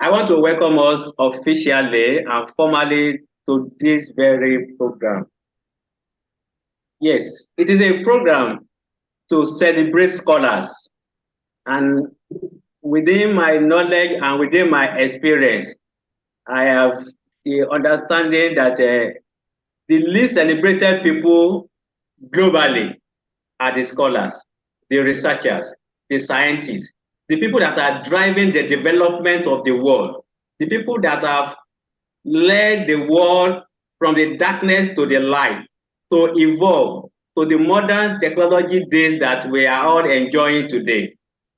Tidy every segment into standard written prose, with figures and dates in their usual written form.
I want to welcome us officially and formally to this very program. Yes, it is a program to celebrate scholars. And within my knowledge and within my experience, I have the understanding that the least celebrated people globally are the scholars, the researchers, the scientists, the people that are driving the development of the world, the people that have led the world from the darkness to the light, to evolve to the modern technology days that we are all enjoying today.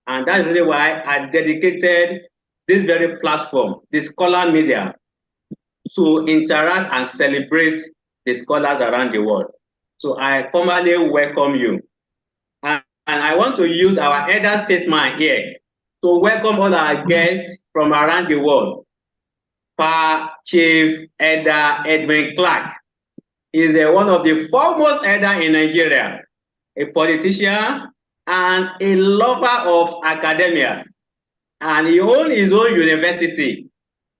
And that's really why I dedicated this very platform, the Scholar Media, to interact and celebrate the scholars around the world. So I formally welcome you. And I want to use our elder statesman here to welcome all our guests from around the world. Chief Elder Edwin Clark is one of the foremost elder in Nigeria, a politician and a lover of academia. And he owns his own university,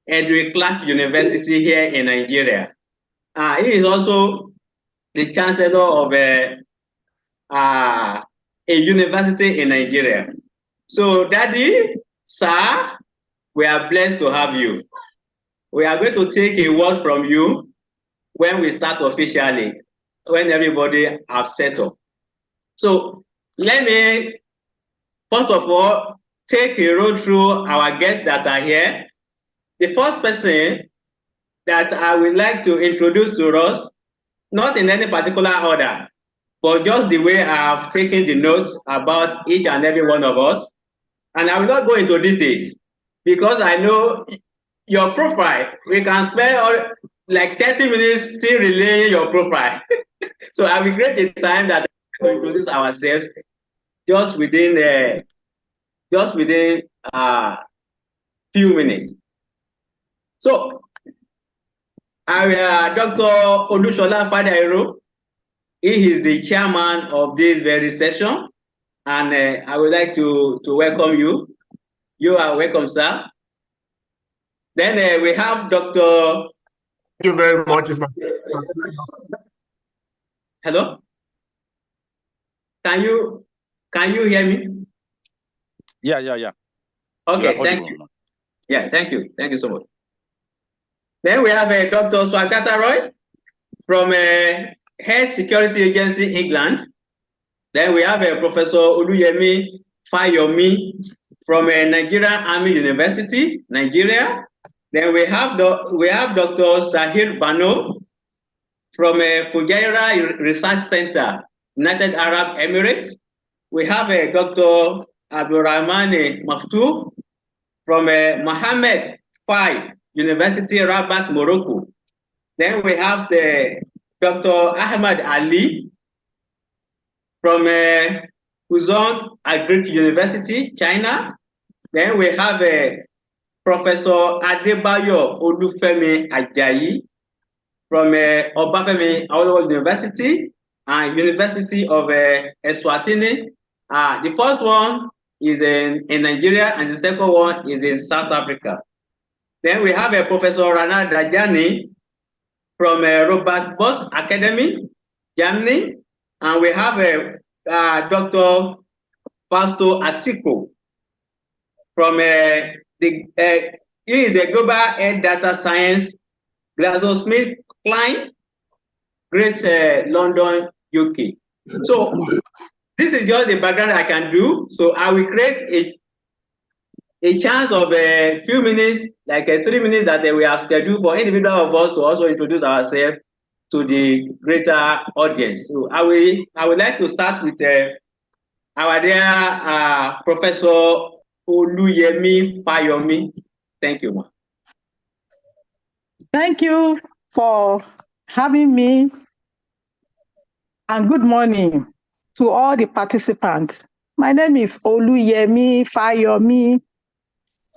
Edwin Clark University here in Nigeria. He is also the chancellor of a university in Nigeria. So, Daddy, sir, we are blessed to have you. We are going to take a word from you when we start officially, when everybody has settled. So, let me, first of all, take a road through our guests that are here. The first person that I would like to introduce to us, not in any particular order, but just the way I have taken the notes about each and every one of us. And I will not go into details because I know your profile. We can spend like 30 minutes still relaying your profile. So I will create a time that we introduce ourselves just within few minutes. So, Dr. Olushola Fadairo, he is the chairman of this very session, and I would like to welcome you. You are welcome, sir. Then we have Dr. Thank you very much. Hello? Can you hear me? Yeah. Okay, thank you. Yeah, thank you. Thank you so much. Then we have Dr. Swagata Roy from Health Security Agency, England. Then we have Professor Oluyemi Fayomi from Nigerian Army University, Nigeria. Then we have Dr. Sahir Bano from Fujairah Research Center, United Arab Emirates. We have Dr. Abdurrahman Maftou from Mohammed V University, Rabat, Morocco. Then we have Dr. Ahmad Ali from Fuzhou Agric University, China. Then we have Professor Adebayo Olufemi Ajayi from Obafemi Awolowo University and University of Eswatini. The first one is in Nigeria and the second one is in South Africa. Then we have Professor Rana Dajani from Robert Bosch Academy, Germany. And we have Dr. Fausto Atiko from he is the Global Head Data Science, GlaxoSmithKline, Great London, UK. So this is just the background I can do. So I will create a chance of a few minutes, like 3 minutes that we have scheduled for individual of us to also introduce ourselves to the greater audience. So I would like to start with our dear Professor Oluyemi Fayomi. Thank you, ma. Thank you for having me, and good morning to all the participants. My name is Oluyemi Fayomi.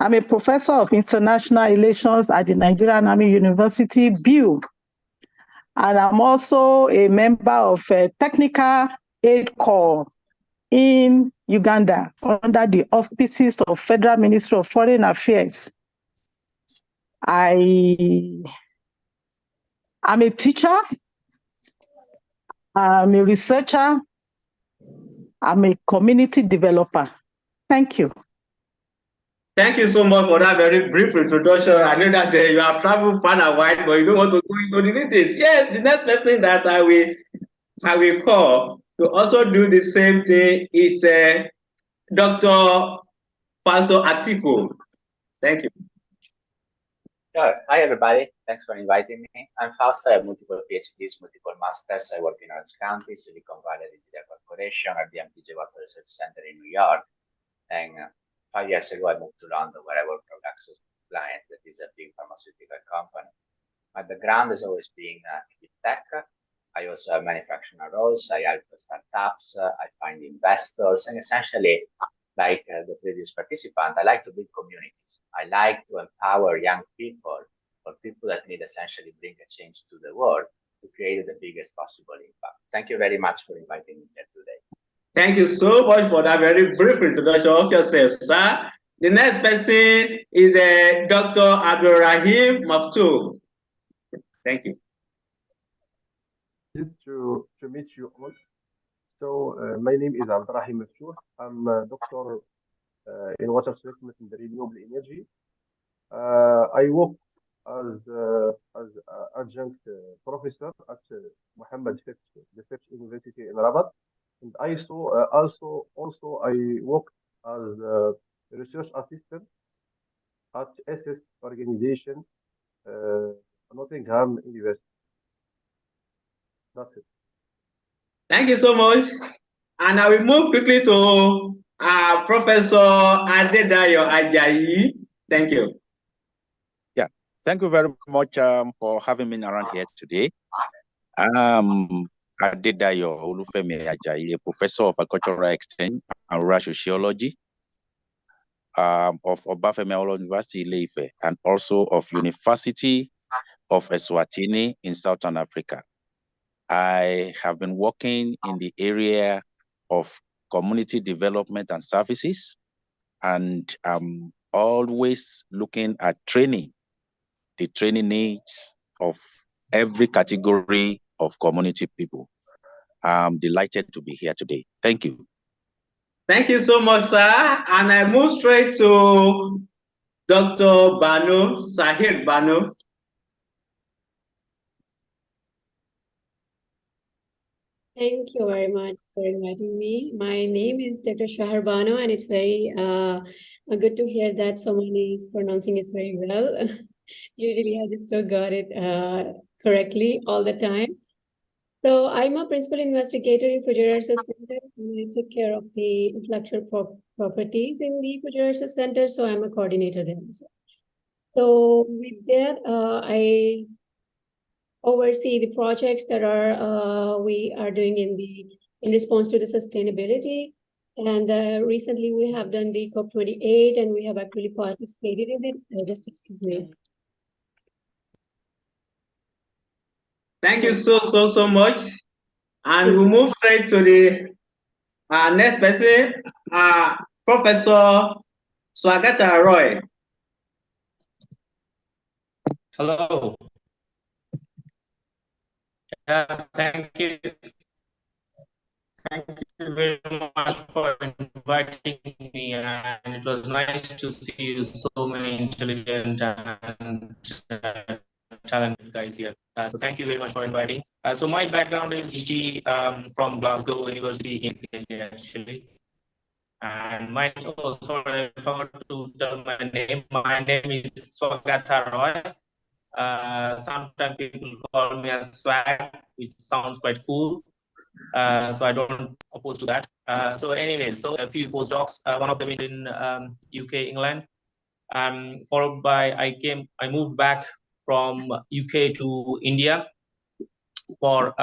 I'm a professor of international relations at the Nigerian Army University, BU. And I'm also a member of Technical Aid Corps in Uganda under the auspices of Federal Ministry of Foreign Affairs. I'm a teacher, I'm a researcher, I'm a community developer. Thank you. Thank you so much for that very brief introduction. I know that you have traveled far and wide, but you don't want to go into the details. Yes, the next person that I will call to also do the same thing is Dr. Pastor Atiku. Thank you. Sure. Hi, everybody. Thanks for inviting me. I'm Fausto. I have multiple PhDs, multiple masters. I work in Orange County, Silicon Valley Digital Corporation, at the MTJ Research Center in New York. And 5 years ago, I moved to London, where I work for GlaxoSmithKline, that is a big pharmaceutical company. My background has always been in tech. I also have manufacturing roles. I help startups. I find investors, and essentially, like the previous participant, I like to build communities. I like to empower young people, or people that need essentially bring a change to the world, to create the biggest possible impact. Thank you very much for inviting me here today. Thank you so much for that very brief introduction of yourself, sir. The next person is Dr. Abdulrahim Maftou. Thank you. Good to meet you all. So my name is Abdulrahim Maftou. I'm a doctor in water treatment and renewable energy. I work as adjunct professor at Muhammad V University in Rabat, and I also I worked as a research assistant at SS organization, Nottingham University. That's it. Thank you so much. And I will move quickly to Professor Adedayo Ajayi. Thank you. Yeah, thank you very much for having me around here today. Adedayo Olufemi Ajayi, a professor of agricultural extension and rural sociology of Obafemi Awolowo University, Ile-Ife, and also of University of Eswatini in Southern Africa. I have been working in the area of community development and services, and I'm always looking at training, the training needs of every category of community people. I'm delighted to be here today. Thank you. Thank you so much, sir. And I move straight to Dr. Banu, Sahir Banu. Thank you very much for inviting me. My name is Dr. Shahar Bano, and it's very good to hear that someone is pronouncing it very well. Usually I just don't got it correctly all the time. So I'm a principal investigator in Fujiwara Research Center, and I take care of the intellectual properties in the Fujiwara Research Center, so I'm a coordinator there as well. So with that, I oversee the projects that are we are doing in response to the sustainability. And recently we have done the COP28, and we have actually participated in it. Just excuse me. Thank you so much. And we'll move straight to the next person, Professor Swagata Roy. Hello. Yeah, thank you. Thank you very much for inviting me, and it was nice to see you, so many intelligent and talented guys here. So thank you very much for inviting. So my background is Ph.D. From Glasgow University in India, actually. And sorry, I forgot to tell my name. My name is Swagata Roy. Sometimes people call me a swag, which sounds quite cool. So I don't oppose to that. So anyways, so a few postdocs, one of them in UK, England. Followed by I moved back from UK to India for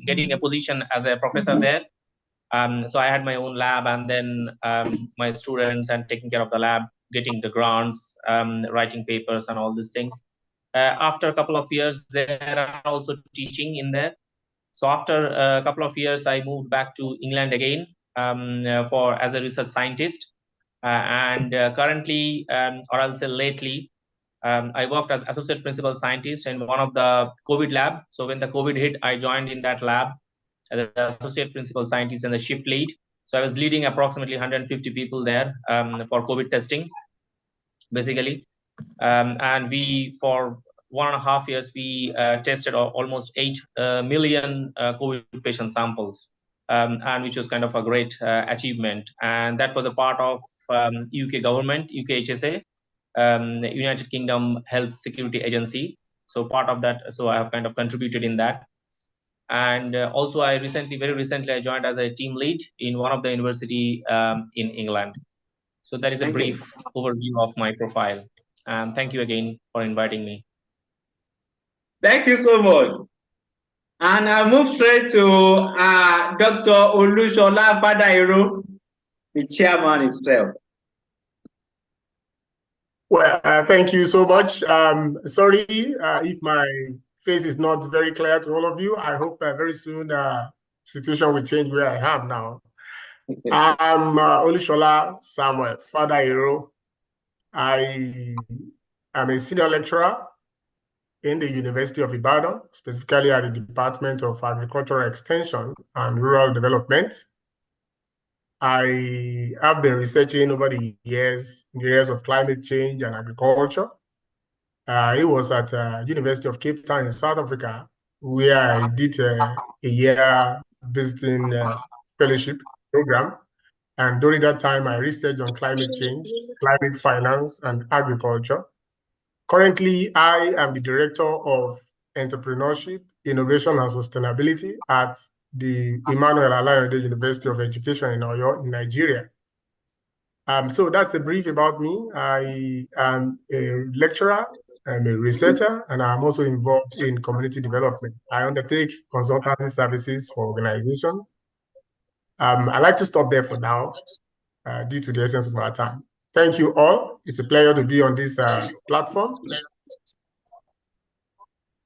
getting a position as a professor there. So I had my own lab, and then my students, and taking care of the lab, getting the grants, writing papers and all these things. After a couple of years there, I'm also teaching in there. So after a couple of years, I moved back to England again as a research scientist. And currently, or I'll say lately, I worked as associate principal scientist in one of the COVID lab. So when the COVID hit, I joined in that lab as the associate principal scientist and the shift lead. So I was leading approximately 150 people there for COVID testing, basically. And we, for 1.5 years, we tested almost 8 million COVID patient samples, and which was kind of a great achievement. And that was a part of UK government, UK HSA, United Kingdom Health Security Agency. So part of that, so I have kind of contributed in that. And also I very recently, I joined as a team lead in one of the university in England. So that is a brief overview of my profile. Thank you again for inviting me. Thank you so much. And I'll move straight to Dr. Olushola Fadairo, the chairman himself. Well, thank you so much. Sorry if my face is not very clear to all of you. I hope very soon the situation will change where I am now. I'm Olushola Samuel Fadairo. I am a senior lecturer in the University of Ibadan, specifically at the Department of Agricultural Extension and Rural Development. I have been researching over the years in the areas of climate change and agriculture. It was at University of Cape Town in South Africa, where I did a year visiting fellowship program. And during that time, I researched on climate change, climate finance, and agriculture. Currently, I am the Director of Entrepreneurship, Innovation, and Sustainability at the Emmanuel Alayode University of Education in Oyo, in Nigeria. So that's a brief about me. I am a lecturer, I'm a researcher, and I'm also involved in community development. I undertake consultancy services for organizations. I'd like to stop there for now due to the essence of our time. Thank you all. It's a pleasure to be on this platform.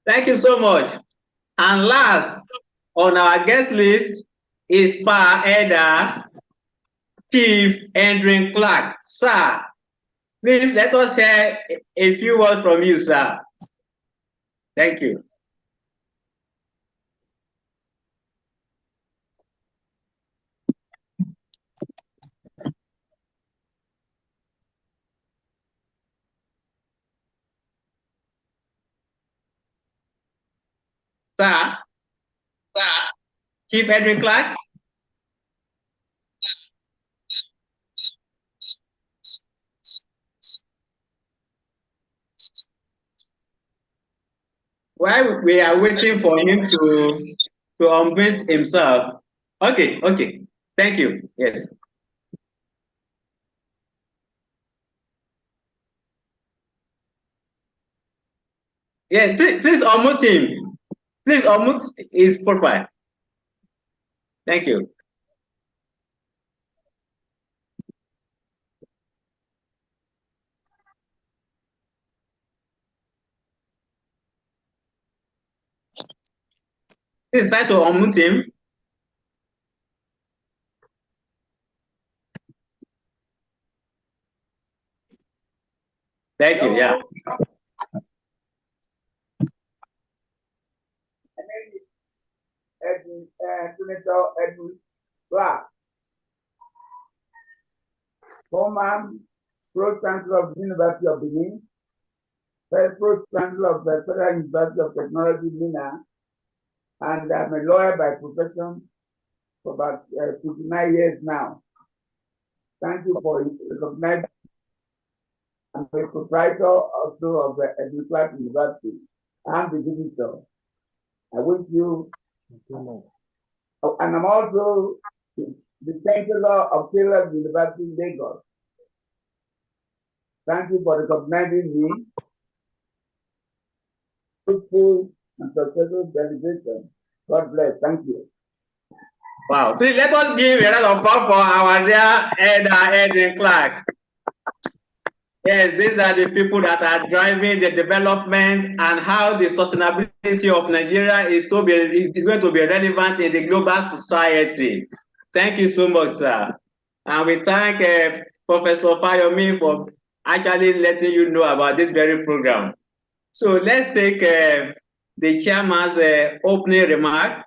Thank you so much. And last on our guest list is Pa Elder Chief Andrew Clark. Sir, please let us hear a few words from you, sir. Thank you. Sir, Chief Andrew Clark. While we are waiting for him to unmute himself. Okay. Thank you. Yes. Yeah, please unmute him. Please unmute his profile. Thank you. Please try to unmute him. Thank you. Yeah. Senator Edwin Clark, former Pro-Chancellor of the University of Benin, first Pro-Chancellor of the Federal University of Technology, Mina, and I'm a lawyer by profession for about 59 years now. Thank you for recognizing. I'm a proprietor also of the Edwin Clark University. I'm the visitor. I wish you. And I'm also the Chancellor of Taylor University in Lagos. Thank you for recognizing me. Fruitful and successful delegation. God bless. Thank you. Wow. Please let us give a round of applause for our dear Edwin Clark. Yes, these are the people that are driving the development and how the sustainability of Nigeria is going to be relevant in the global society. Thank you so much, sir. And we thank Professor Fayomi for actually letting you know about this very program. So let's take the chairman's opening remark,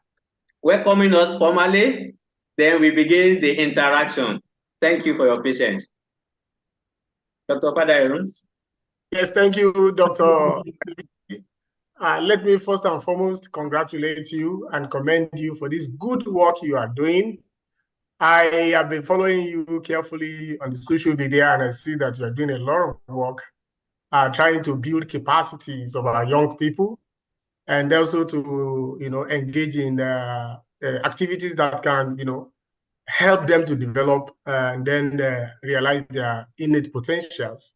welcoming us formally. Then we begin the interaction. Thank you for your patience. Dr. Fadairun. Yes, thank you, Dr. Let me first and foremost congratulate you and commend you for this good work you are doing. I have been following you carefully on the social media, and I see that you are doing a lot of work trying to build capacities of our young people, and also to engage in activities that can help them to develop and then realize their innate potentials.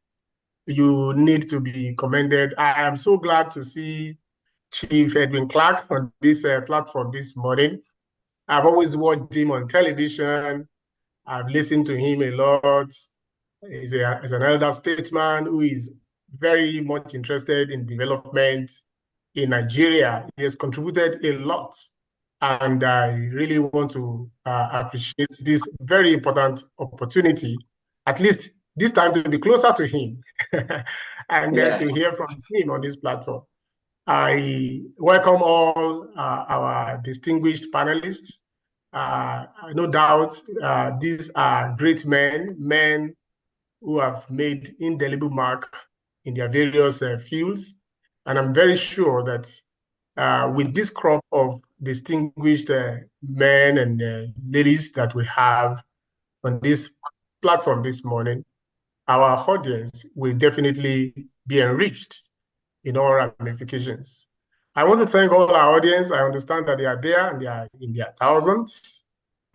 You need to be commended. I am so glad to see Chief Edwin Clark on this platform this morning. I've always watched him on television. I've listened to him a lot. He's an elder statesman who is very much interested in development in Nigeria. He has contributed a lot. And I really want to appreciate this very important opportunity, at least this time, to be closer to him and to hear from him on this platform. I welcome all our distinguished panelists. No doubt these are great men who have made indelible mark in their various fields. And I'm very sure that with this crop of distinguished men and ladies that we have on this platform this morning, our audience will definitely be enriched in all ramifications. I want to thank all our audience. I understand that they are there and they are in their thousands.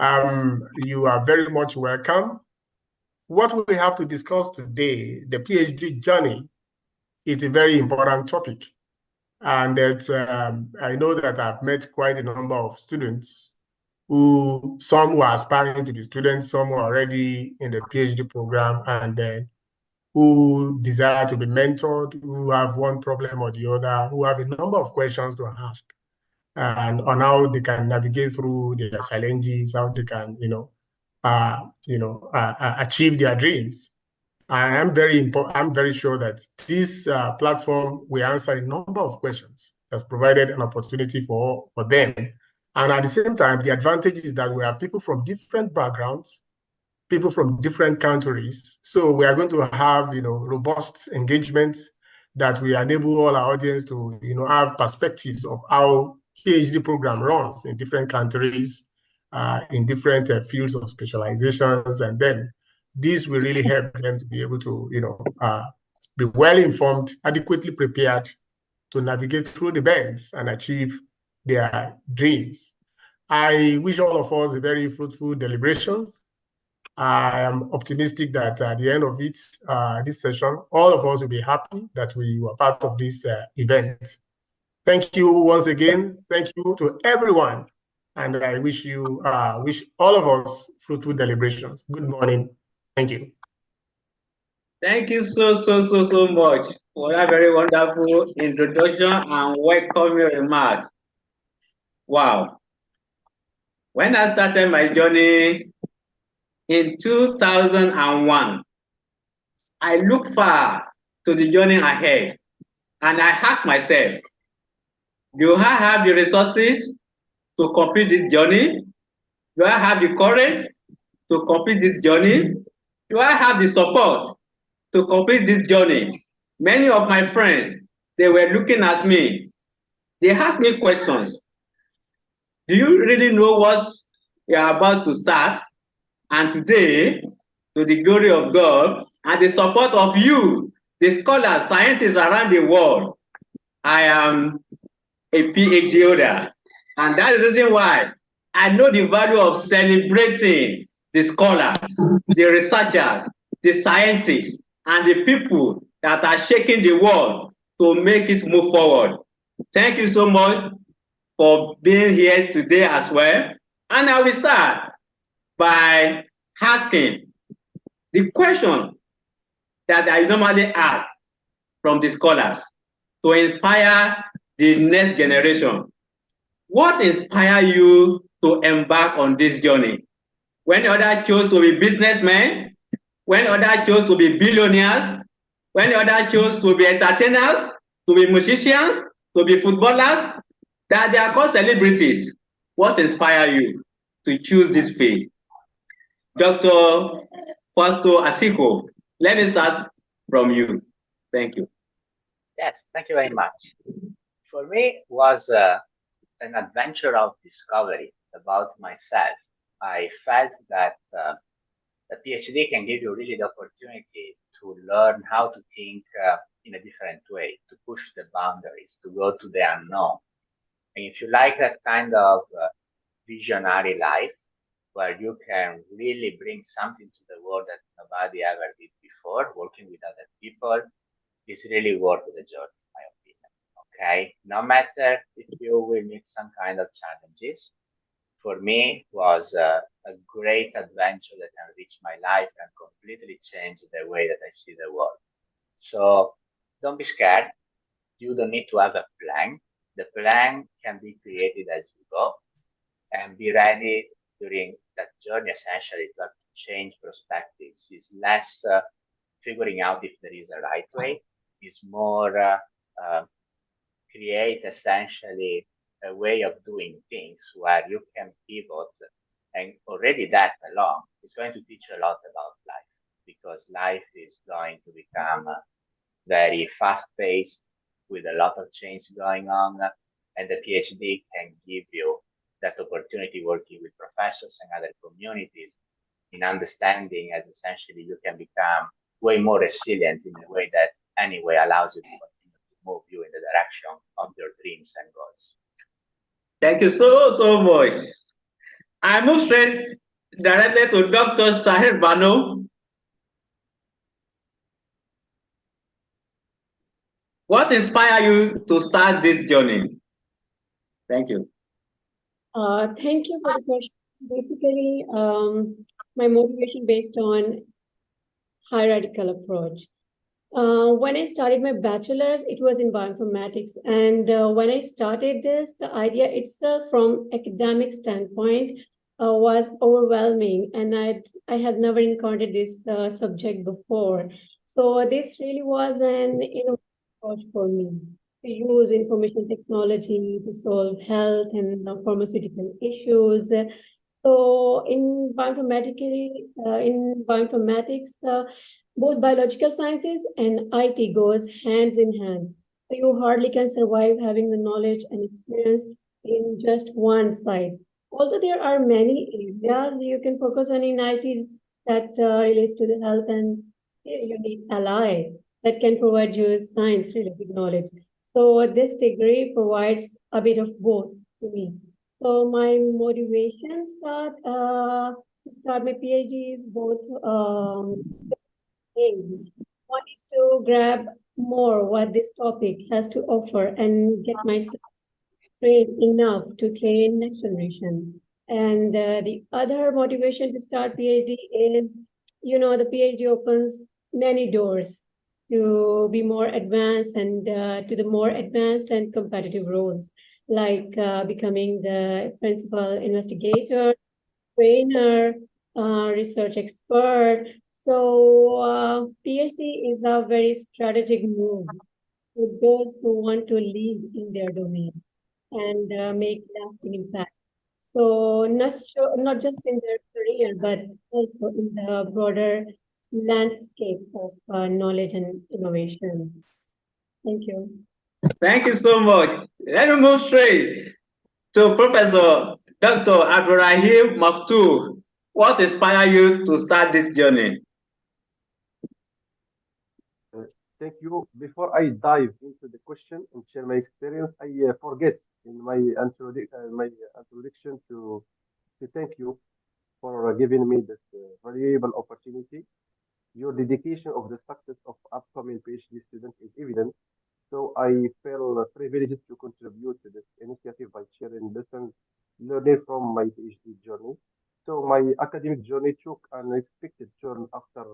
You are very much welcome. What we have to discuss today, the PhD journey, is a very important topic. And that I know that I've met quite a number of students some who are aspiring to be students, some who are already in the PhD program, and then who desire to be mentored, who have one problem or the other, who have a number of questions to ask, and on how they can navigate through their challenges, how they can, achieve their dreams. I'm very sure that this platform will answer a number of questions. That's provided an opportunity for them. And at the same time, the advantage is that we have people from different backgrounds, people from different countries. So we are going to have, robust engagements that will enable all our audience to, have perspectives of how PhD program runs in different countries, in different fields of specializations. And then this will really help them to be able to, be well-informed, adequately prepared to navigate through the bends and achieve their dreams. I wish all of us a very fruitful deliberations. I am optimistic that at the end of it, this session, all of us will be happy that we were part of this event. Thank you once again. Thank you to everyone. And I wish all of us fruitful deliberations. Good morning. Thank you. Thank you so much for that very wonderful introduction and welcoming remarks. Wow. When I started my journey in 2001, I looked far to the journey ahead, and I asked myself, do I have the resources to complete this journey? Do I have the courage to complete this journey? Do I have the support to complete this journey? Many of my friends, they were looking at me. They asked me questions. Do you really know what you are about to start? And today, to the glory of God and the support of you, the scholars, scientists around the world, I am a PhD holder. And that's the reason why I know the value of celebrating the scholars, the researchers, the scientists, and the people that are shaking the world to make it move forward. Thank you so much for being here today as well. And I will start by asking the question that I normally ask from the scholars to inspire the next generation. What inspired you to embark on this journey? When others chose to be businessmen, when others chose to be billionaires, when the others chose to be entertainers, to be musicians, to be footballers, that they are called celebrities. What inspired you to choose this field? Dr. Fausto Atiko, let me start from you. Thank you. Yes, thank you very much. For me, it was an adventure of discovery about myself. I felt that the PhD can give you really the opportunity to learn how to think in a different way, to push the boundaries, to go to the unknown. And if you like that kind of visionary life, where you can really bring something to the world that nobody ever did before, working with other people, is really worth the journey, in my opinion. Okay, no matter if you will meet some kind of challenges, for me was a great adventure that enriched my life and completely changed the way that I see the world. So don't be scared. You don't need to have a plan. The plan can be created as you go, and be ready during that journey essentially to have to change perspectives. It's less figuring out if there is a right way, it's more create essentially a way of doing things where you can pivot, and already that alone is going to teach you a lot about life, because life is going to become very fast paced with a lot of change going on, and the PhD can give you that opportunity working with professors and other communities in understanding as essentially you can become way more resilient in a way that anyway allows you to continue to move you in the direction of your dreams and goals. Thank you so much. I move straight directly to Dr. Sahir Bano. What inspired you to start this journey? Thank you. Thank you for the question. Basically, my motivation based on hierarchical approach. When I started my bachelor's, it was in bioinformatics. And when I started this, the idea itself from academic standpoint was overwhelming. And I had never encountered this subject before. So this really was an innovative approach for me to use information technology to solve health and pharmaceutical issues. So in bioinformatics, both biological sciences and IT goes hands in hand. So you hardly can survive having the knowledge and experience in just one side. Although there are many areas you can focus on in IT that relates to the health, and you need ally that can provide you science-related knowledge. So this degree provides a bit of both to me. So my motivation to start my PhD is both things. One is to grab more what this topic has to offer and get myself trained enough to train next generation. And the other motivation to start PhD is, the PhD opens many doors to be more advanced and to the more advanced and competitive roles, like becoming the principal investigator, trainer, research expert. So PhD is a very strategic move for those who want to lead in their domain and make lasting impact. So not just in their career, but also in the broader landscape of knowledge and innovation. Thank you. Thank you so much. Let me move straight to Professor Dr. Abdurrahim Maftu. What inspired you to start this journey? Thank you. Before I dive into the question and share my experience, I forget in my introduction to thank you for giving me this valuable opportunity. Your dedication of the success of upcoming PhD students is evident. So I feel privileged to contribute to this initiative by sharing lessons learned from my PhD journey. So my academic journey took an unexpected turn after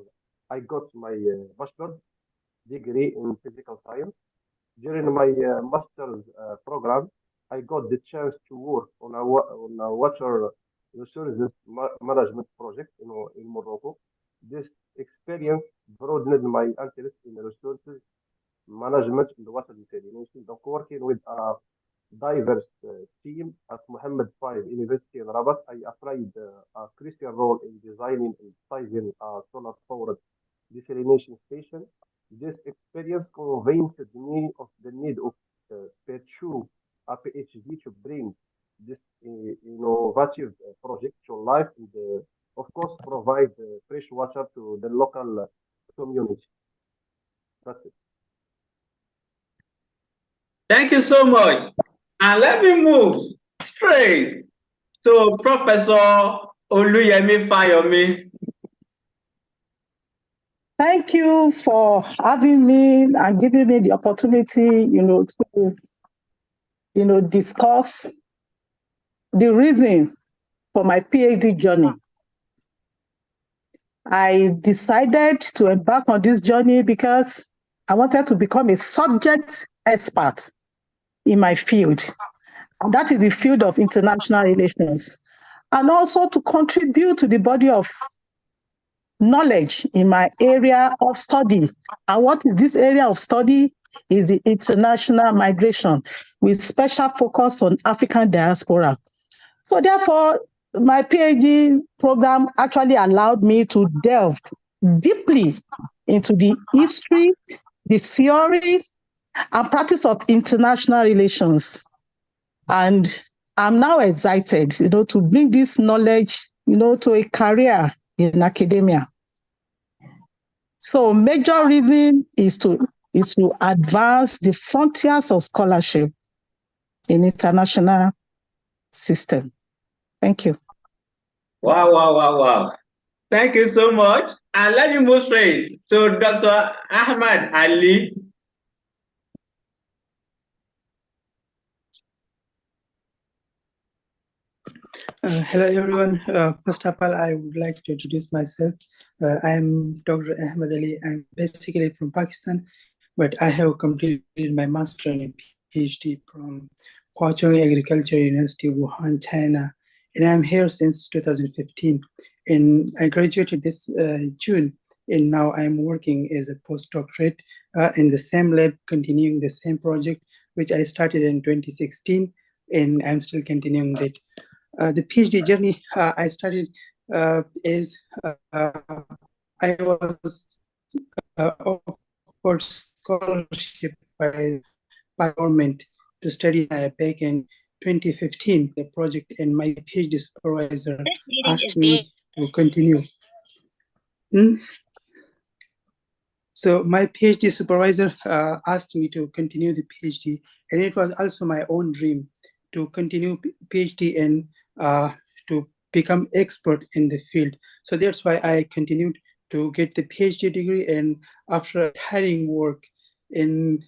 I got my bachelor's degree in physical science. During my master's program, I got the chance to work on a water resources management project in Morocco. This experience broadened my interest in resources management and water desalination. Donc, working with a diverse team at Mohammed V University in Rabat, I applied a crucial role in designing and sizing a solar-powered desalination station. This experience convinced me of the need of pursue a PhD to bring this innovative project to life and, of course, provide fresh water to the local community. That's it. Thank you so much. And let me move straight to Professor Oluyemi Fayomi. Thank you for having me and giving me the opportunity, to, discuss the reason for my PhD journey. I decided to embark on this journey because I wanted to become a subject expert in my field. And that is the field of international relations. And also to contribute to the body of knowledge in my area of study. And what is this area of study? Is the international migration with special focus on African diaspora. So therefore, my PhD program actually allowed me to delve deeply into the history, the theory, and practice of international relations. And I'm now excited, to bring this knowledge, to a career in academia. So major reason is to advance the frontiers of scholarship in international system. Thank you. Wow, wow, wow, wow. Thank you so much. And let me move straight to Dr. Ahmad Ali. Hello, everyone. First of all, I would like to introduce myself. I am Dr. Ahmad Ali. I'm basically from Pakistan, but I have completed my master and PhD from Huazhong Agriculture University, Wuhan, China, and I'm here since 2015. And I graduated this June, and now I'm working as a postdoctorate in the same lab, continuing the same project, which I started in 2016, and I'm still continuing that. The PhD journey I started is I was offered scholarship by government to study back in 2015 the project, and my PhD supervisor asked me to continue. So my PhD supervisor asked me to continue the PhD, and it was also my own dream to continue PhD and to become expert in the field. So that's why I continued to get the PhD degree, and after hiring work in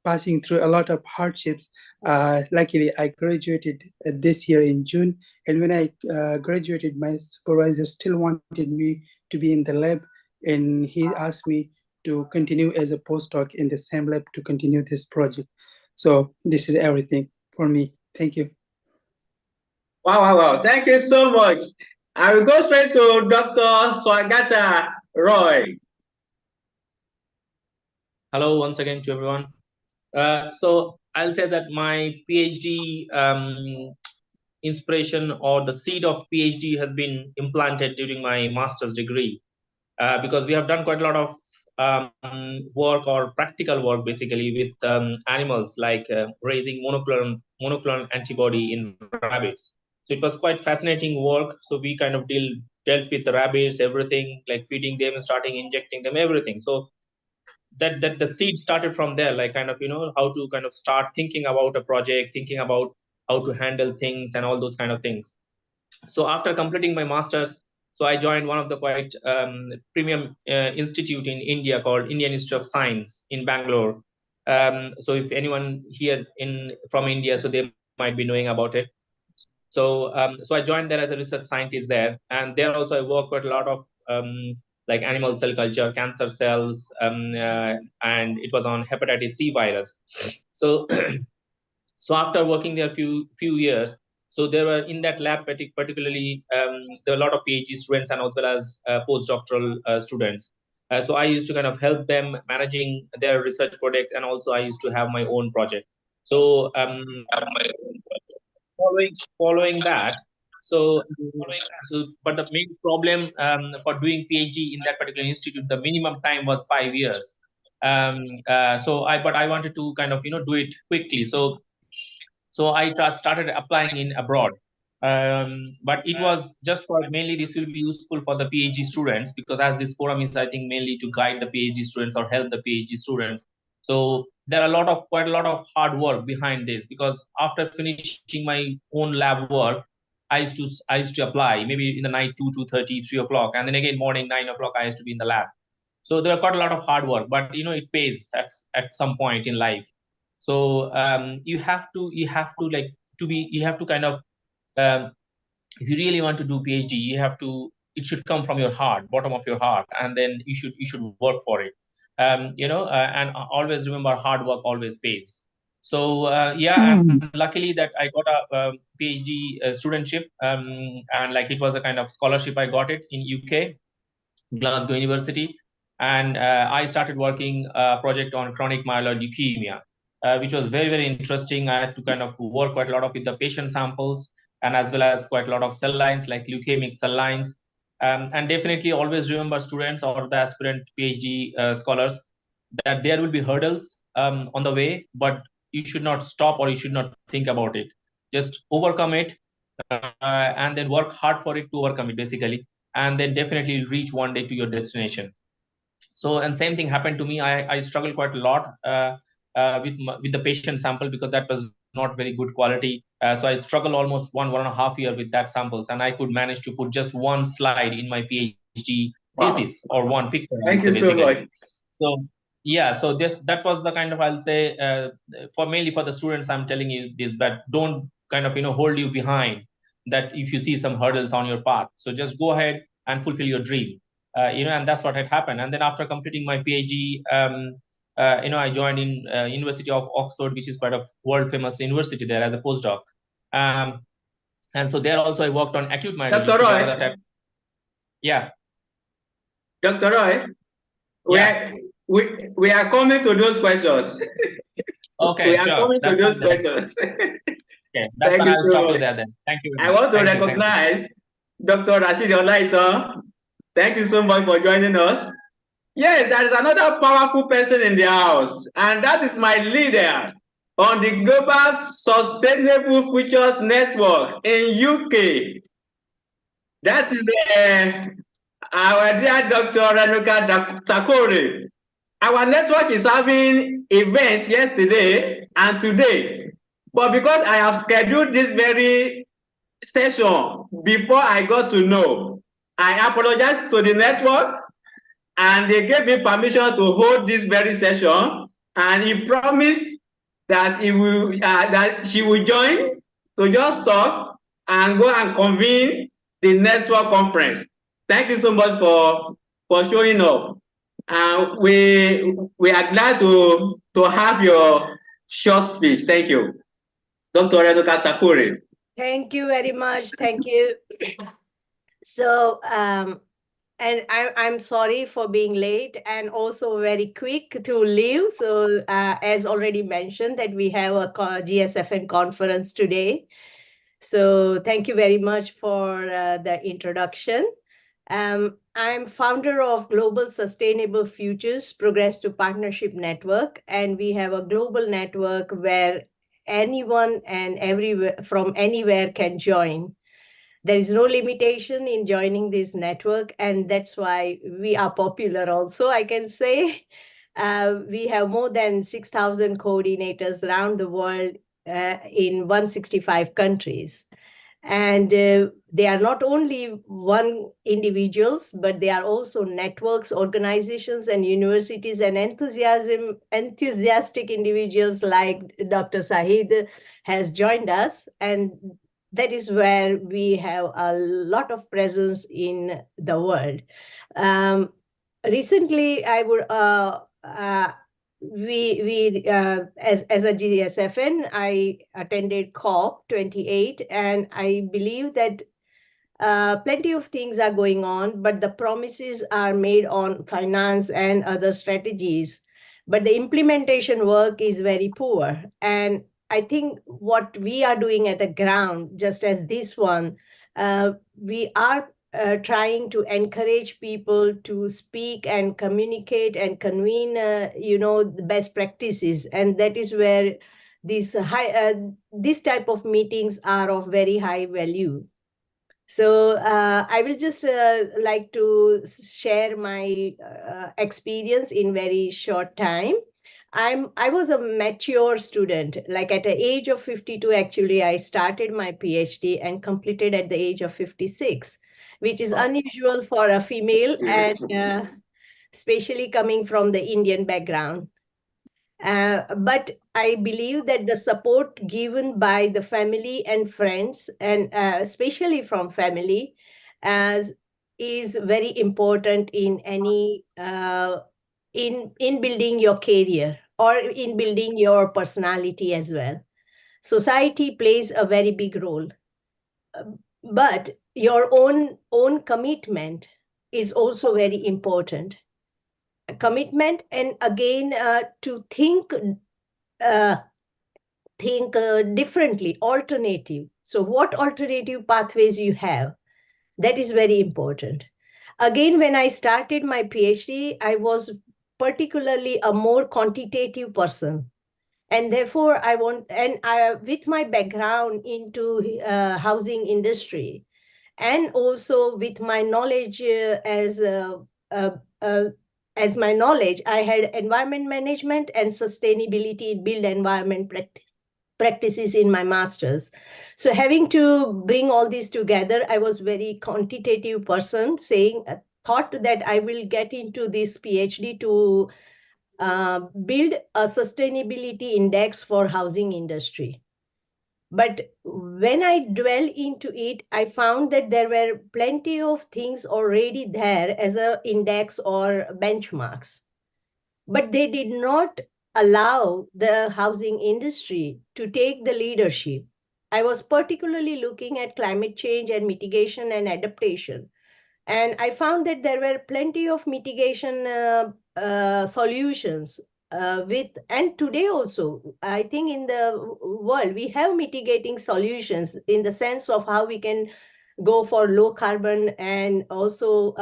passing through a lot of hardships, luckily I graduated this year in June. And when I graduated, my supervisor still wanted me to be in the lab, and he asked me to continue as a postdoc in the same lab to continue this project. So this is everything for me. Thank you. Wow, wow, wow. Thank you so much. I will go straight to Dr. Swagata Roy. Hello, once again to everyone. So I'll say that my PhD inspiration, or the seed of PhD, has been implanted during my master's degree, because we have done quite a lot of work, or practical work basically, with animals, like raising monoclonal antibody in rabbits. So it was quite fascinating work. So we kind of dealt with the rabbits, everything, like feeding them, starting injecting them, everything. So that the seed started from there, like kind of, how to kind of start thinking about a project, thinking about how to handle things and all those kind of things. So after completing my master's, so I joined one of the quite premium institute in India called Indian Institute of Science in Bangalore. So if anyone here from India, so they might be knowing about it. So so I joined there as a research scientist there, and there also I work with a lot of like animal cell culture, cancer cells, and it was on hepatitis C virus. So so after working there a few years, So there were in that lab particularly there were a lot of PhD students and as well as postdoctoral students. So I used to kind of help them managing their research projects, and also I used to have my own project. So following that, so but the main problem for doing PhD in that particular institute, the minimum time was 5 years. But I wanted to kind of do it quickly. So I started applying in abroad. But it was just for mainly this will be useful for the PhD students, because as this forum is, I think, mainly to guide the PhD students or help the PhD students. So there are quite a lot of hard work behind this, because after finishing my own lab work, I used to apply maybe in the night 2:30, 3 o'clock, and then again morning 9 o'clock I used to be in the lab. So there are quite a lot of hard work, but it pays at some point in life. So you have to kind of if you really want to do PhD, it should come from your heart, bottom of your heart, and then you should work for it. And always remember, hard work always pays. So and luckily that I got a PhD studentship, and like it was a kind of scholarship. I got it in UK, Glasgow University, and I started working a project on chronic myeloid leukemia, which was very, very interesting. I had to kind of work quite a lot with the patient samples, and as well as quite a lot of cell lines, like leukemic cell lines. And definitely always remember, students or the aspirant PhD scholars, that there will be hurdles on the way, but you should not stop or you should not think about it. Just overcome it, and then work hard for it to overcome it, basically, and then definitely reach one day to your destination. So, and same thing happened to me. I struggled quite a lot with the patient sample, because that was not very good quality. So I struggled almost one and a half year with that samples, and I could manage to put just one slide in my PhD thesis, or one picture. Thank you so much. So yeah, so that was the kind of, I'll say, mainly for the students, I'm telling you this, that don't kind of hold you behind, that if you see some hurdles on your path. So just go ahead and fulfill your dream. And that's what had happened. And then after completing my PhD, I joined in University of Oxford, which is quite a world famous university there, as a postdoc. And so there also I worked on acute myeloid Dr. Roy. Yeah. Dr. Roy, we are coming to those questions. Okay, we are coming to those questions. Okay, that's why I'll stop you there then. Thank you. I want to recognize Dr. Rashid Olaito. Thank you so much for joining us. Yes, there is another powerful person in the house, and that is my leader on the Global Sustainable Futures Network in UK. That is our dear Dr. Renuka Takore. Our network is having events yesterday and today, but because I have scheduled this very session before I got to know, I apologize to the network, and they gave me permission to hold this very session, and he promised that he will that she will join to just talk and go and convene the network conference. Thank you so much for showing up. We are glad to have your short speech. Thank you, Dr. Renuka Takore. Thank you very much. Thank you. So, and I'm sorry for being late and also very quick to leave. So, as already mentioned, that we have a GSFN conference today. So, thank you very much for the introduction. I'm founder of Global Sustainable Futures Progress to Partnership Network, and we have a global network where anyone and everywhere from anywhere can join. There is no limitation in joining this network, and that's why we are popular also, I can say. We have more than 6,000 coordinators around the world in 165 countries. And they are not only one individuals, but they are also networks, organizations, and universities, and enthusiastic individuals like Dr. Sahid has joined us. And that is where we have a lot of presence in the world. Recently, I would as a GSFN, I attended COP28, and I believe that plenty of things are going on, but the promises are made on finance and other strategies, but the implementation work is very poor. And I think what we are doing at the ground, just as this one, we are trying to encourage people to speak and communicate and convene, the best practices. And that is where this type of meetings are of very high value. So I will just like to share my experience in very short time. I was a mature student. Like at the age of 52, actually, I started my PhD and completed at the age of 56, which is unusual for a female, and especially coming from the Indian background. But I believe that the support given by the family and friends, and especially from family, is very important in any in building your career or in building your personality as well. Society plays a very big role, but your own commitment is also very important. Commitment, and again to think differently, alternative. So what alternative pathways you have, that is very important. Again, when I started my PhD, I was particularly a more quantitative person. And therefore, with my background into housing industry, and also with my knowledge as my knowledge, I had environment management and sustainability in built environment practices in my master's. So having to bring all these together, I was very quantitative person, thought that I will get into this PhD to build a sustainability index for housing industry. But when I dwell into it, I found that there were plenty of things already there as an index or benchmarks. But they did not allow the housing industry to take the leadership. I was particularly looking at climate change and mitigation and adaptation. And I found that there were plenty of mitigation solutions and today also, I think in the world, we have mitigating solutions in the sense of how we can go for low carbon and also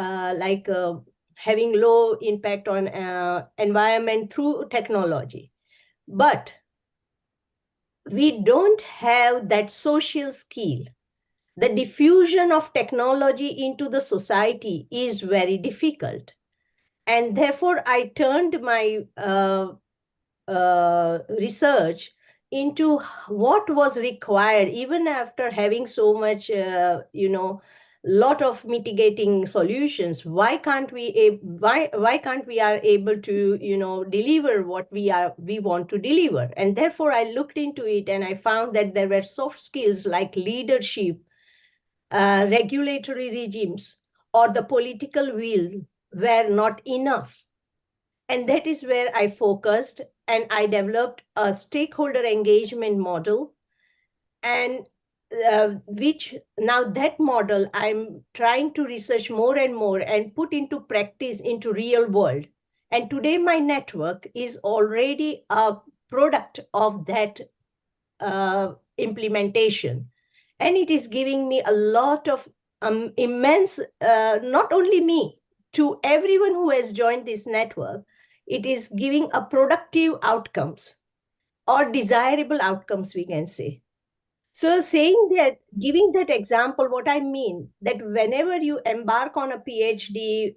having low impact on environment through technology. But we don't have that social skill. The diffusion of technology into the society is very difficult. And therefore, I turned my research into what was required, even after having so much, lot of mitigating solutions. Why can't we are able to, deliver what we want to deliver? And therefore, I looked into it and I found that there were soft skills like leadership, regulatory regimes, or the political will were not enough. And that is where I focused, and I developed a stakeholder engagement model, and which now that model I'm trying to research more and more and put into practice into real world. And today my network is already a product of that implementation. And it is giving me a lot of immense, not only me, to everyone who has joined this network, it is giving a productive outcomes or desirable outcomes, we can say. So saying that, giving that example, what I mean, that whenever you embark on a PhD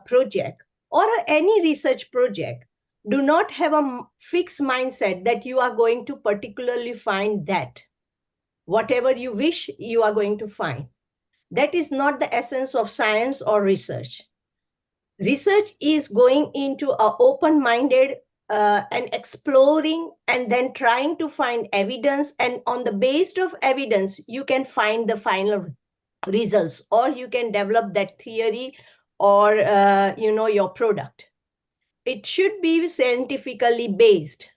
project or any research project, do not have a fixed mindset that you are going to particularly find that. Whatever you wish, you are going to find. That is not the essence of science or research. Research is going into an open-minded and exploring and then trying to find evidence. And on the basis of evidence, you can find the final results, or you can develop that theory or, your product. it should be scientifically based.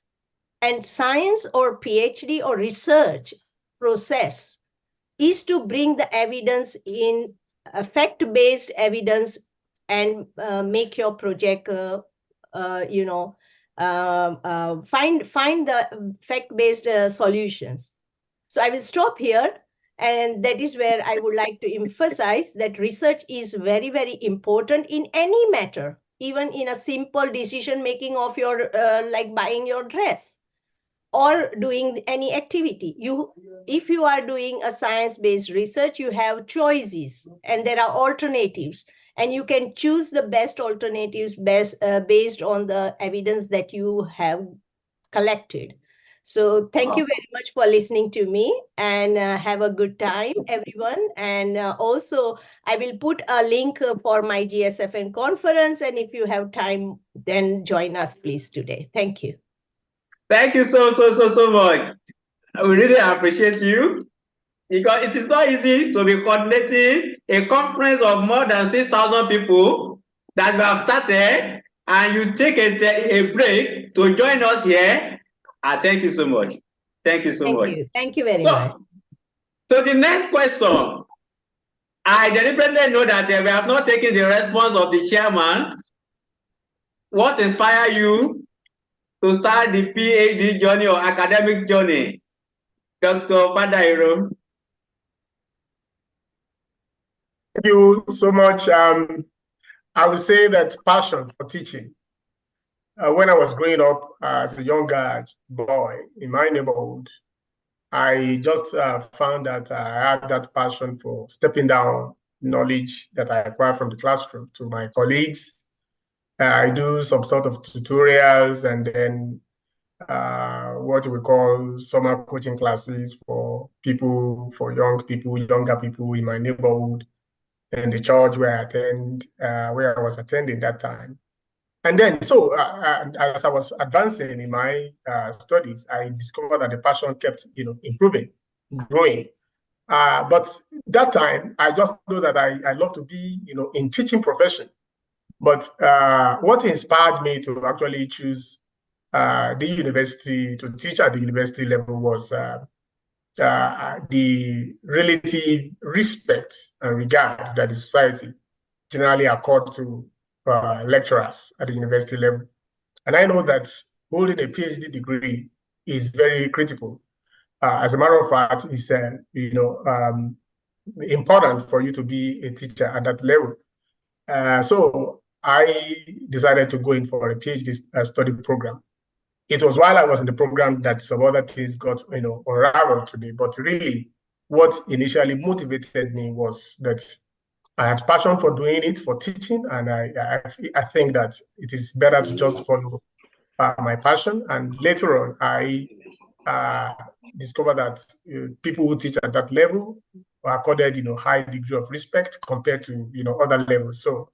And science or PhD or research process is to bring the evidence in fact-based evidence and make your project, find the fact-based solutions. So I will stop here. And that is where I would like to emphasize that research is very, very important in any matter, even in a simple decision making of your, like buying your dress or doing any activity. If you are doing a science-based research, you have choices and there are alternatives, and you can choose the best alternatives based on the evidence that you have collected. So thank you very much for listening to me, and have a good time, everyone. And also, I will put a link for my GSFN conference. And if you have time, then join us, please, today. Thank you. Thank you so much. We really appreciate you, because it is not easy to be coordinating a conference of more than 6,000 people that we have started, and you take a break to join us here. Thank you so much. Thank you so much. Thank you very much. So the next question, I deliberately know that we have not taken the response of the chairman. What inspired you to start the PhD journey or academic journey, Dr. Fadairo? Thank you so much. I would say that passion for teaching. When I was growing up as a young boy in my neighborhood, I just found that I had that passion for stepping down knowledge that I acquired from the classroom to my colleagues. I do some sort of tutorials and then what we call summer coaching classes for younger people in my neighborhood and the church where I was attending that time. And then, so as I was advancing in my studies, I discovered that the passion kept, improving, growing. But that time, I just know that I love to be, in teaching profession. But what inspired me to actually choose the university, to teach at the university level, was the relative respect and regard that the society generally accord to lecturers at the university level. And I know that holding a PhD degree is very critical. As a matter of fact, it's important for you to be a teacher at that level. So I decided to go in for a PhD study program. It was while I was in the program that some other things got, unraveled to me. But really, what initially motivated me was that I had passion for doing it, for teaching, and I think that it is better to just follow my passion. And later on, I discovered that people who teach at that level are accorded, high degree of respect compared to, other levels. So,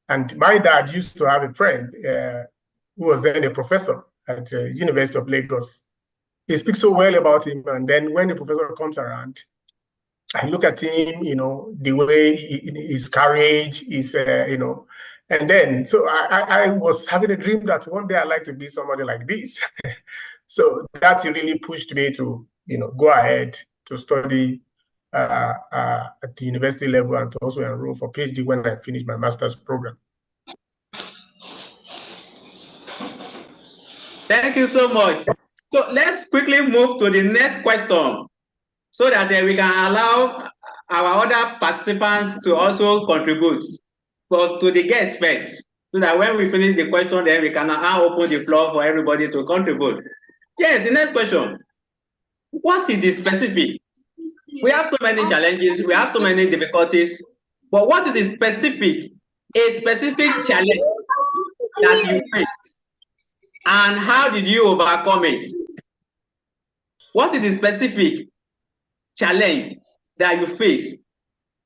and my dad used to have a friend who was then a professor at the University of Lagos. He speaks so well about him, and then when the professor comes around, I look at him, the way his courage is, and then, so I was having a dream that one day I'd like to be somebody like this. So that really pushed me to, go ahead to study at the university level and to also enroll for PhD when I finished my master's program. Thank you so much. So let's quickly move to the next question so that we can allow our other participants to also contribute. But to the guests first, so that when we finish the question, then we can now open the floor for everybody to contribute. Yes, the next question. What is the specific? We have so many challenges, we have so many difficulties, but what is a specific challenge that you faced? And how did you overcome it? What is the specific challenge that you face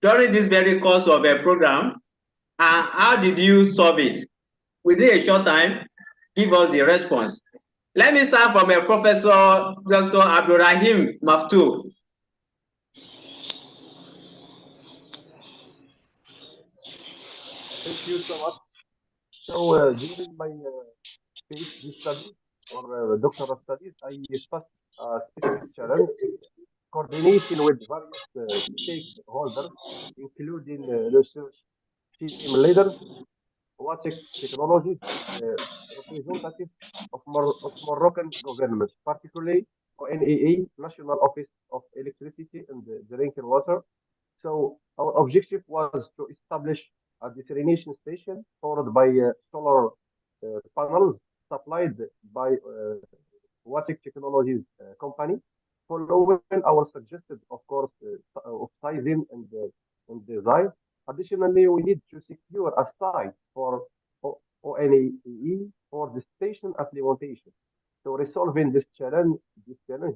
during this very course of a program, and how did you solve it? Within a short time, give us the response. Let me start from a Professor Dr. Abdurrahim Maftu. Thank you so much. So during my PhD studies or doctoral studies, I faced a specific challenge: coordination with various stakeholders, including research team leaders, what technologies, and representatives of Moroccan governments, particularly ONAA, National Office of Electricity and Drinking Water. So our objective was to establish a desalination station powered by solar panels supplied by Watic Technologies company, following our suggested, of course, of sizing and design. Additionally, we need to secure a site for ONAE for the station implementation. So resolving this challenge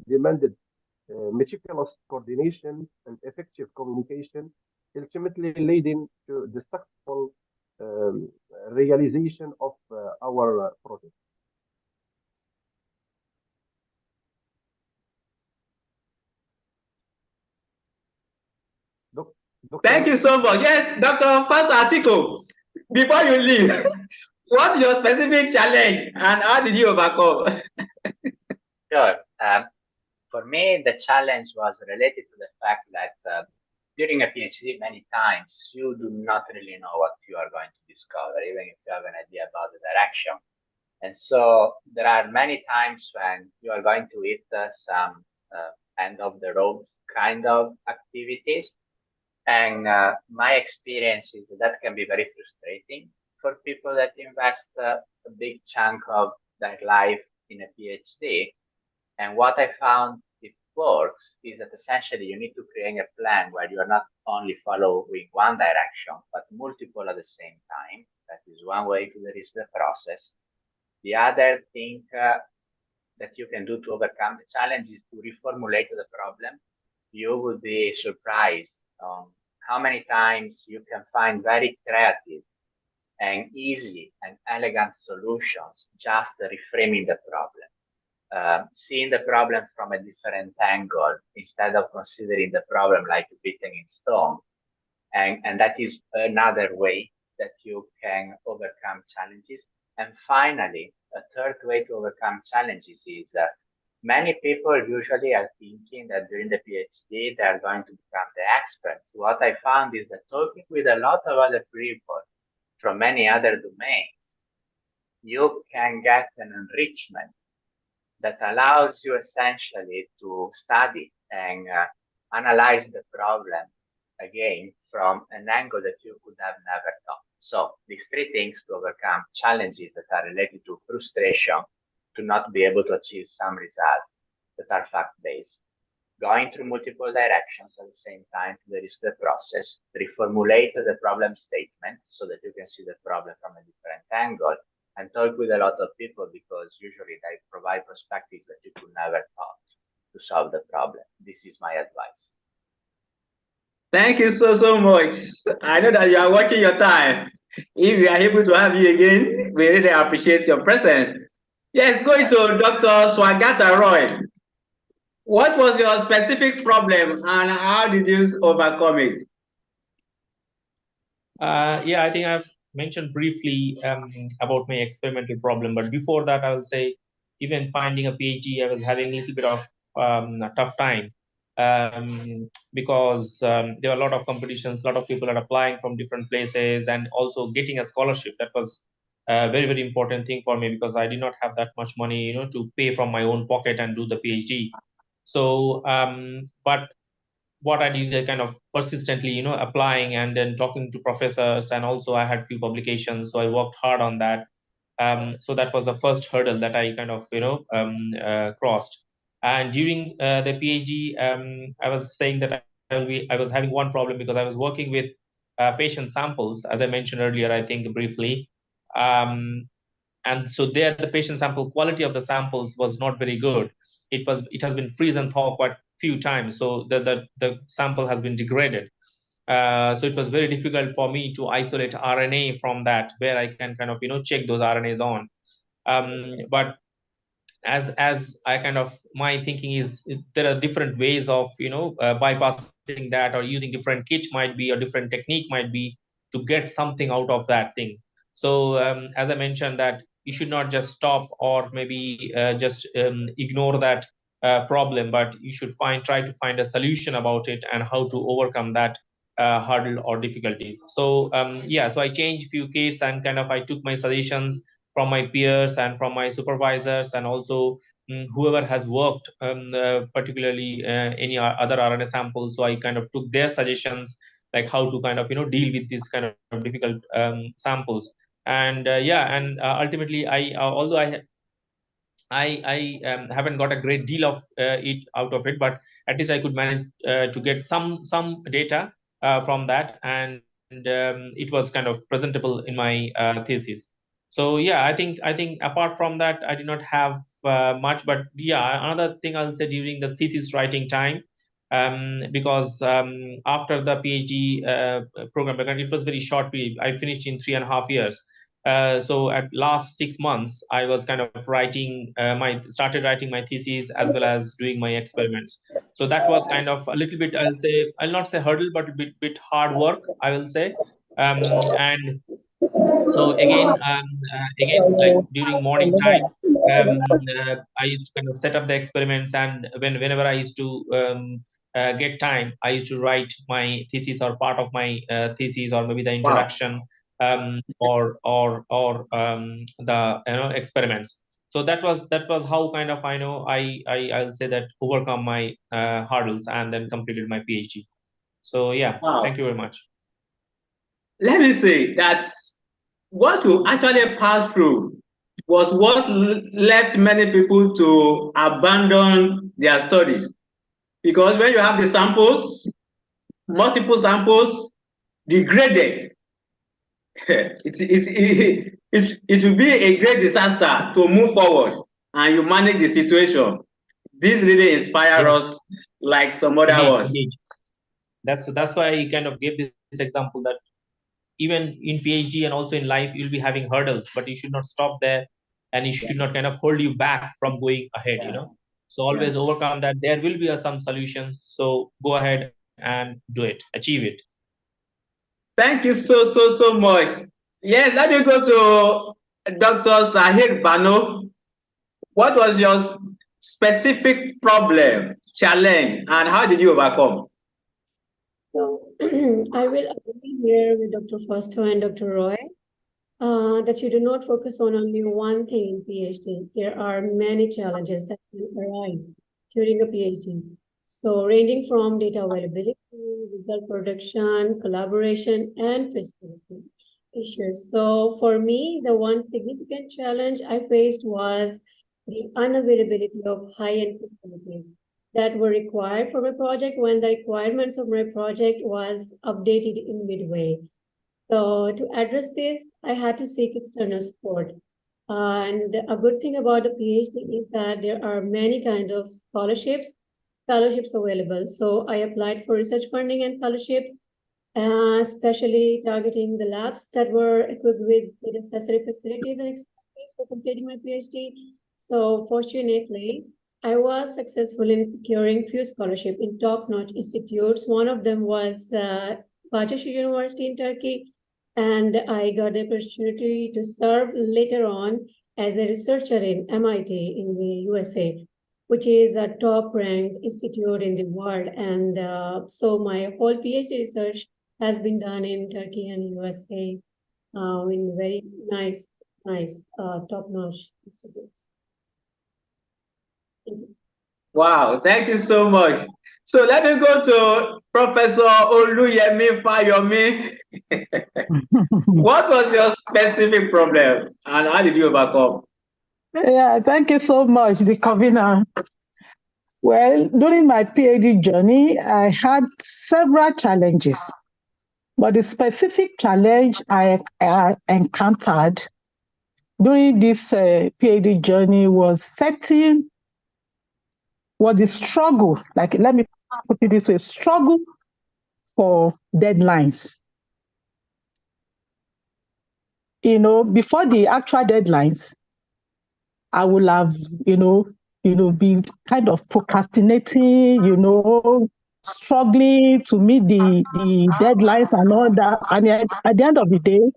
demanded meticulous coordination and effective communication, ultimately leading to the successful realization of our project. Thank you so much. Yes, Dr. First Article, before you leave, what's your specific challenge and how did you overcome? Sure. For me, the challenge was related to the fact that during a PhD, many times you do not really know what you are going to discover, even if you have an idea about the direction. And so there are many times when you are going to hit some end of the road kind of activities. And my experience is that can be very frustrating for people that invest a big chunk of their life in a PhD. And what I found it works is that essentially you need to create a plan where you are not only following one direction, but multiple at the same time. That is one way to de-risk the process. The other thing that you can do to overcome the challenge is to reformulate the problem. You will be surprised on how many times you can find very creative and easy and elegant solutions just reframing the problem. Seeing the problem from a different angle instead of considering the problem like written in stone. And that is another way that you can overcome challenges. And finally, a third way to overcome challenges is many people usually are thinking that during the PhD, they are going to become the experts. What I found is that talking with a lot of other people from many other domains, you can get an enrichment that allows you essentially to study and analyze the problem again from an angle that you could have never thought. So these three things to overcome challenges that are related to frustration, to not be able to achieve some results that are fact-based, going through multiple directions at the same time to de-risk the process, reformulate the problem statement so that you can see the problem from a different angle, and talk with a lot of people because usually they provide perspectives that you could never thought to solve the problem. This is my advice. Thank you so much. I know that you are watching your time. If we are able to have you again, we really appreciate your presence. Yes, going to Dr. Swagata Roy. What was your specific problem and how did you overcome it? Yeah, I think I've mentioned briefly about my experimental problem, but before that, I will say even finding a PhD, I was having a little bit of a tough time because there were a lot of competitions, a lot of people are applying from different places, and also getting a scholarship. That was a very, very important thing for me because I did not have that much money, to pay from my own pocket and do the PhD. So, but what I did, kind of persistently, applying and then talking to professors, and also I had few publications, so I worked hard on that. So that was the first hurdle that I kind of, crossed. And during the PhD, I was saying that I was having one problem because I was working with patient samples, as I mentioned earlier, I think briefly. And so there, the patient sample quality of the samples was not very good. It has been freeze and thaw quite few times, so the sample has been degraded. So it was very difficult for me to isolate RNA from that, where I can kind of check those RNAs on. But as I kind of, my thinking is there are different ways of bypassing that, or using different kit might be, or different technique might be to get something out of that thing. So as I mentioned that you should not just stop or maybe just ignore that problem, but you should try to find a solution about it and how to overcome that hurdle or difficulties. So yeah, so I changed few kits and kind of I took my suggestions from my peers and from my supervisors, and also whoever has worked particularly any other RNA samples. So I kind of took their suggestions, like how to kind of deal with this kind of difficult samples. And yeah, and ultimately I although I haven't got a great deal of it out of it, but at least I could manage to get some data from that, and it was kind of presentable in my thesis. So yeah, I think apart from that, I did not have much. But yeah, another thing I'll say during the thesis writing time, because after the PhD program, because it was very short period, I finished in 3.5 years. So at last 6 months, I was kind of started writing my thesis as well as doing my experiments. So that was kind of a little bit, I'll not say hurdle, but a bit hard work, I will say. And so again, like during morning time, I used to kind of set up the experiments, and whenever I used to get time, I used to write my thesis or part of my thesis, or maybe the introduction. Or the experiments. So that was how kind of I'll say that overcome my hurdles and then completed my PhD. So yeah, thank you very much. Let me say that what you actually passed through was what left many people to abandon their studies, because when you have the samples, multiple samples, degraded, it will be a great disaster to move forward, and you manage the situation. This really inspires us like some other ones. That's why I kind of gave this example, that even in PhD and also in life, you'll be having hurdles, but you should not stop there, and you should not kind of hold you back from going ahead, So always overcome that. There will be some solutions. So go ahead and do it, achieve it. Thank you so much. Yes, let me go to Dr. Sahir Bano. What was your specific problem, challenge, and how did you overcome? So I will agree here with Dr. Foster and Dr. Roy that you do not focus on only one thing in PhD. There are many challenges that can arise during a PhD. So ranging from data availability, result production, collaboration, and feasibility issues. So for me, the one significant challenge I faced was the unavailability of high-end facilities that were required for my project when the requirements of my project was updated in midway. So to address this, I had to seek external support. And a good thing about the PhD is that there are many kinds of scholarships available. So I applied for research funding and fellowships, especially targeting the labs that were equipped with the necessary facilities and expertise for completing my PhD. So fortunately, I was successful in securing few scholarships in top-notch institutes. One of them was Bahçeşehir University in Turkey, and I got the opportunity to serve later on as a researcher in MIT in the USA, which is a top-ranked institute in the world. And so my whole PhD research has been done in Turkey and USA in very nice top-notch institutes. Wow, thank you so much. So let me go to Professor Oluyemi Fayomi. What was your specific problem and how did you overcome? Yeah, thank you so much, the convener. Well, during my PhD journey, I had several challenges, but the specific challenge I encountered during this PhD journey was the struggle, like let me put it this way, struggle for deadlines. Before the actual deadlines, I will have, been kind of procrastinating, struggling to meet the deadlines and all that. And at the end of the day,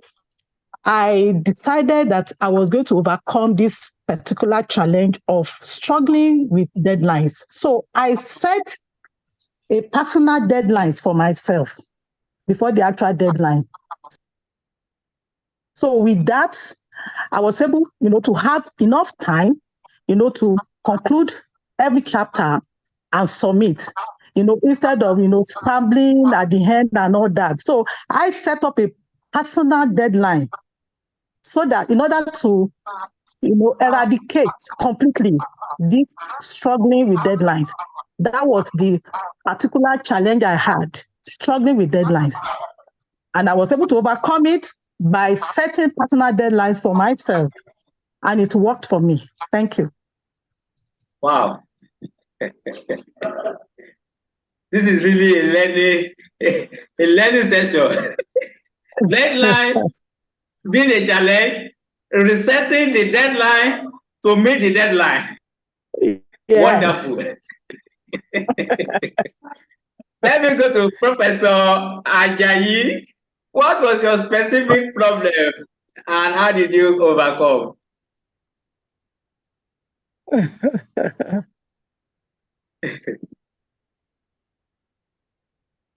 I decided that I was going to overcome this particular challenge of struggling with deadlines. So I set a personal deadlines for myself before the actual deadline. So with that, I was able, to have enough time, to conclude every chapter and submit, instead of, scrambling at the end and all that. So I set up a personal deadline so that in order to, eradicate completely this struggling with deadlines. That was the particular challenge I had, struggling with deadlines. And I was able to overcome it by setting personal deadlines for myself. And it worked for me. Thank you. Wow. This is really a learning session. Deadline being a challenge, resetting the deadline to meet the deadline. Yes. Wonderful. Let me go to Professor Ajayi. What was your specific problem and how did you overcome?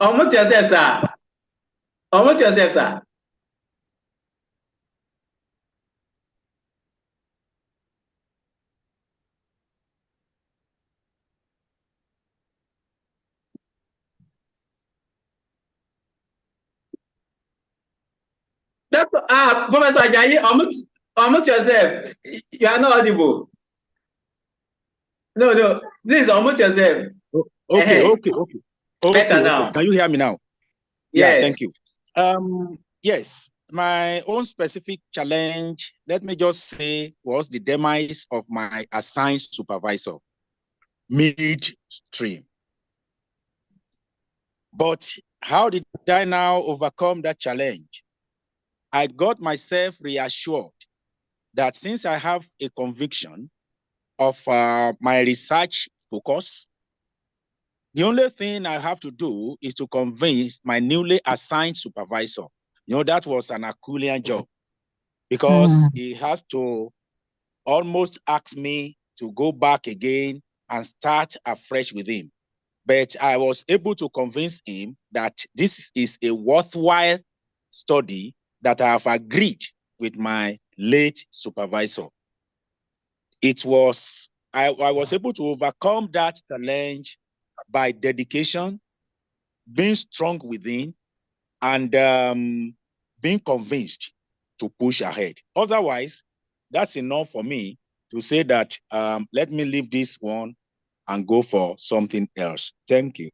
Unmute yourself, sir. Unmute yourself, sir. Professor Ajayi, unmute yourself. You are not audible. No. Please unmute yourself. Okay. Better now. Can you hear me now? Yes. Yeah, thank you. Yes, my own specific challenge, let me just say, was the demise of my assigned supervisor midstream. But how did I now overcome that challenge? I got myself reassured that since I have a conviction of my research focus, the only thing I have to do is to convince my newly assigned supervisor. That was an Herculean job because he has to almost ask me to go back again and start afresh with him. But I was able to convince him that this is a worthwhile study that I have agreed with my late supervisor. I was able to overcome that challenge by dedication, being strong within, and being convinced to push ahead. Otherwise, that's enough for me to say that let me leave this one and go for something else. Thank you.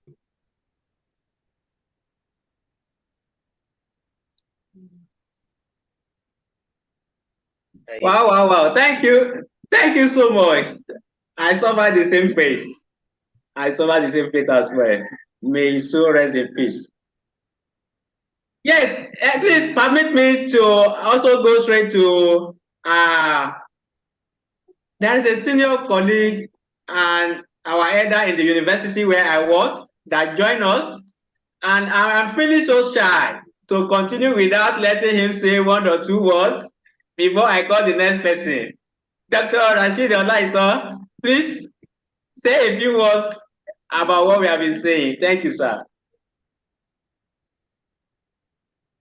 Wow. Thank you. Thank you so much. I suffer the same fate. as well. May his soul rest in peace. Yes, please permit me to also go straight to there is a senior colleague and our elder in the university where I work that joined us, and I'm feeling so shy to continue without letting him say one or two words before I call the next person. Dr. Rashid Olaitan, please say a few words about what we have been saying. Thank you, sir.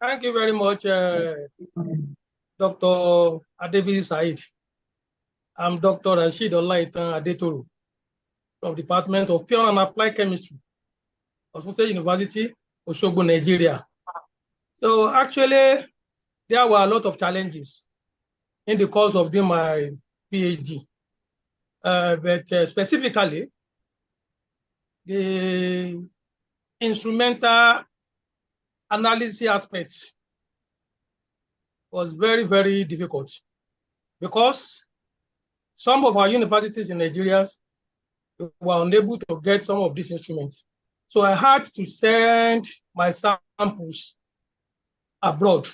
Thank you very much, Dr. Adebi Said. I'm Dr. Rashid Olaitan Adetoro from the Department of Pure and Applied Chemistry, Osun State University, Osogbo, Nigeria. So actually, there were a lot of challenges in the course of doing my PhD. But specifically, the instrumental analysis aspects was very, very difficult because some of our universities in Nigeria were unable to get some of these instruments. So I had to send my samples abroad,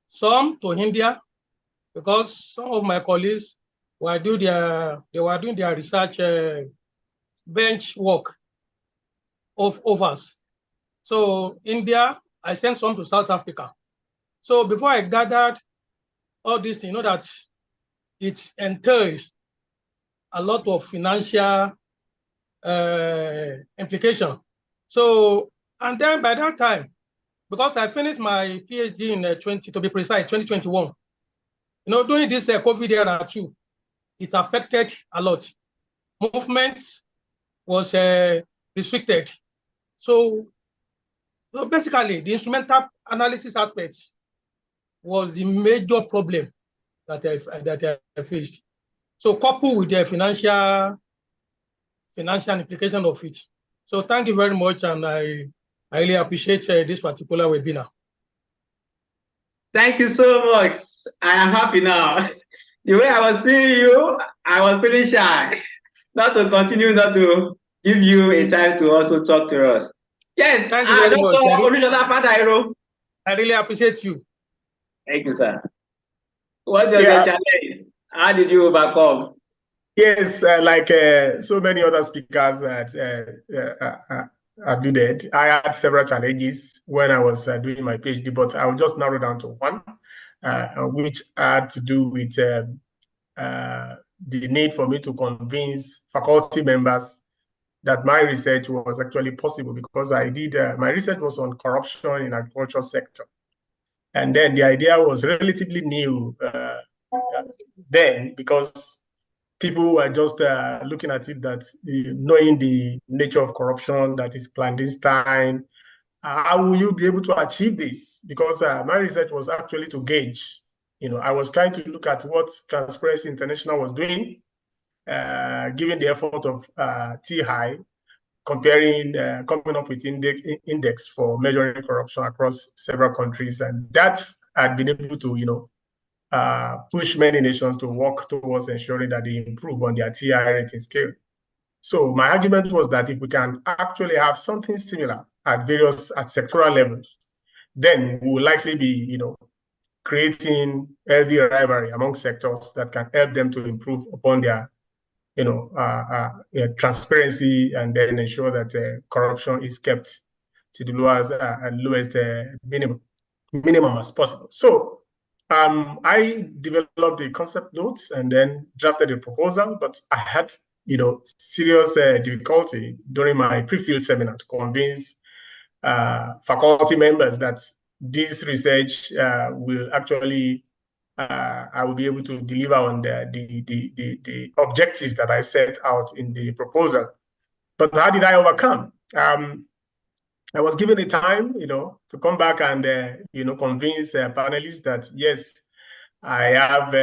some to India, because some of my colleagues were doing their research bench work of us. So India, I sent some to South Africa. So before I gathered all these things, you know that it entails a lot of financial implication. So, and then by that time, because I finished my PhD in 2021, you know, during this COVID era too, it affected a lot. Movement was restricted. So basically, the instrumental analysis aspect was the major problem that I faced. So coupled with the financial implication of it. So thank you very much, and I really appreciate this particular webinar. Thank you so much. I am happy now. The way I was seeing you, I was feeling shy. Not to continue, not to give you a time to also talk to us. Yes, thank you very much. I really appreciate you. Thank you, sir. What was the challenge? How did you overcome? Yes, like so many other speakers alluded, I had several challenges when I was doing my PhD, but I will just narrow down to one, which had to do with the need for me to convince faculty members that my research was actually possible, because I did, my research was on corruption in agriculture sector. And then the idea was relatively new then, because people were just looking at it that knowing the nature of corruption, that is clandestine, how will you be able to achieve this? Because my research was actually to gauge, you know, I was trying to look at what Transparency International was doing, given the effort of THI, comparing, coming up with index for measuring corruption across several countries. And that had been able to, you know, push many nations to work towards ensuring that they improve on their TI rating scale. So my argument was that if we can actually have something similar at sectoral levels, then we will likely be, you know, creating healthy rivalry among sectors that can help them to improve upon their, you know, transparency, and then ensure that corruption is kept to the lowest minimum as possible. So I developed the concept notes and then drafted a proposal, but I had, you know, serious difficulty during my pre-field seminar to convince faculty members that this research will actually, I will be able to deliver on the objectives that I set out in the proposal. But how did I overcome? I was given a time, you know, to come back and, you know, convince panelists that, yes, I have,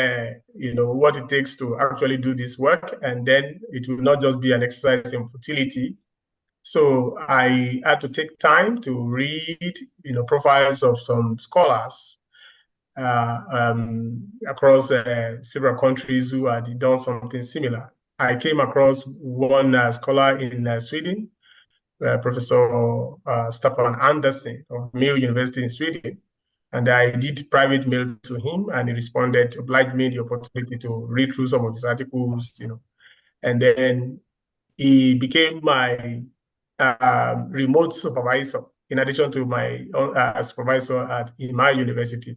you know, what it takes to actually do this work. And then it will not just be an exercise in futility. So I had to take time to read, you know, profiles of some scholars across several countries who had done something similar. I came across one scholar in Sweden, Professor Staffan Andersson of Umeå University in Sweden. And I did private mail to him, and he responded, obliged me the opportunity to read through some of his articles, you know. And then he became my remote supervisor, in addition to my supervisor in my university.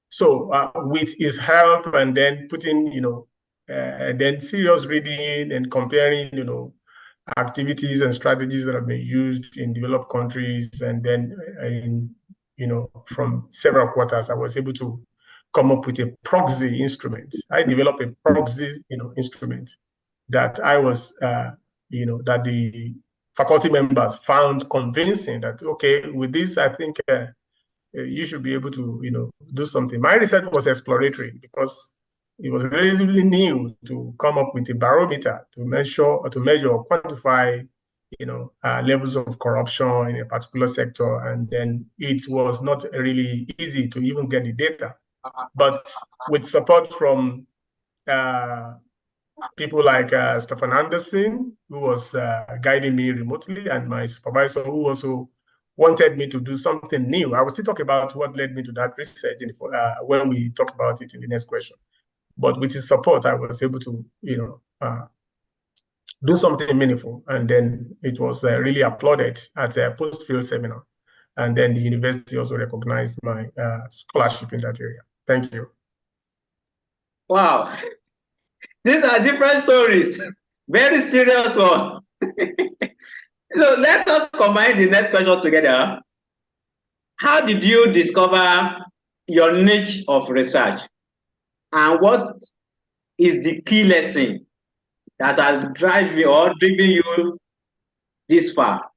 So with his help, and then putting, you know, and then serious reading and comparing, you know, activities and strategies that have been used in developed countries, and then in, you know, from several quarters, I was able to come up with a proxy instrument. I developed a proxy, you know, instrument that I was, you know, that the faculty members found convincing that, okay, with this, I think you should be able to, you know, do something. My research was exploratory because it was relatively new to come up with a barometer to measure or quantify, you know, levels of corruption in a particular sector. And then it was not really easy to even get the data. But with support from people like Stefan Anderson, who was guiding me remotely, and my supervisor, who also wanted me to do something new. I will still talk about what led me to that research when we talk about it in the next question. But with his support, I was able to, you know, do something meaningful. And then it was really applauded at a post-field seminar. And then the university also recognized my scholarship in that area. Thank you. Wow. These are different stories. Very serious one. So let us combine the next question together. How did you discover your niche of research? And what is the key lesson that has driven you this far?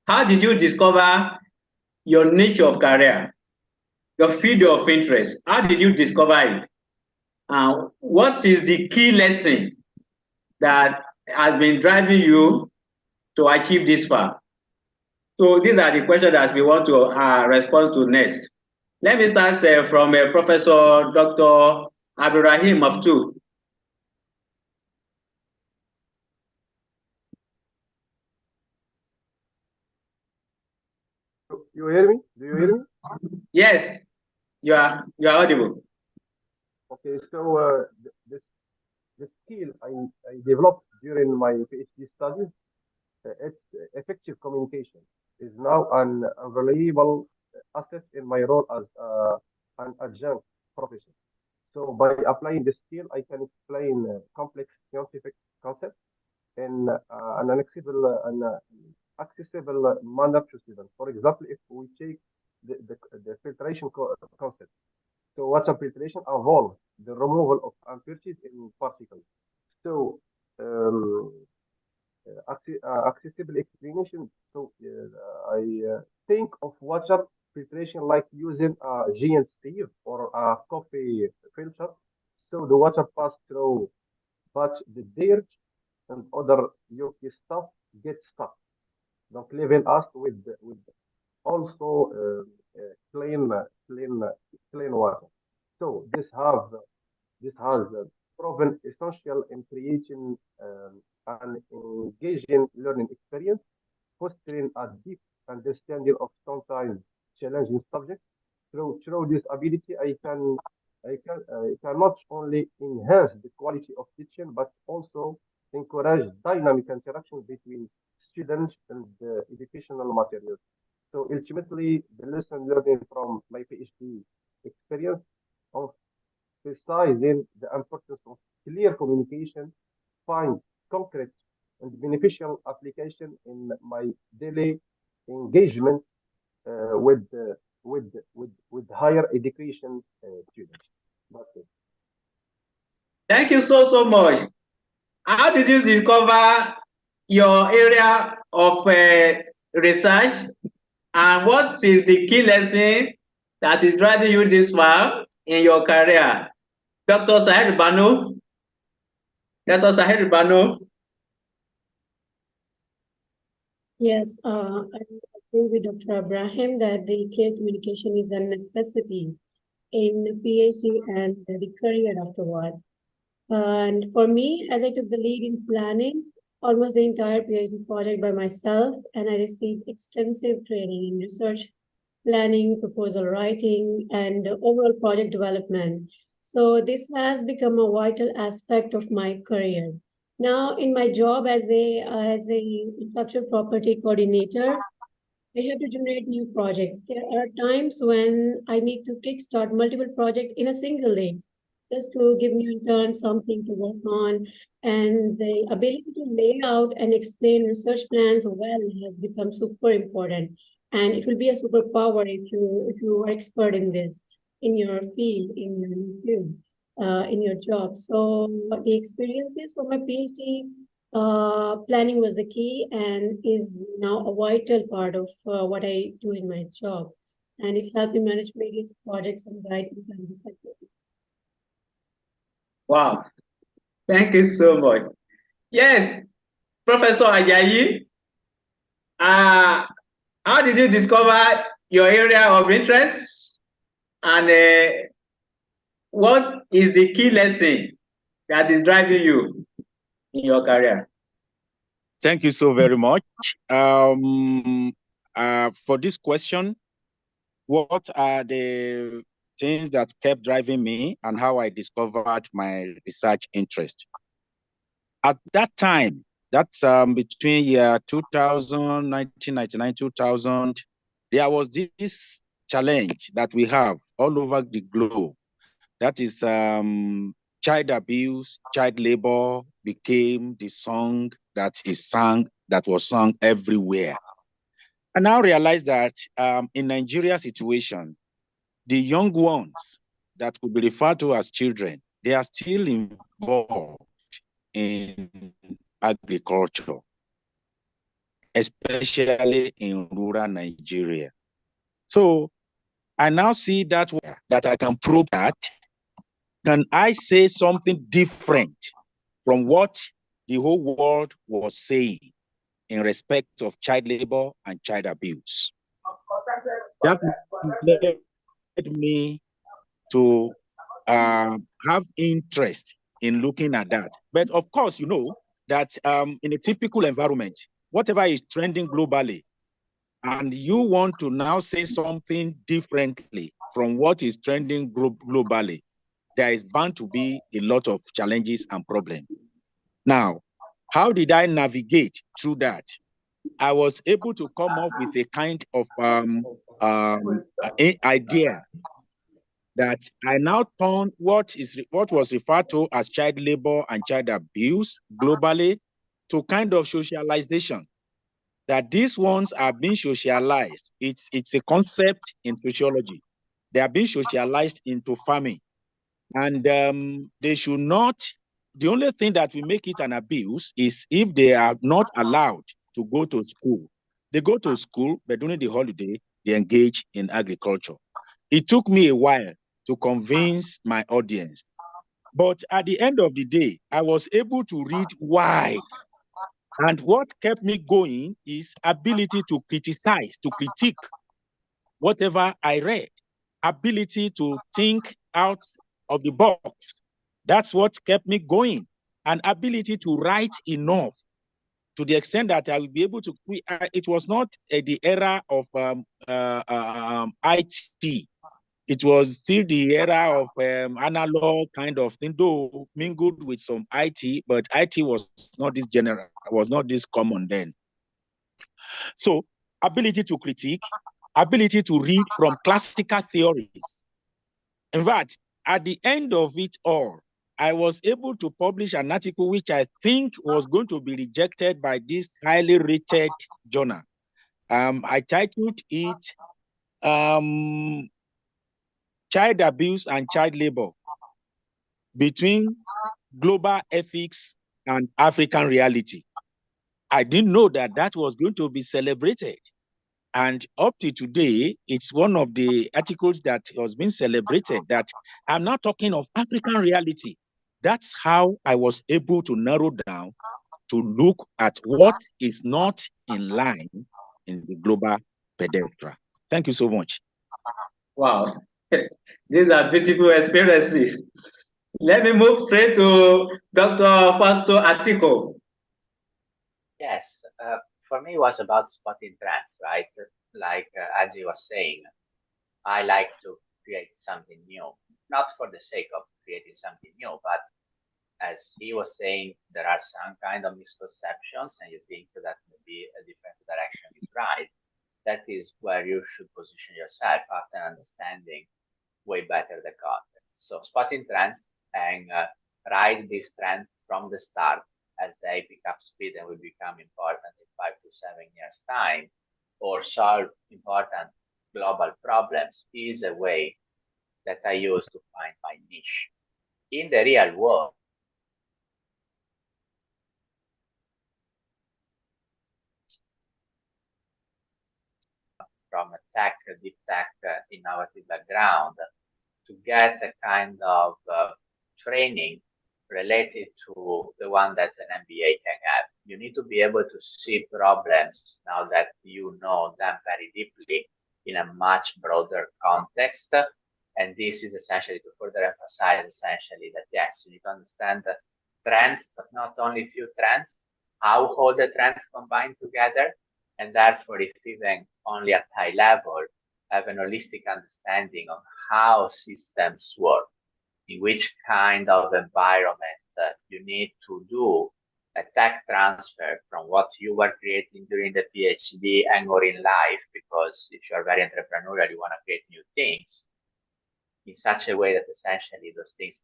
How did you discover your niche of career, your field of interest? How did you discover it? What is the key lesson that has been driving you to achieve this far? So these are the questions that we want to respond to next. Let me start from Professor Dr. Abdurrahim Maftu. You hear me? Do you hear me? Yes, you are audible. Okay, so this skill I developed during my PhD studies, it's effective communication, is now an invaluable asset in my role as an adjunct professor. So by applying this skill, I can explain complex scientific concepts in an accessible manner to students. For example, if we take the filtration concept, so water filtration involves the removal of impurities in particles. So accessible explanation. So I think of water filtration like using a giant sieve or a coffee filter. So the water passes through, but the dirt and other yucky stuff gets stuck, not leaving us with also clean water. So this has proven essential in creating an engaging learning experience, fostering a deep understanding of sometimes challenging subjects. Through this ability, I can not only enhance the quality of teaching, but also encourage dynamic interactions between students and the educational materials. So ultimately, the lesson learning from my PhD experience emphasizing the importance of clear communication finds concrete and beneficial application in my daily engagement with higher education students. That's it. Thank you so much. How did you discover your area of research, and what is the key lesson that is driving you this far in your career? Dr. Sahid Banu. Dr. Sahid Banu. Yes, I agree with Dr. Abraham that the clear communication is a necessity in PhD and the career afterward. And for me, as I took the lead in planning almost the entire PhD project by myself, and I received extensive training in research planning, proposal writing, and overall project development. So this has become a vital aspect of my career. Now, in my job as a intellectual property coordinator, I have to generate new projects. There are times when I need to kickstart multiple projects in a single day, just to give new interns something to work on. And the ability to lay out and explain research plans well has become super important. And it will be a superpower if you are expert in this, in your field, in your job. So the experiences for my PhD planning was the key and is now a vital part of what I do in my job. And it helped me manage various projects and guide me effectively. Wow. Thank you so much. Yes, Professor Ajayi, how did you discover your area of interest? And what is the key lesson that is driving you in your career? Thank you so very much. For this question, what are the things that kept driving me and how I discovered my research interest? At that time, that's between year 2000, 1999, 2000, there was this challenge that we have all over the globe. That is child abuse, child labor became the song that was sung everywhere. I now realize that in Nigeria's situation, the young ones that could be referred to as children, they are still involved in agriculture, especially in rural Nigeria. So I now see that I can probe that. Can I say something different from what the whole world was saying in respect of child labor and child abuse? That led me to have interest in looking at that. But of course, you know that in a typical environment, whatever is trending globally, and you want to now say something differently from what is trending globally, there is bound to be a lot of challenges and problems. Now, how did I navigate through that? I was able to come up with a kind of idea that I now turn what was referred to as child labor and child abuse globally to kind of socialization. That these ones are being socialized. It's a concept in sociology. They are being socialized into farming. And they should not, the only thing that will make it an abuse is if they are not allowed to go to school. They go to school, but during the holiday, they engage in agriculture. It took me a while to convince my audience. But at the end of the day, I was able to read wide. And what kept me going is ability to criticize, to critique whatever I read, ability to think out of the box. That's what kept me going. And ability to write enough to the extent that I will be able to, it was not the era of IT. It was still the era of analog kind of thing, though mingled with some IT, but IT was not this general, was not this common then. So ability to critique, ability to read from classical theories. In fact, at the end of it all, I was able to publish an article which I think was going to be rejected by this highly rated journal. I titled it Child Abuse and Child Labor Between Global Ethics and African Reality. I didn't know that that was going to be celebrated. And up to today, it's one of the articles that was being celebrated, that I'm not talking of African reality. That's how I was able to narrow down to look at what is not in line in the global pedestal. Thank you so much. Wow, these are beautiful experiences. Let me move straight to Dr. Fausto Atiko. Yes, for me it was about spotting trends, right? Like Adri was saying, I like to create something new, not for the sake of creating something new, but as he was saying, there are some kind of misconceptions and you think that maybe a different direction is right. That is where you should position yourself after understanding way better the context. So spotting trends and ride these trends from the start as they pick up speed and will become important in 5 to 7 years time, or solve important global problems, is a way that I use to find my niche. In the real world, from a tech, deep tech, innovative background, to get a kind of training related to the one that an MBA can have. You need to be able to see problems now that you know them very deeply in a much broader context. And this is essentially to further emphasize essentially that yes, you need to understand the trends, but not only few trends, how all the trends combine together. And therefore, if even only at high level, have an holistic understanding of how systems work, in which kind of environment you need to do a tech transfer from what you were creating during the PhD and or in life, because if you are very entrepreneurial, you want to create new things in such a way that essentially those things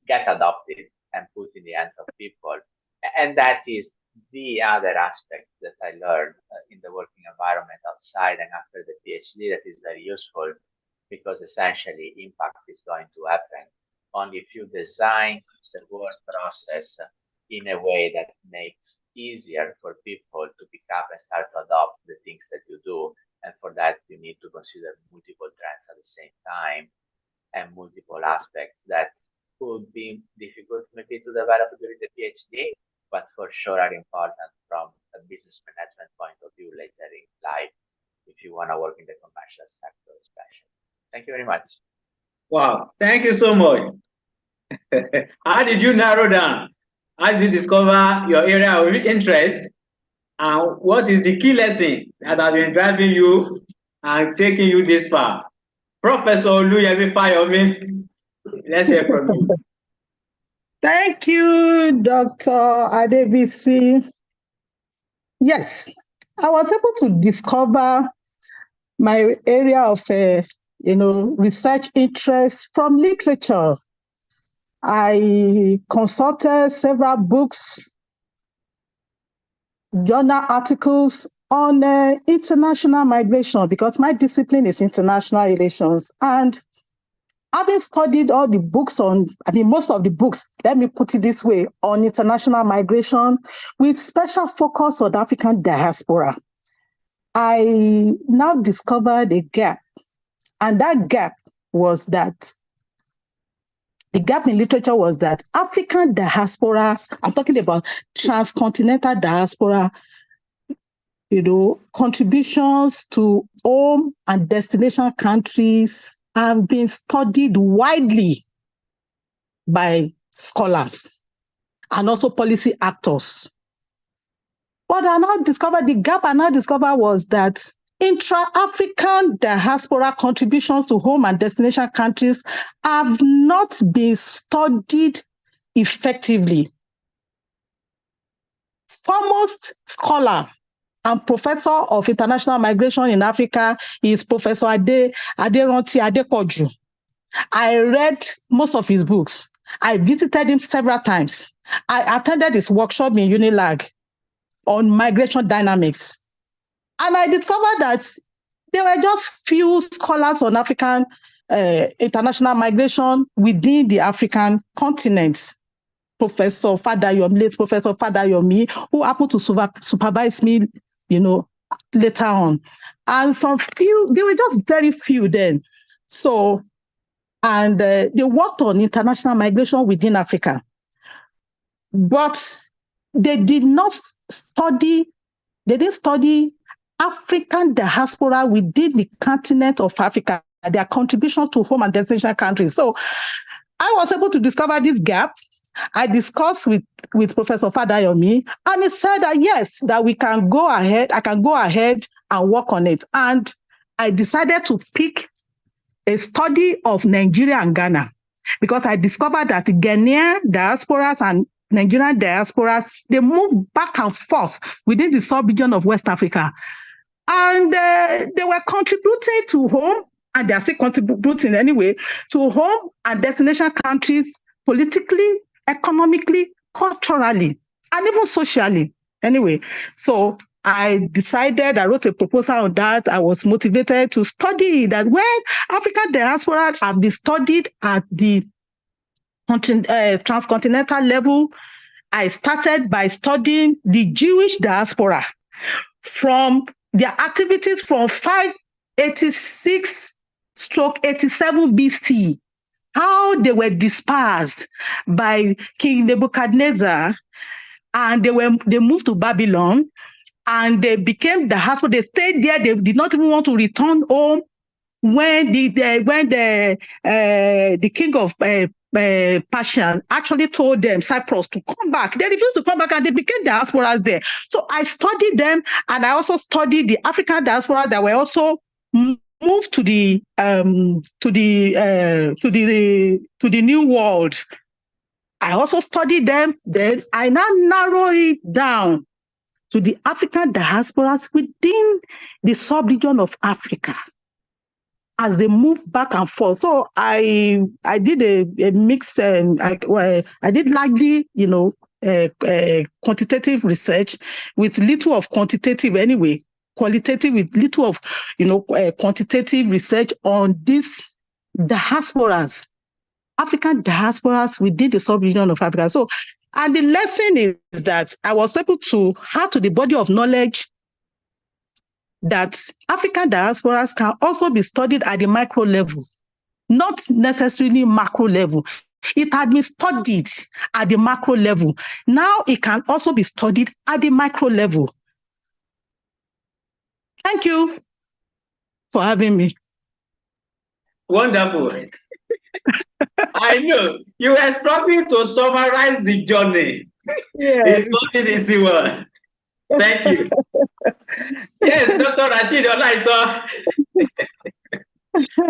get adopted and put in the hands of people. And that is the other aspect that I learned in the working environment outside and after the PhD that is very useful, because essentially impact is going to happen only if you design the work process in a way that makes easier for people to pick up and start to adopt the things that you do. And for that, you need to consider multiple trends at the same time and multiple aspects that could be difficult maybe to develop during the PhD, but for sure are important from a business management point of view later in life, if you want to work in the commercial sector especially. Thank you very much. Wow, thank you so much. How did you narrow down? How did you discover your area of interest? And what is the key lesson that has been driving you and taking you this far? Professor Oluyemi Fayomi, let's hear from you. Thank you, Dr. Adebisi. Yes, I was able to discover my area of research interest from literature. I consulted several books, journal articles on international migration, because my discipline is international relations. And having studied all the books most of the books, let me put it this way, on international migration with special focus on African diaspora, I now discovered a gap. And that gap was that the gap in literature was that African diaspora, I'm talking about transcontinental diaspora, contributions to home and destination countries have been studied widely by scholars and also policy actors. What I now discovered, the gap I now discovered was that intra-African diaspora contributions to home and destination countries have not been studied effectively. Foremost scholar and professor of international migration in Africa is Professor Aderonti Adepoju. I read most of his books. I visited him several times. I attended his workshop in Unilag on migration dynamics. And I discovered that there were just few scholars on African international migration within the African continent. Professor Fadayomi, who happened to supervise me, later on. And they were just very few then. So, and they worked on international migration within Africa. But they didn't study African diaspora within the continent of Africa, their contributions to home and destination countries. So I was able to discover this gap. I discussed with Professor Fadayomi, and he said that yes, that I can go ahead and work on it. And I decided to pick a study of Nigeria and Ghana, because I discovered that Ghanaian diasporas and Nigerian diasporas, they move back and forth within the sub-region of West Africa. And they were contributing to home, and they are still contributing anyway, to home and destination countries politically, economically, culturally, and even socially. Anyway, so I wrote a proposal on that. I was motivated to study that when African diaspora have been studied at the transcontinental level, I started by studying the Jewish diaspora from their activities from 586/87 BC, how they were dispersed by King Nebuchadnezzar, and they moved to Babylon, and they became diaspora. They stayed there. They did not even want to return home when the king of Persia actually told them, Cyprus, to come back. They refused to come back, and they became diasporas there. So I studied them, and I also studied the African diaspora that were also moved to the New World. I also studied them. Then I now narrow it down to the African diasporas within the sub-region of Africa as they move back and forth. So I did a mix. I did largely, quantitative research with little of quantitative anyway, qualitative with little of, quantitative research on these diasporas, African diasporas within the sub-region of Africa. So, and the lesson is that I was able to add to the body of knowledge that African diasporas can also be studied at the micro level, not necessarily macro level. It had been studied at the macro level. Now it can also be studied at the micro level. Thank you for having me. Wonderful. I know you were struggling to summarize the journey. Yes. It's not an easy one. Thank you. Yes, Dr. Rashid Olaito.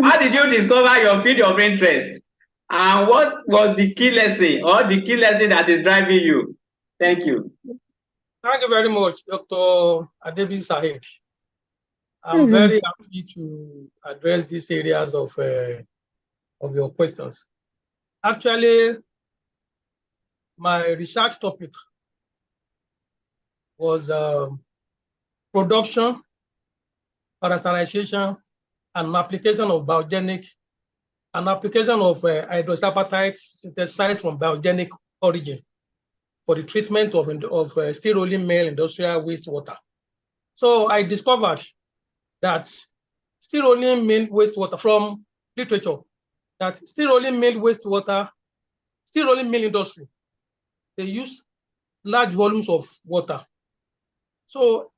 How did you discover your field of interest? And what was the key lesson or the key lesson that is driving you? Thank you. Thank you very much, Dr. Adebi Said. I'm very happy to address these areas of your questions. Actually, my research topic was production, characterization, and application of biogenic, an application of hydroxyapatite synthesized from biogenic origin for the treatment of steel rolling mill industrial wastewater. So I discovered that steel rolling mill wastewater from literature, that steel rolling mill wastewater, steel rolling mill industry, they use large volumes of water. So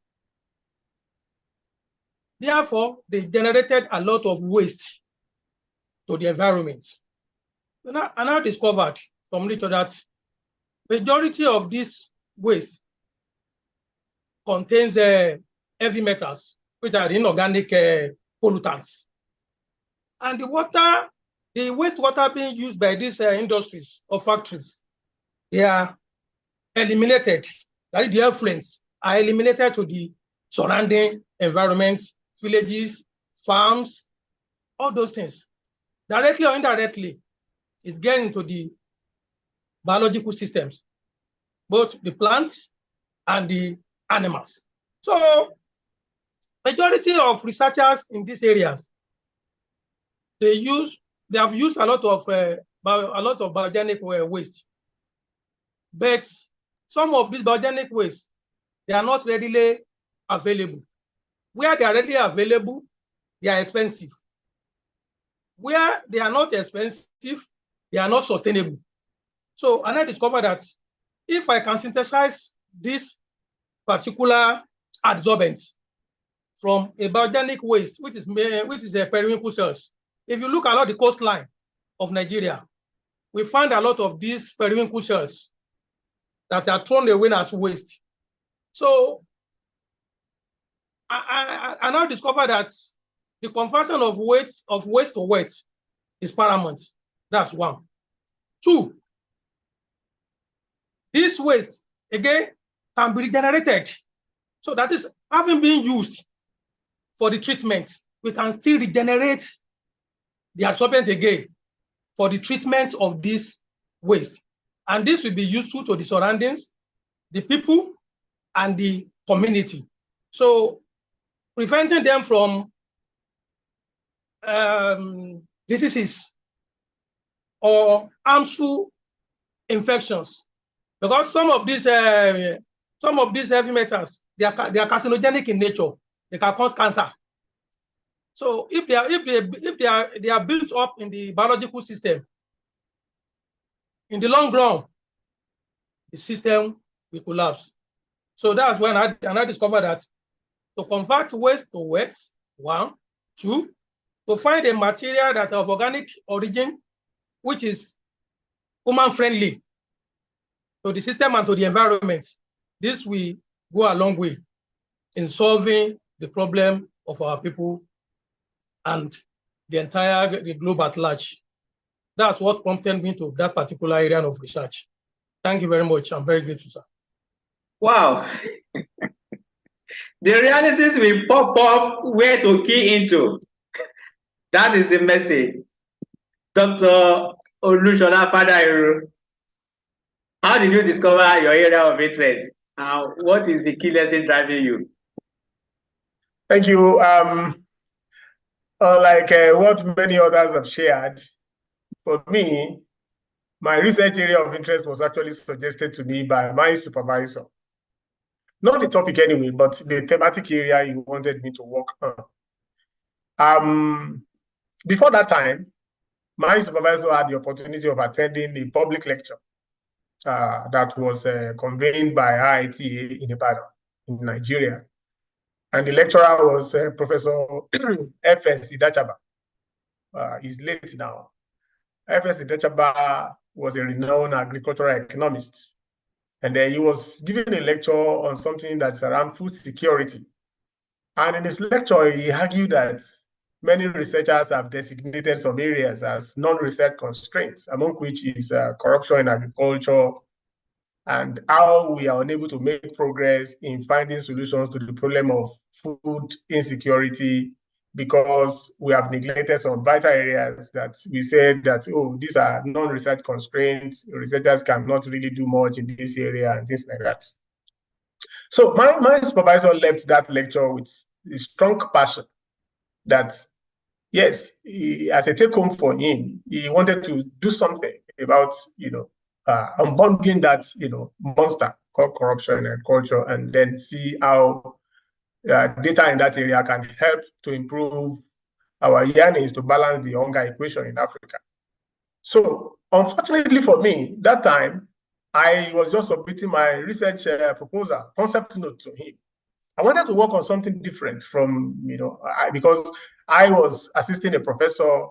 therefore, they generated a lot of waste to the environment. And I discovered from literature that majority of this waste contains heavy metals, which are inorganic pollutants. And the wastewater being used by these industries or factories, they are eliminated, that is, the effluents are eliminated to the surrounding environments, villages, farms, all those things. Directly or indirectly, it's getting into the biological systems, both the plants and the animals. So majority of researchers in these areas, they have used a lot of biogenic waste. But some of these biogenic waste, they are not readily available. Where they are readily available, they are expensive. Where they are not expensive, they are not sustainable. So, and I discovered that if I can synthesize this particular adsorbents from a biogenic waste, which is periwinkle cells. If you look along the coastline of Nigeria, we find a lot of these periwinkle cells that are thrown away as waste. So I now discovered that the conversion of waste to weight is paramount. That's one. Two, this waste, again, can be regenerated. So that is, having been used for the treatment, we can still regenerate the adsorbent again for the treatment of this waste. And this will be useful to the surroundings, the people, and the community. So preventing them from diseases or harmful infections, because some of these heavy metals, they are carcinogenic in nature. They can cause cancer. So if they are built up in the biological system, in the long run, the system will collapse. So that's when I discovered that to convert waste to wet, one. Two, to find a material that of organic origin, which is human-friendly to the system and to the environment. This will go a long way in solving the problem of our people and the globe at large. that's what prompted me to that particular area of research. Thank you very much. I'm very grateful, sir. Wow. The realities will pop up where to key into. That is the message. Dr. Olushola Fadairu, how did you discover your area of interest? What is the key lesson driving you? Thank you. Like what many others have shared, for me, my research area of interest was actually suggested to me by my supervisor. Not the topic anyway, but the thematic area he wanted me to work on. Before that time, my supervisor had the opportunity of attending a public lecture that was convened by IITA in Ibadan, in Nigeria. And the lecturer was Professor F.S. Idachaba. He's late now. F.S. Idachaba was a renowned agricultural economist. And he was giving a lecture on something that's around food security. And in his lecture, he argued that many researchers have designated some areas as non-research constraints, among which is corruption in agriculture, and how we are unable to make progress in finding solutions to the problem of food insecurity because we have neglected some vital areas that we said that, oh, these are non-research constraints, researchers cannot really do much in this area and things like that. So my supervisor left that lecture with a strong passion that, yes, as a take-home for him, he wanted to do something about, unbundling that, monster called corruption and culture, and then see how data in that area can help to improve our yearnings to balance the hunger equation in Africa. So unfortunately for me, that time, I was just submitting my research proposal, concept note to him. I wanted to work on something different from, because I was assisting a professor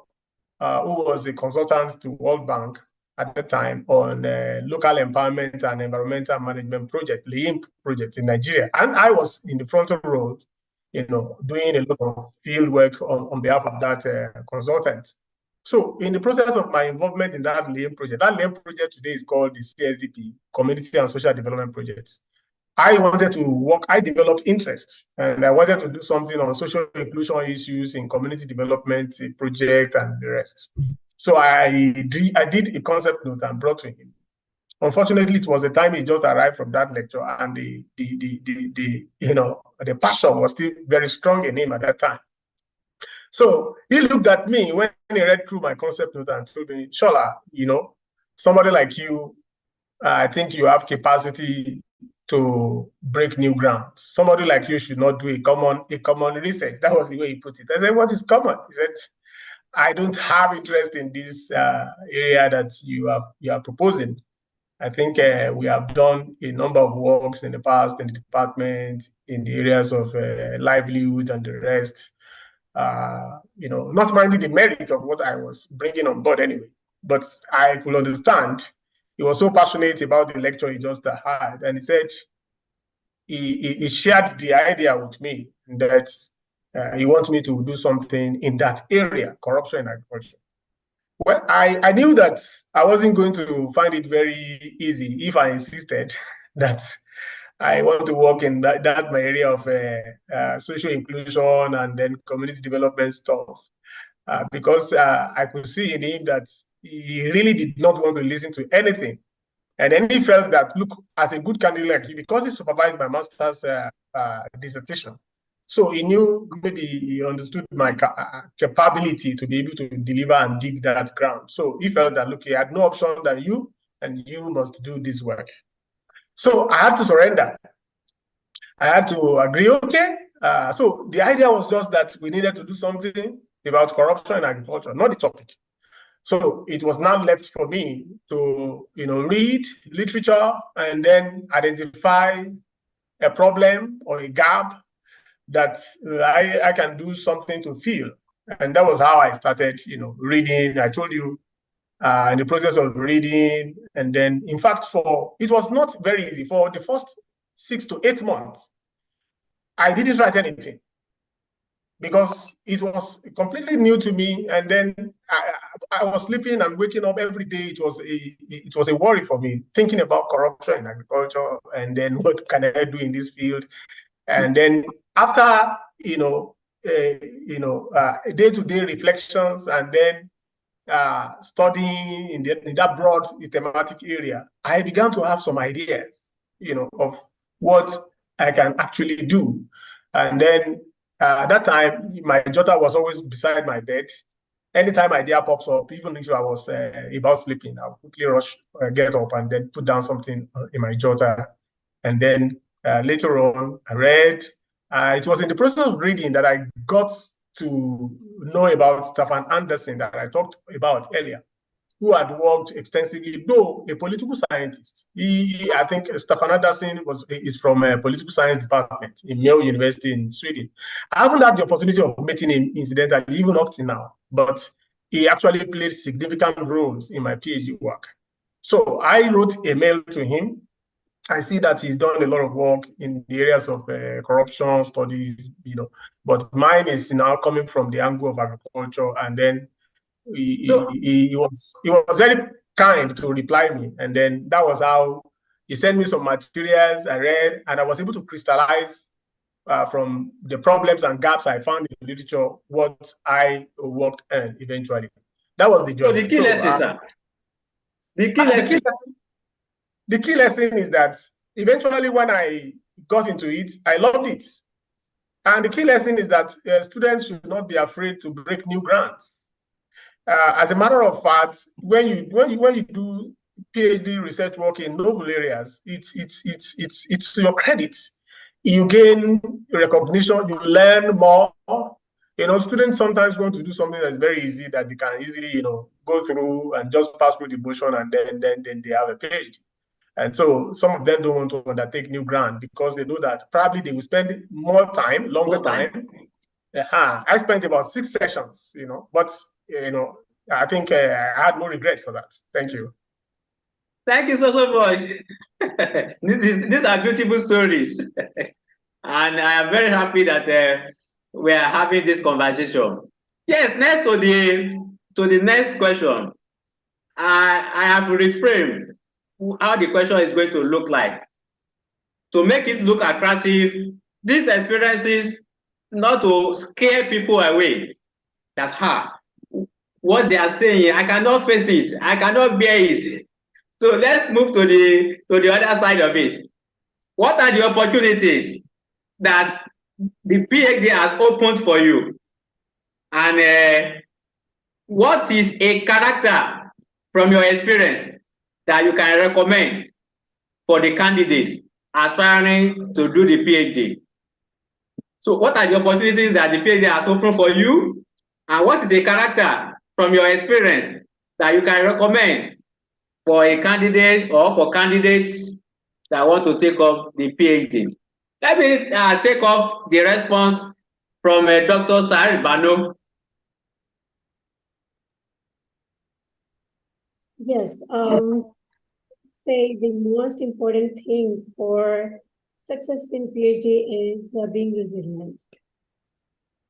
who was a consultant to World Bank at the time on local empowerment and environmental management project, LEIMP project in Nigeria. And I was in the front row, doing a lot of field work on behalf of that consultant. So in the process of my involvement in that LEIMP project today is called the CSDP, Community and Social Development Project. I wanted to work, I developed interest, and I wanted to do something on social inclusion issues in community development project and the rest. So I did a concept note and brought to him. Unfortunately, it was the time he just arrived from that lecture, and the passion was still very strong in him at that time. So he looked at me when he read through my concept note and told me, Shola, somebody like you, I think you have capacity to break new ground. Somebody like you should not do a common research. That was the way he put it. I said, what is common? He said, I don't have interest in this area that you are proposing. I think we have done a number of works in the past in the department in the areas of livelihood and the rest. Not minding the merit of what I was bringing on board anyway, but I could understand. He was so passionate about the lecture he just had, and he said he shared the idea with me that he wants me to do something in that area, corruption in agriculture. Well, I knew that I wasn't going to find it very easy if I insisted that I want to work in that my area of social inclusion and then community development stuff, because I could see in him that he really did not want to listen to anything. And then he felt that, look, as a good candidate like he, because he supervised my master's dissertation, so he knew, maybe he understood my capability to be able to deliver and dig that ground. So he felt that, look, he had no option than you, and you must do this work. So I had to surrender. I had to agree, okay. So the idea was just that we needed to do something about corruption in agriculture, not the topic. So it was now left for me to, read literature and then identify a problem or a gap that I can do something to fill. And that was how I started, reading. I told you in the process of reading. And then, in fact, it was not very easy. For the first 6 to 8 months, I didn't write anything because it was completely new to me. And then I was sleeping and waking up every day. It was a worry for me, thinking about corruption in agriculture, and then what can I do in this field? And then after day-to-day reflections, and then studying in that broad thematic area, I began to have some ideas, of what I can actually do. And then at that time, my daughter was always beside my bed. Anytime idea pops up, even if I was about sleeping, I'll quickly rush, get up, and then put down something in my jotter. And then later on, I read. It was in the process of reading that I got to know about Stefan Anderson that I talked about earlier, who had worked extensively, though a political scientist. I think Stefan Anderson is from a political science department in Yale University in Sweden. I haven't had the opportunity of meeting him incidentally, even up to now, but he actually played significant roles in my PhD work. So I wrote a mail to him. I see that he's done a lot of work in the areas of corruption studies, but mine is now coming from the angle of agriculture. And then he was very kind to reply me, and then that was how he sent me some materials I read, and I was able to crystallize from the problems and gaps I found in the literature what I worked on eventually. That was the journey. So the key lesson, sir. The key lesson is that eventually when I got into it, I loved it. And the key lesson is that students should not be afraid to break new grounds. As a matter of fact, when you do PhD research work in novel areas, it's to your credit. You gain recognition, you learn more. Students sometimes want to do something that's very easy, that they can easily, go through and just pass through the motion, and then they have a PhD. And so some of them don't want to undertake new ground because they know that probably they will spend longer time. I spent about 6 sessions, but I think I had no regret for that. Thank you. Thank you so much. These are beautiful stories. And I am very happy that we are having this conversation. Yes, next to the next question. I have reframed how the question is going to look like. To make it look attractive, these experiences, not to scare people away, that what they are saying, I cannot face it, I cannot bear it. So let's move to the other side of it. What are the opportunities that the PhD has opened for you? And what is a character from your experience that you can recommend for the candidates aspiring to do the PhD? So what are the opportunities that the PhD has opened for you? And what is a character from your experience that you can recommend for a candidate or for candidates that want to take up the PhD? Let me take up the response from Dr. Shahrbano. Yes, say the most important thing for success in PhD is being resilient.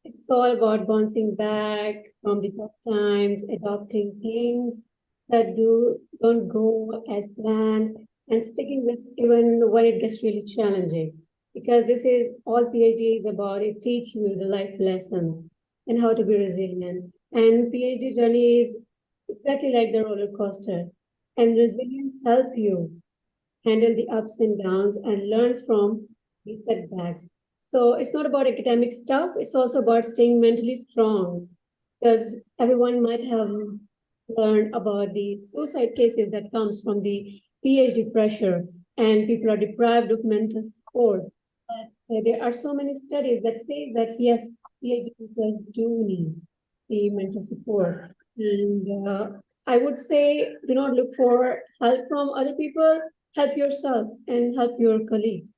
It's all about bouncing back from the tough times, adopting things that don't go as planned, and sticking with even when it gets really challenging. Because this is all PhD is about. It teaches you the life lessons and how to be resilient. And PhD journey is exactly like the roller coaster. And resilience help you handle the ups and downs and learns from the setbacks. So it's not about academic stuff. It's also about staying mentally strong, because everyone might have learned about the suicide cases that comes from the PhD pressure, and people are deprived of mental support. But there are so many studies that say that yes, PhD people do need the mental support. And I would say do not look for help from other people. Help yourself and help your colleagues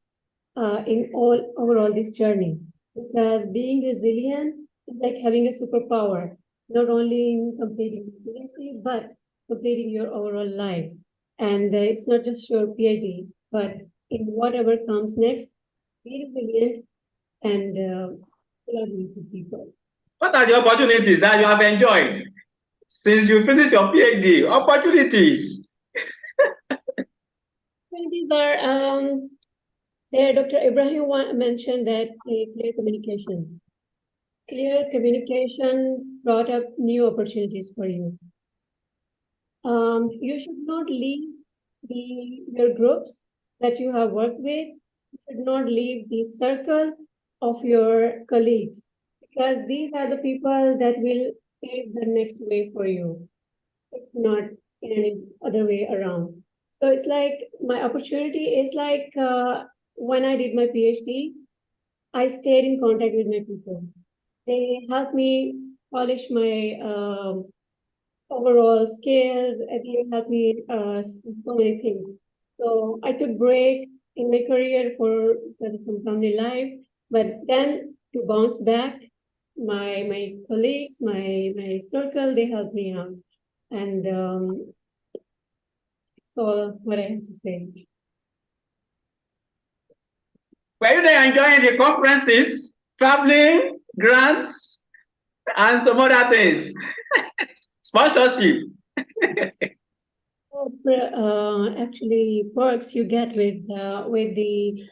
in overall this journey. Because being resilient is like having a superpower, not only in completing PhD, but completing your overall life. And it's not just your PhD, but in whatever comes next, be resilient and collaborate with people. What are the opportunities that you have enjoyed since you finished your PhD? Opportunities. These are there. Dr. Ibrahim mentioned that clear communication. Clear communication brought up new opportunities for you. You should not leave your groups that you have worked with. You should not leave the circle of your colleagues, because these are the people that will pave the next way for you, if not in any other way around. So it's like my opportunity is like when I did my PhD, I stayed in contact with my people. They helped me polish my overall skills, and they helped me so many things. So I took break in my career because of some family life, but then to bounce back, my colleagues, my circle, they helped me out, and so what I have to say. Were you there enjoying the conferences, traveling, grants, and some other things? Sponsorship. Actually, perks you get with the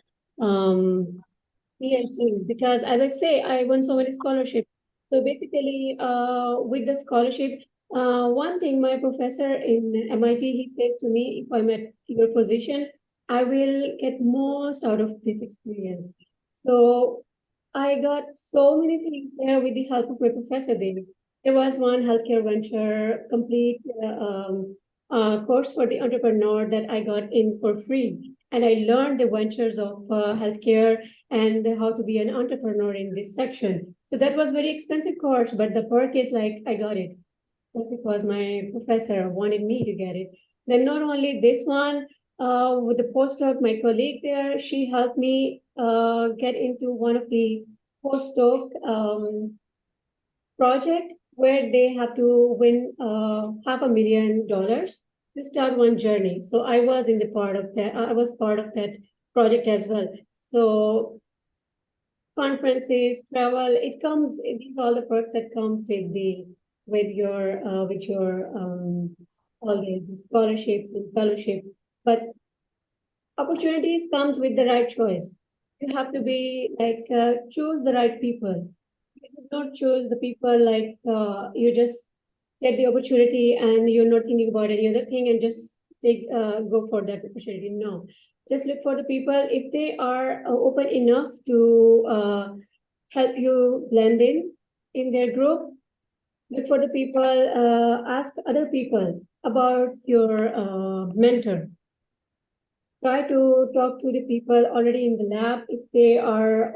PhDs, because as I say, I won so many scholarships. So basically, with the scholarship, one thing my professor in MIT, he says to me, if I'm at your position, I will get most out of this experience. So I got so many things there with the help of my professor, David. There was one healthcare venture complete course for the entrepreneur that I got in for free. And I learned the ventures of healthcare and how to be an entrepreneur in this section. So that was very expensive course, but the perk is like I got it. That's because my professor wanted me to get it. Then not only this one, with the postdoc, my colleague there, she helped me get into one of the postdoc project where they have to win $500,000 to start one journey. So I was in the part of that. I was part of that project as well. So conferences, travel, it comes. These are all the perks that comes with your all these scholarships and fellowships. But opportunities comes with the right choice. You have to be like choose the right people. You should not choose the people like you just get the opportunity and you're not thinking about any other thing and just go for that opportunity. No, just look for the people if they are open enough to help you blend in their group. Look for the people. Ask other people about your mentor. Try to talk to the people already in the lab if they are.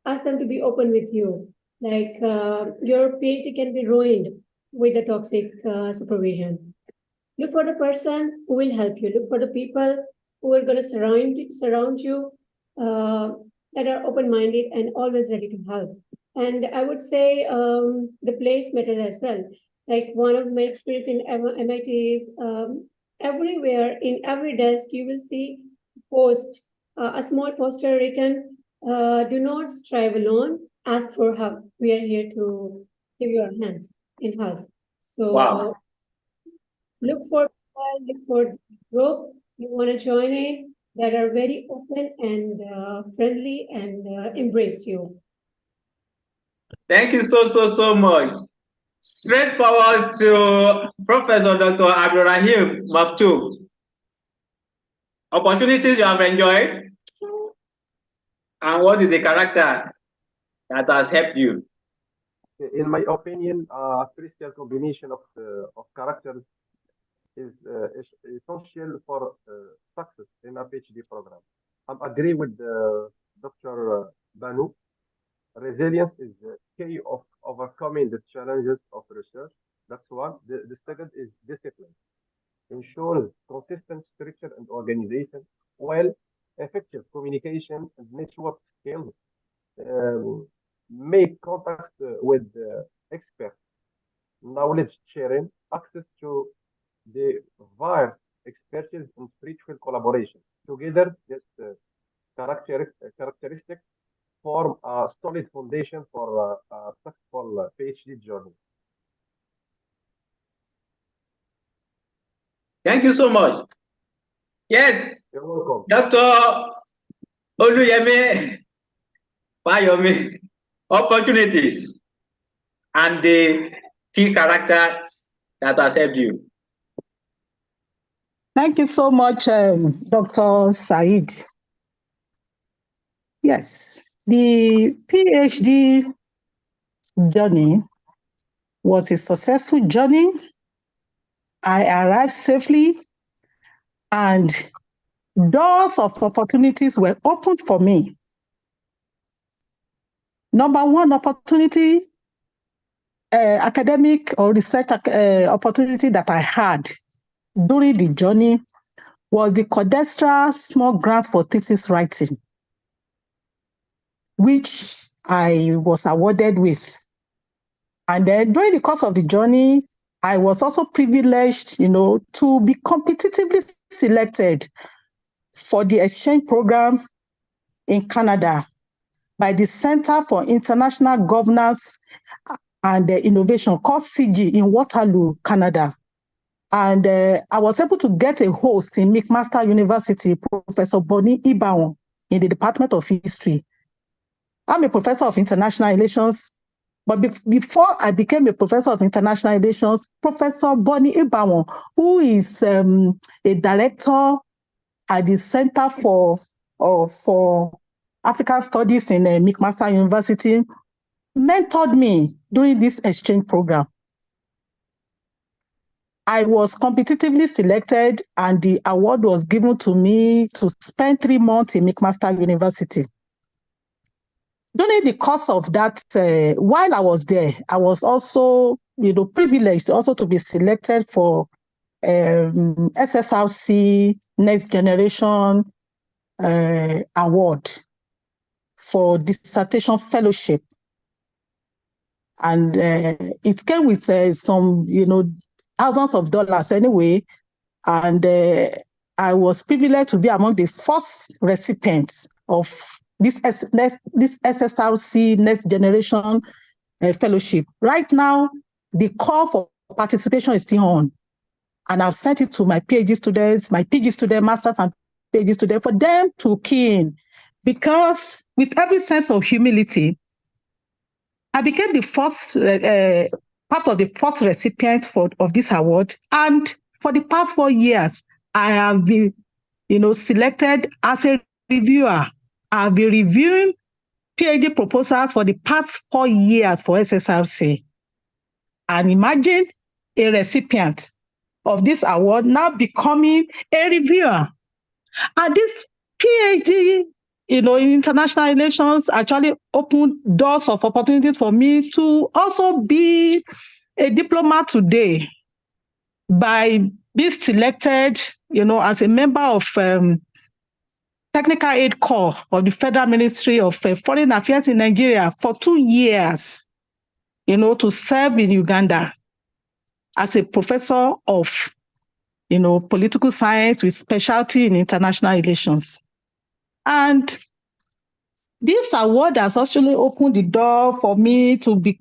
Ask them to be open with you. Like your PhD can be ruined with the toxic supervision. Look for the person who will help you. Look for the people who are going to surround you that are open-minded and always ready to help. And I would say the place matters as well. Like one of my experience in MIT is everywhere in every desk you will see a small poster written, "Do not strive alone. Ask for help. We are here to give you our hands in help." So. Wow. Look for group you want to join in that are very open and friendly and embrace you. Thank you so much. Straight forward to Professor Dr. Abdurrahim Maftu. Opportunities you have enjoyed, and what is the character that has helped you? In my opinion, a critical combination of characters is essential for success in a PhD program. I agree with Dr. Banu. Resilience is the key of overcoming the challenges of research. That's one. The second is discipline. Ensures consistent structure and organization, while effective communication and network skills make contacts with experts, knowledge sharing, access to the various expertise and spiritual collaboration. Together, this characteristic form a solid foundation for a successful PhD journey. Thank you so much. Yes. You're welcome. Dr. Oluyemi Fayomi, opportunities and the key character that has helped you. Thank you so much, Dr. Said. Yes, the PhD journey was a successful journey. I arrived safely and doors of opportunities were opened for me. Number one opportunity, academic or research opportunity that I had during the journey was the Codestra Small Grant for Thesis Writing, which I was awarded with. And then during the course of the journey, I was also privileged, to be competitively selected for the exchange program in Canada by the Center for International Governance and Innovation, called CG, in Waterloo, Canada. And I was able to get a host in McMaster University, Professor Bonnie Ibawon, in the Department of History. I'm a professor of international relations, but before I became a professor of international relations, Professor Bonnie Ibawon, who is a director at the Center for African Studies in McMaster University, mentored me during this exchange program. I was competitively selected and the award was given to me to spend 3 months in McMaster University. During the course of that, while I was there, I was also, privileged also to be selected for SSRC Next Generation Award for dissertation fellowship. And it came with some, thousands of dollars anyway. And I was privileged to be among the first recipients of this SSRC Next Generation Fellowship. Right now, the call for participation is still on. And I've sent it to my PhD students, my PhD students, masters and PhD students, for them to key in. Because with every sense of humility, I became the first, part of the first recipient of this award. And for the past 4 years, I have been, selected as a reviewer. I've been reviewing PhD proposals for the past 4 years for SSRC. And imagine a recipient of this award now becoming a reviewer. And this PhD, in international relations actually opened doors of opportunities for me to also be a diplomat today by being selected, as a member of Technical Aid Corps of the Federal Ministry of Foreign Affairs in Nigeria for 2 years, to serve in Uganda as a professor of, political science with specialty in international relations. And this award has actually opened the door for me to be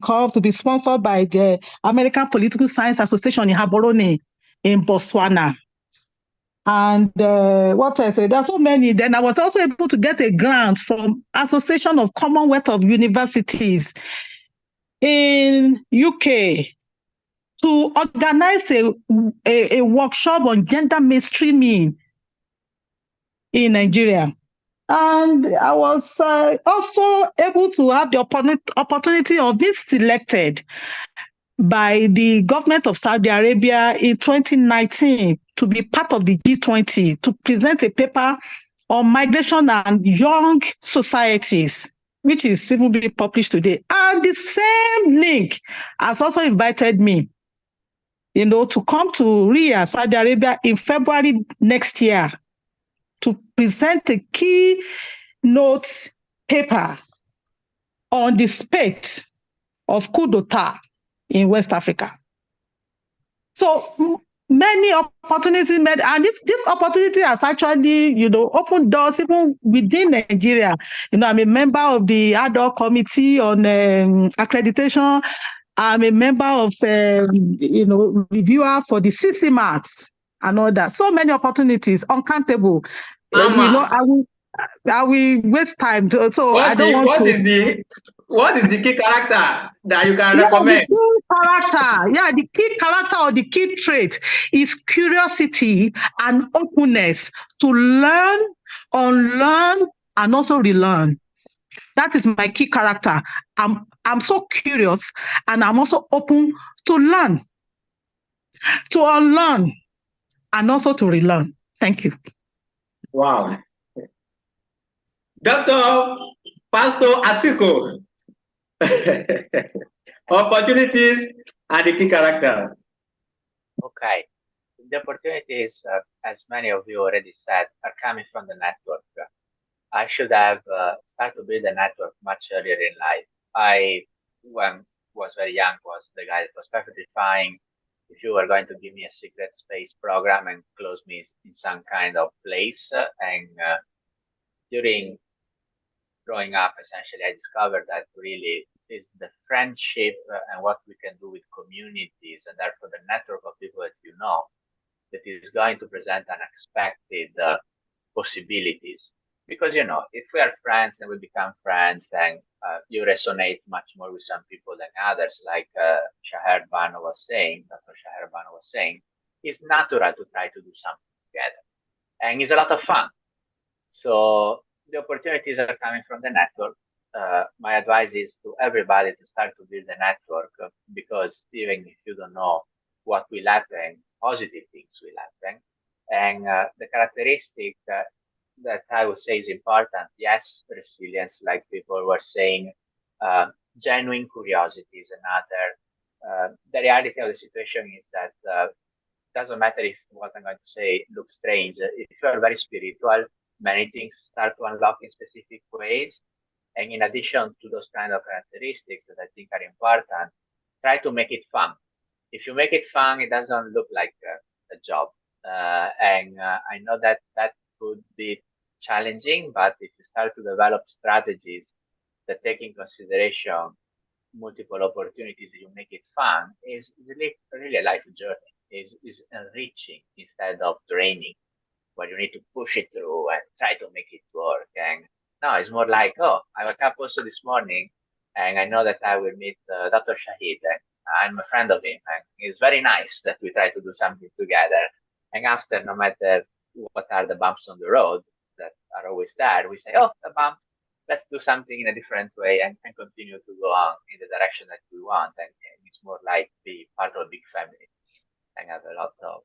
sponsored by the American Political Science Association in Gaborone in Botswana. And what I said, there are so many. Then I was also able to get a grant from Association of Commonwealth of Universities in UK to organize a workshop on gender mainstreaming in Nigeria. And I was also able to have the opportunity of being selected by the government of Saudi Arabia in 2019 to be part of the G20 to present a paper on migration and young societies, which is even being published today. And the same link has also invited me, to come to Riyadh, Saudi Arabia in February next year to present a keynote paper on the spate of coup d'etat in West Africa. So many opportunities made, and this opportunity has actually, opened doors even within Nigeria. I'm a member of the ad hoc committee on accreditation. I'm a member of, reviewer for the CCMAT, and all that. So many opportunities, uncountable. You know, I will waste time. So I don't want to. What is the key character that you can The recommend? key character or the key trait is curiosity and openness to learn, unlearn, and also relearn. That is my key character. I'm so curious, and I'm also open to learn, to unlearn, and also to relearn. Thank you. Wow. Dr. Pastor Atiko. Opportunities and the key character. Okay. The opportunities, as many of you already said, are coming from the network. I should have started to build a network much earlier in life. I, when was very young, was the guy that was perfectly fine if you were going to give me a secret space program and close me in some kind of place. During growing up, essentially, I discovered that really is the friendship and what we can do with communities, and therefore the network of people that you know, that is going to present unexpected possibilities. Because, you know, if we are friends and we become friends, then you resonate much more with some people than others, like Dr. Shaher Bano was saying, it's natural to try to do something together. And it's a lot of fun. So the opportunities are coming from the network. My advice is to everybody to start to build a network, because even if you don't know what will happen, positive things will happen. And the characteristic that I would say is important, yes, resilience, like people were saying, genuine curiosity is another. The reality of the situation is that doesn't matter if what I'm going to say looks strange. If you are very spiritual, many things start to unlock in specific ways. And in addition to those kind of characteristics that I think are important, try to make it fun. If you make it fun, it doesn't look like a job. I know that that could be challenging, but if you start to develop strategies that take in consideration multiple opportunities, you make it fun, is really a life journey. Is enriching instead of draining, where you need to push it through and try to make it work. And no, it's more like, oh, I woke up also this morning, and I know that I will meet Dr. Shahid, and I'm a friend of him, and it's very nice that we try to do something together. And after, no matter what are the bumps on the road that are always there, we say, oh, a bump, let's do something in a different way and continue to go on in the direction that we want. And it's more like be part of a big family and have a lot of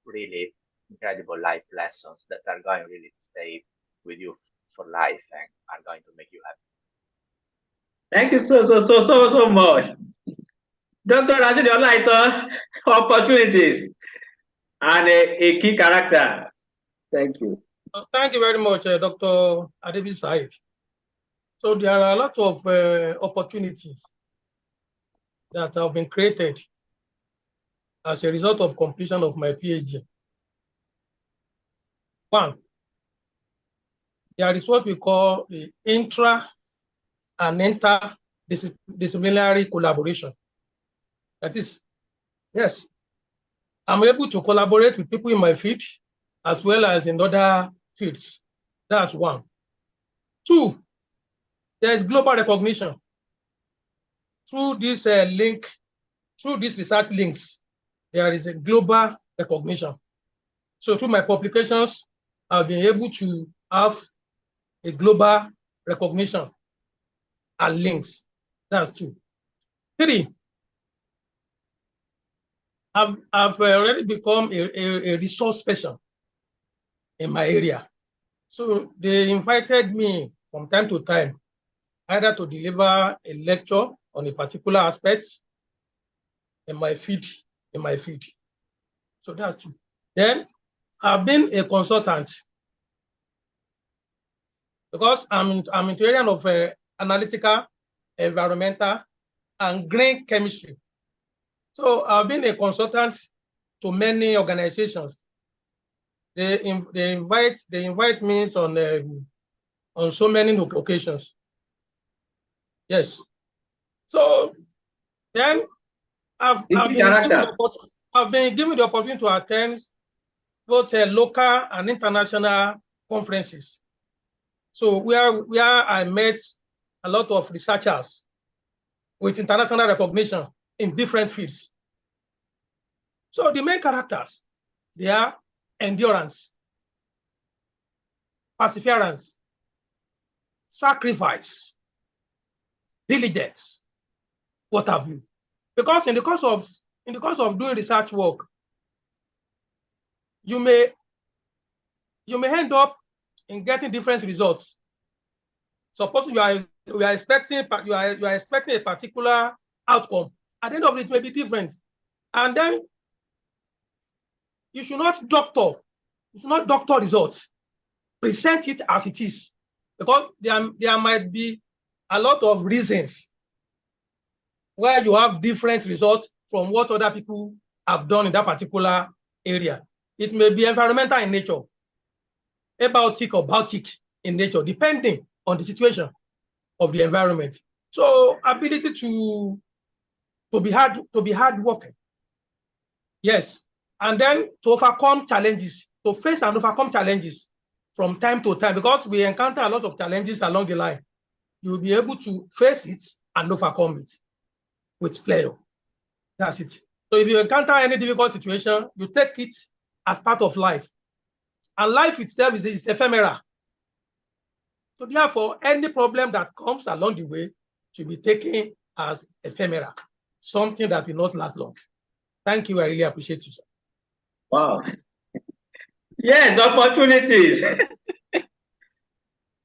really incredible life lessons that are going really to stay with you for life and are going to make you happy. Thank you so much. Dr. Rashid Olaito, opportunities and a key character. Thank you. Thank you very much, Dr. Adebi Said. So there are a lot of opportunities that have been created as a result of completion of my PhD. One, there is what we call the intra and interdisciplinary collaboration. That is, yes, I'm able to collaborate with people in my field as well as in other fields. That's one. Two, there is global recognition. Through this through these research links, there is a global recognition. So through my publications, I've been able to have a global recognition and links. That's two. Three, I've already become a resource person in my area. So they invited me from time to time, either to deliver a lecture on a particular aspect in my field. So that's two. Then I've been a consultant because I'm in the area of analytical, environmental, and green chemistry. So I've been a consultant to many organizations. They invite me on so many occasions. Yes. So then I've been given the opportunity to attend both local and international conferences. So where I met a lot of researchers with international recognition in different fields. So the main characters, they are endurance, perseverance, sacrifice, diligence, what have you. Because in the course of doing research work, you may end up in getting different results. Suppose you are expecting a particular outcome. At the end of it may be different. And then you should not doctor results. Present it as it is. Because there might be a lot of reasons where you have different results from what other people have done in that particular area. It may be environmental in nature, abiotic or biotic in nature, depending on the situation of the environment. So ability to be hard working. Yes. And then to overcome challenges, to face and overcome challenges from time to time, because we encounter a lot of challenges along the line. You'll be able to face it and overcome it with pleasure. That's it. So if you encounter any difficult situation, you take it as part of life. And life itself is ephemeral. So therefore, any problem that comes along the way should be taken as ephemeral, something that will not last long. Thank you. I really appreciate you, sir. Wow. Yes, opportunities.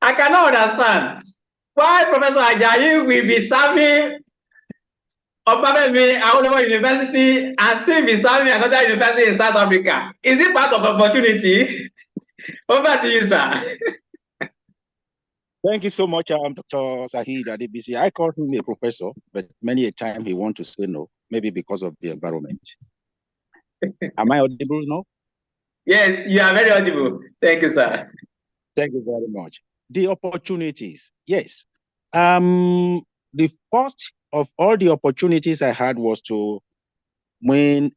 I cannot understand why Professor Ajayi will be serving Obafemi Awolowo University and still be serving another university in South Africa. Is it part of opportunity? Over to you, sir. Thank you so much, Dr. Zahid Adebisi. I called him a professor, but many a time he wants to say no, maybe because of the environment. Am I audible now? Yes, you are very audible. Thank you, sir. Thank you very much. The opportunities, yes. The first of all the opportunities I had was to win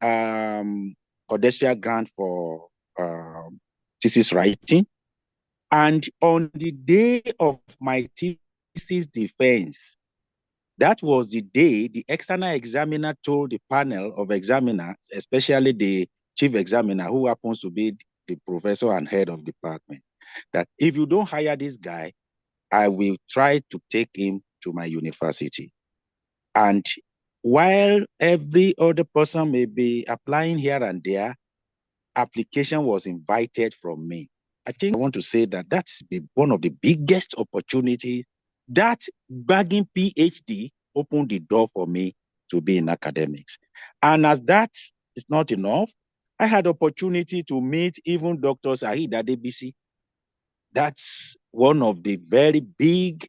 codicil grant for thesis writing. And on the day of my thesis defense, that was the day the external examiner told the panel of examiners, especially the chief examiner, who happens to be the professor and head of department, that if you don't hire this guy, I will try to take him to my university. And while every other person may be applying here and there, application was invited from me. I think I want to say that that's one of the biggest opportunities. That bagging PhD opened the door for me to be in academics. And as that is not enough, I had opportunity to meet even Dr. Zahid Adebisi. That's one of the very big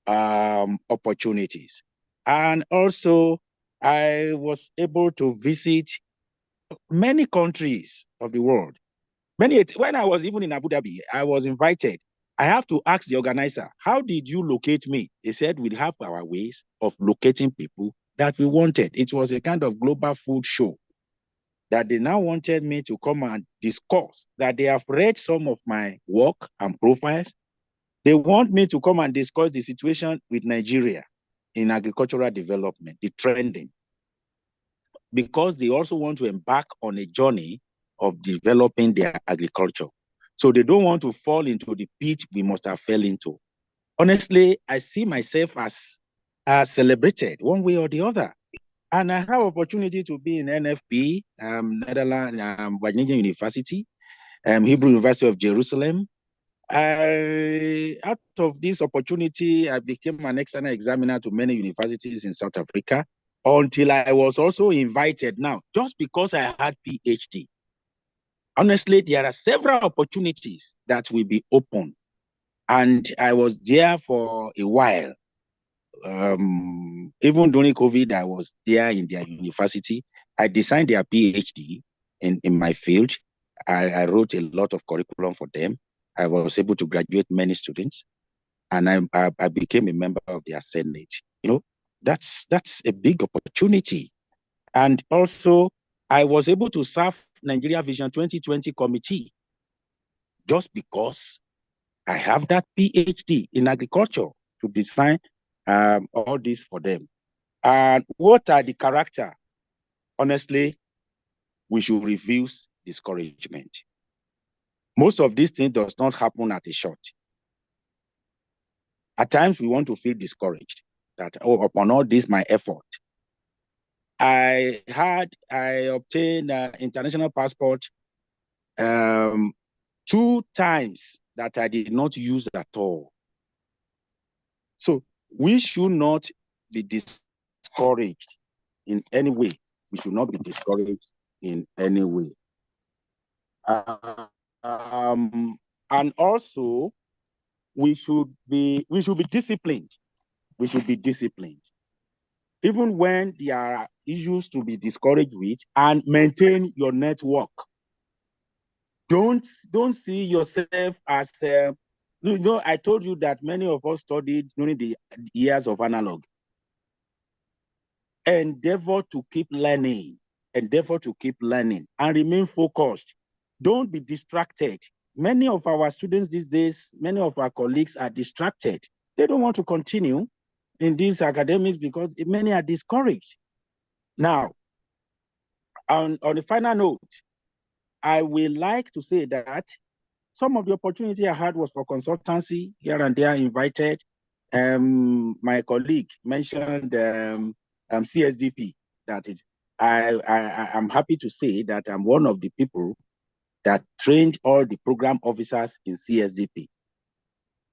opportunities. And also, I was able to visit many countries of the world. When I was even in Abu Dhabi, I was invited. I have to ask the organizer, how did you locate me? He said, we have our ways of locating people that we wanted. It was a kind of global food show that they now wanted me to come and discuss, that they have read some of my work and profiles. They want me to come and discuss the situation with Nigeria in agricultural development, the trending, because they also want to embark on a journey of developing their agriculture. So they don't want to fall into the pit we must have fell into. Honestly, I see myself as celebrated one way or the other. And I have opportunity to be in NFP, Netherlands, Wageningen University, Hebrew University of Jerusalem. Out of this opportunity, I became an external examiner to many universities in South Africa, until I was also invited now, just because I had PhD. Honestly, there are several opportunities that will be open. And I was there for a while. Even during COVID, I was there in their university. I designed their PhD in my field. I wrote a lot of curriculum for them. I was able to graduate many students. And I became a member of their Senate. You know, that's a big opportunity. And also, I was able to serve Nigeria Vision 2020 committee just because I have that PhD in agriculture to design all this for them. And what are the character? Honestly, we should refuse discouragement. Most of these things does not happen at a shot. At times we want to feel discouraged that, oh, upon all this, my effort. I obtained an international passport 2 times that I did not use at all. So we should not be discouraged in any way. We should not be discouraged in any way. And also, we should be disciplined. We should be disciplined. Even when there are issues to be discouraged with, and maintain your network. Don't see yourself as, I told you that many of us studied during the years of analog. Endeavor to keep learning, and remain focused. Don't be distracted. Many of our students these days, many of our colleagues are distracted. They don't want to continue in these academics because many are discouraged. Now, on the final note, I will like to say that some of the opportunity I had was for consultancy here and there invited. My colleague mentioned CSDP. That is, I'm happy to say that I'm one of the people that trained all the program officers in CSDP.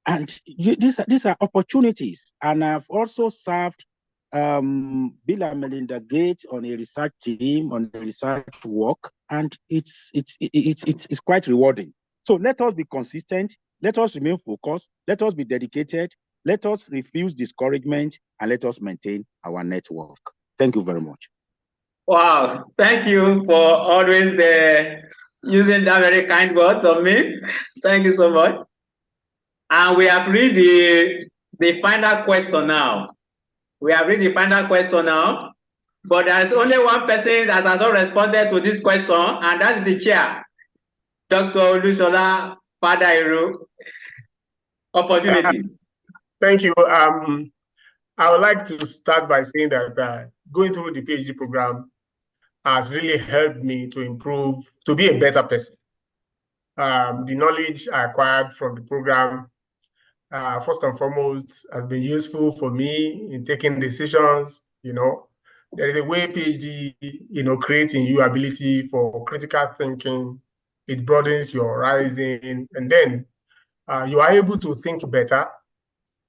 And these are opportunities. And I've also served Bill and Melinda Gates on a research team, on the research work, and it's quite rewarding. So let us be consistent, let us remain focused, let us be dedicated, let us refuse discouragement, and let us maintain our network. Thank you very much. Wow, thank you for always using that very kind words of me. Thank you so much. And we have read the final question now. But there's only one person that has not responded to this question, and that's the chair, Dr. Olusola Fadairu. Opportunities. Thank you. I would like to start by saying that going through the PhD program has really helped me to improve, to be a better person. The knowledge I acquired from the program, first and foremost, has been useful for me in taking decisions. There is a way PhD, creates in you ability for critical thinking. It broadens your horizon, and then you are able to think better.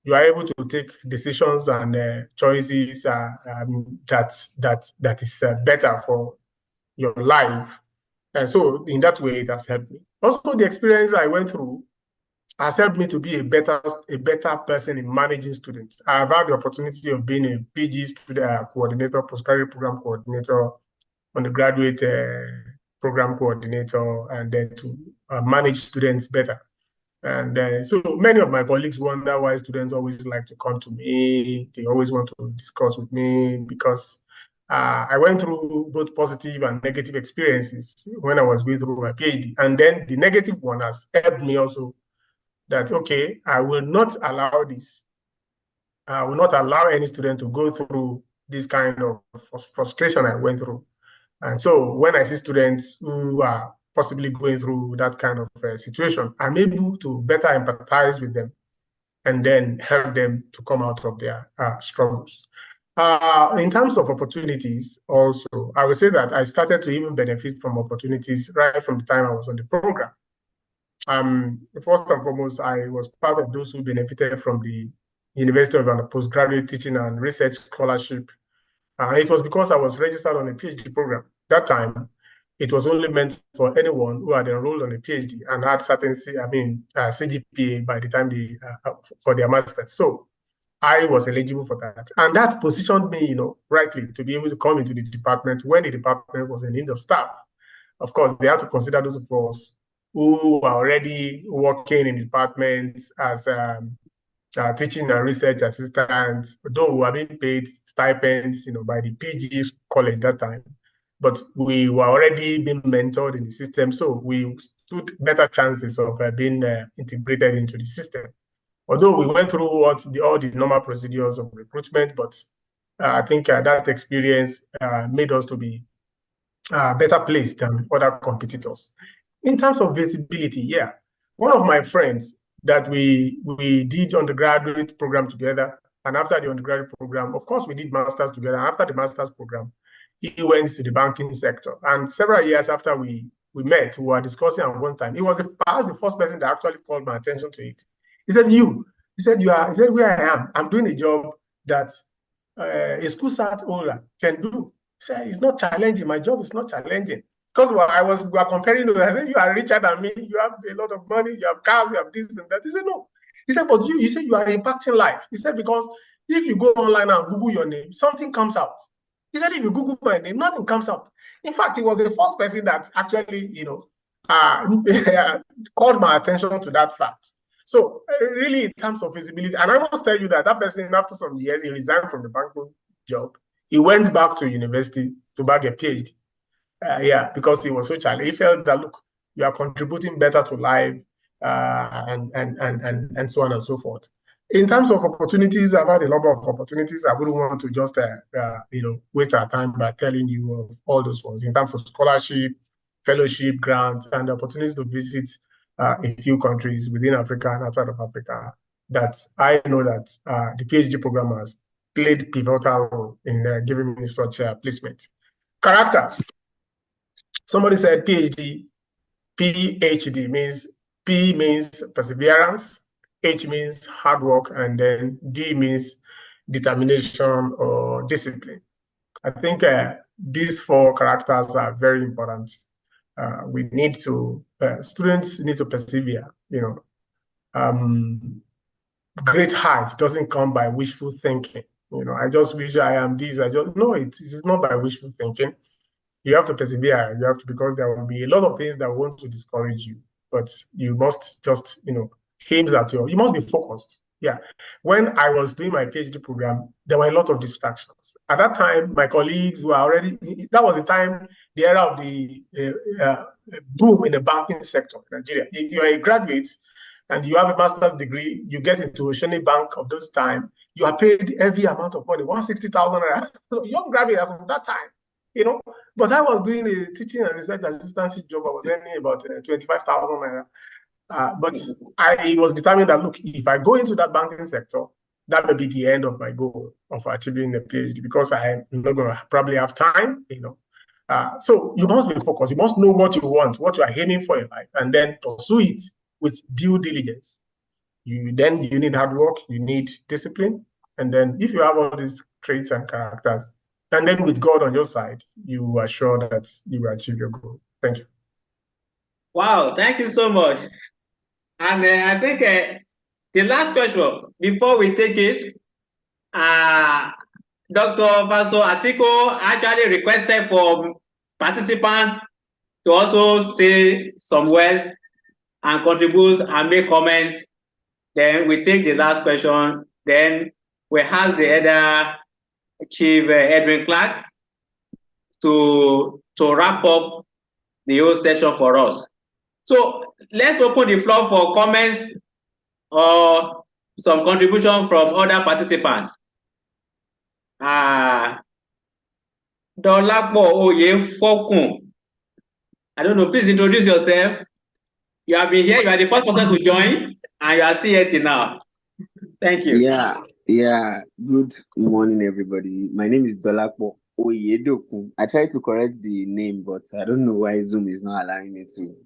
You are able to take decisions and choices that is better for your life. And so in that way, it has helped me. Also, the experience I went through has helped me to be a better person in managing students. I've had the opportunity of being a PG student coordinator, postgraduate program coordinator, undergraduate program coordinator, and then to manage students better. And so many of my colleagues wonder why students always like to come to me. They always want to discuss with me because I went through both positive and negative experiences when I was going through my PhD. And then the negative one has helped me also that, okay, I will not allow this. I will not allow any student to go through this kind of frustration I went through. And so when I see students who are possibly going through that kind of situation, I'm able to better empathize with them and then help them to come out of their struggles. In terms of opportunities also, I would say that I started to even benefit from opportunities right from the time I was on the program. First and foremost, I was part of those who benefited from the University of Postgraduate Teaching and Research Scholarship. It was because I was registered on a PhD program. That time, it was only meant for anyone who had enrolled on a PhD and had certain, CGPA by the time for their master's. So I was eligible for that. And that positioned me, rightly to be able to come into the department when the department was in need of staff. Of course, they had to consider those of us who are already working in departments as teaching and research assistants, though we are being paid stipends, by the PG college that time. but we were already being mentored in the system, so we stood better chances of being integrated into the system. Although we went through all the normal procedures of recruitment, but I think that experience made us to be better placed than other competitors. In terms of visibility, yeah, one of my friends that we did undergraduate program together, and after the undergraduate program, of course, we did masters together. After the masters program, he went to the banking sector, and several years after we met, we were discussing at one time. He was the first person that actually called my attention to it. He said, he said, where I am. I'm doing a job that a school start holder can do. He said, it's not challenging. My job is not challenging. Because we were comparing, I said, you are richer than me. You have a lot of money. You have cars. You have this and that. He said, no. He said, but you said you are impacting life. He said, because if you go online and Google your name, something comes out. He said, if you Google my name, nothing comes out. In fact, he was the first person that actually, called my attention to that fact. So really, in terms of visibility, and I must tell you that person, after some years, he resigned from the banking job. He went back to university to bag a Ph.D. Because he was so challenged. He felt that, look, you are contributing better to life, and so on and so forth. In terms of opportunities, I've had a number of opportunities. I wouldn't want to just waste our time by telling you of all those ones. In terms of scholarship, fellowship, grants, and opportunities to visit a few countries within Africa and outside of Africa, that I know that the PhD program has played pivotal role in giving me such a placement. Characters. Somebody said PhD means P means perseverance, H means hard work, and then D means determination or discipline. I think these four characters are very important. We need to, students need to persevere, great heights doesn't come by wishful thinking. I just wish I am this. No, it is not by wishful thinking. You have to persevere. You have to, because there will be a lot of things that want to discourage you, but you must just, aims at you must be focused. Yeah. When I was doing my PhD program, there were a lot of distractions. At that time, my colleagues were already, that was the time, the era of the boom in the banking sector in Nigeria. If you are a graduate and you have a master's degree, you get into Oceanic Bank of those time, you are paid every amount of money, 160,000 naira. So young graduates from that time, but I was doing a teaching and research assistancy job. I was earning about 25,000 naira. But I was determined that, look, if I go into that banking sector, that may be the end of my goal of achieving a PhD, because I'm not going to probably have time, So you must be focused. You must know what you want, what you are aiming for in life, and then pursue it with due diligence. You need hard work, you need discipline, and then if you have all these traits and characters, and then with God on your side, you are sure that you will achieve your goal. Thank you. Wow, thank you so much. And I think the last question, before we take it, Dr. Faso Atiko actually requested for participants to also say some words and contribute and make comments. Then we take the last question. Then we ask the other Chief Edwin Clark to wrap up the whole session for us. So let's open the floor for comments or some contribution from other participants. Dolapo Oyefokun. I don't know, please introduce yourself. You have been here, you are the first person to join, and you are still here till now. Thank you. Yeah. Good morning, everybody. My name is Dolapo Oyedokun. I tried to correct the name, but I don't know why Zoom is not allowing me to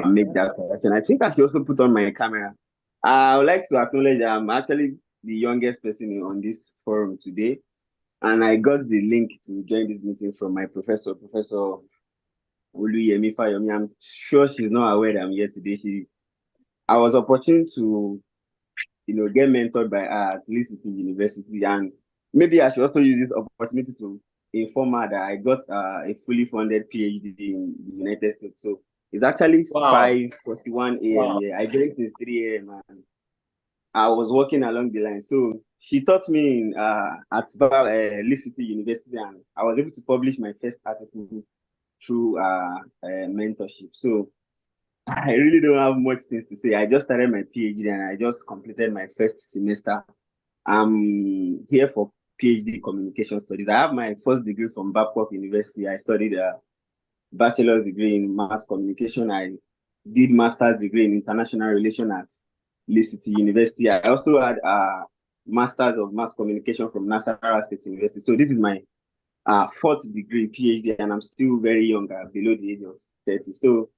make that correction. I think I should also put on my camera. I would like to acknowledge I'm actually the youngest person on this forum today, and I got the link to join this meeting from my Professor Oluyemi Fayomi. I'm sure she's not aware that I'm here today. I was opportune to, get mentored by her at Lee City University, and maybe I should also use this opportunity to inform her that I got a fully funded PhD in the United States. So it's actually 5:41 a.m. Wow. Yeah, I joined since 3 a.m. I was walking along the line. So she taught me in, at Lee City University, and I was able to publish my first article through mentorship. So I really don't have much things to say. I just started my PhD and I just completed my first semester. I'm here for PhD communication studies. I have my first degree from Babcock University. I studied a bachelor's degree in mass communication. I did master's degree in international relations at Lee City University. I also had a master's of mass communication from Nasarawa State University. So this is my fourth degree PhD, and I'm still very young, below the age of 30. So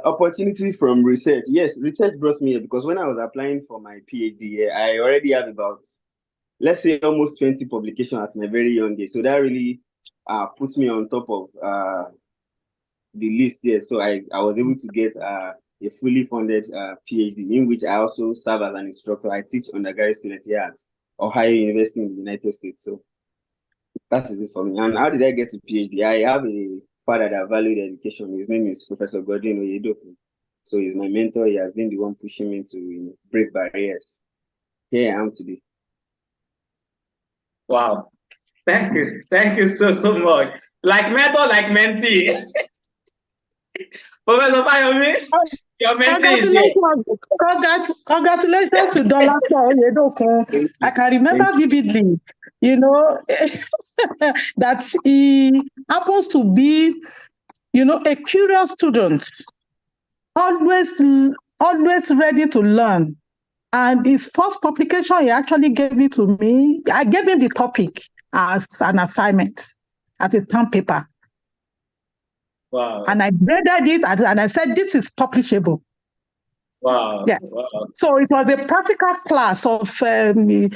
opportunity from research. Yes, research brought me here because when I was applying for my PhD, I already have about, let's say, almost 20 publications at my very young age. So that really puts me on top of the list here. So I was able to get a fully funded PhD, in which I also serve as an instructor. I teach undergraduate students here at Ohio University in the United States. So that is it for me. And how did I get to PhD? I have a father that valued education. His name is Professor Godwin Oyedoku. So he's my mentor. He has been the one pushing me to break barriers. Here I am today. Wow. Thank you. Thank you so much. Like mentor, like mentee. Professor Fayomi, your mentee is here. Congratulations to Doctor Oyedoku. I can remember vividly, that he happens to be, a curious student, always ready to learn. And his first publication, he actually gave it to me. I gave him the topic as an assignment, as a term paper. Wow. And I graded it and I said, this is publishable. Wow. Yes. Wow. So it was a practical class of foreign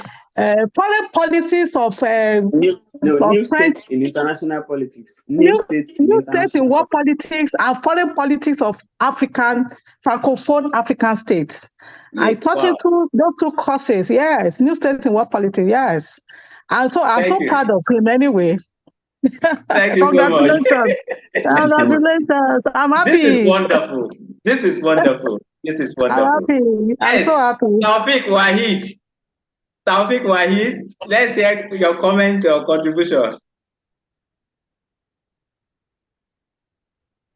policies of new states in international politics. New states in world politics and foreign politics of Francophone African states. Yes, I taught him those two courses. Yes, new states in world politics. Yes. And so I'm so proud of him anyway. Thank you so much. Congratulations. I'm happy. This is wonderful. This is wonderful. This is wonderful. I'm happy. I'm so happy. Taufik Wahid, let's hear your comments, your contribution.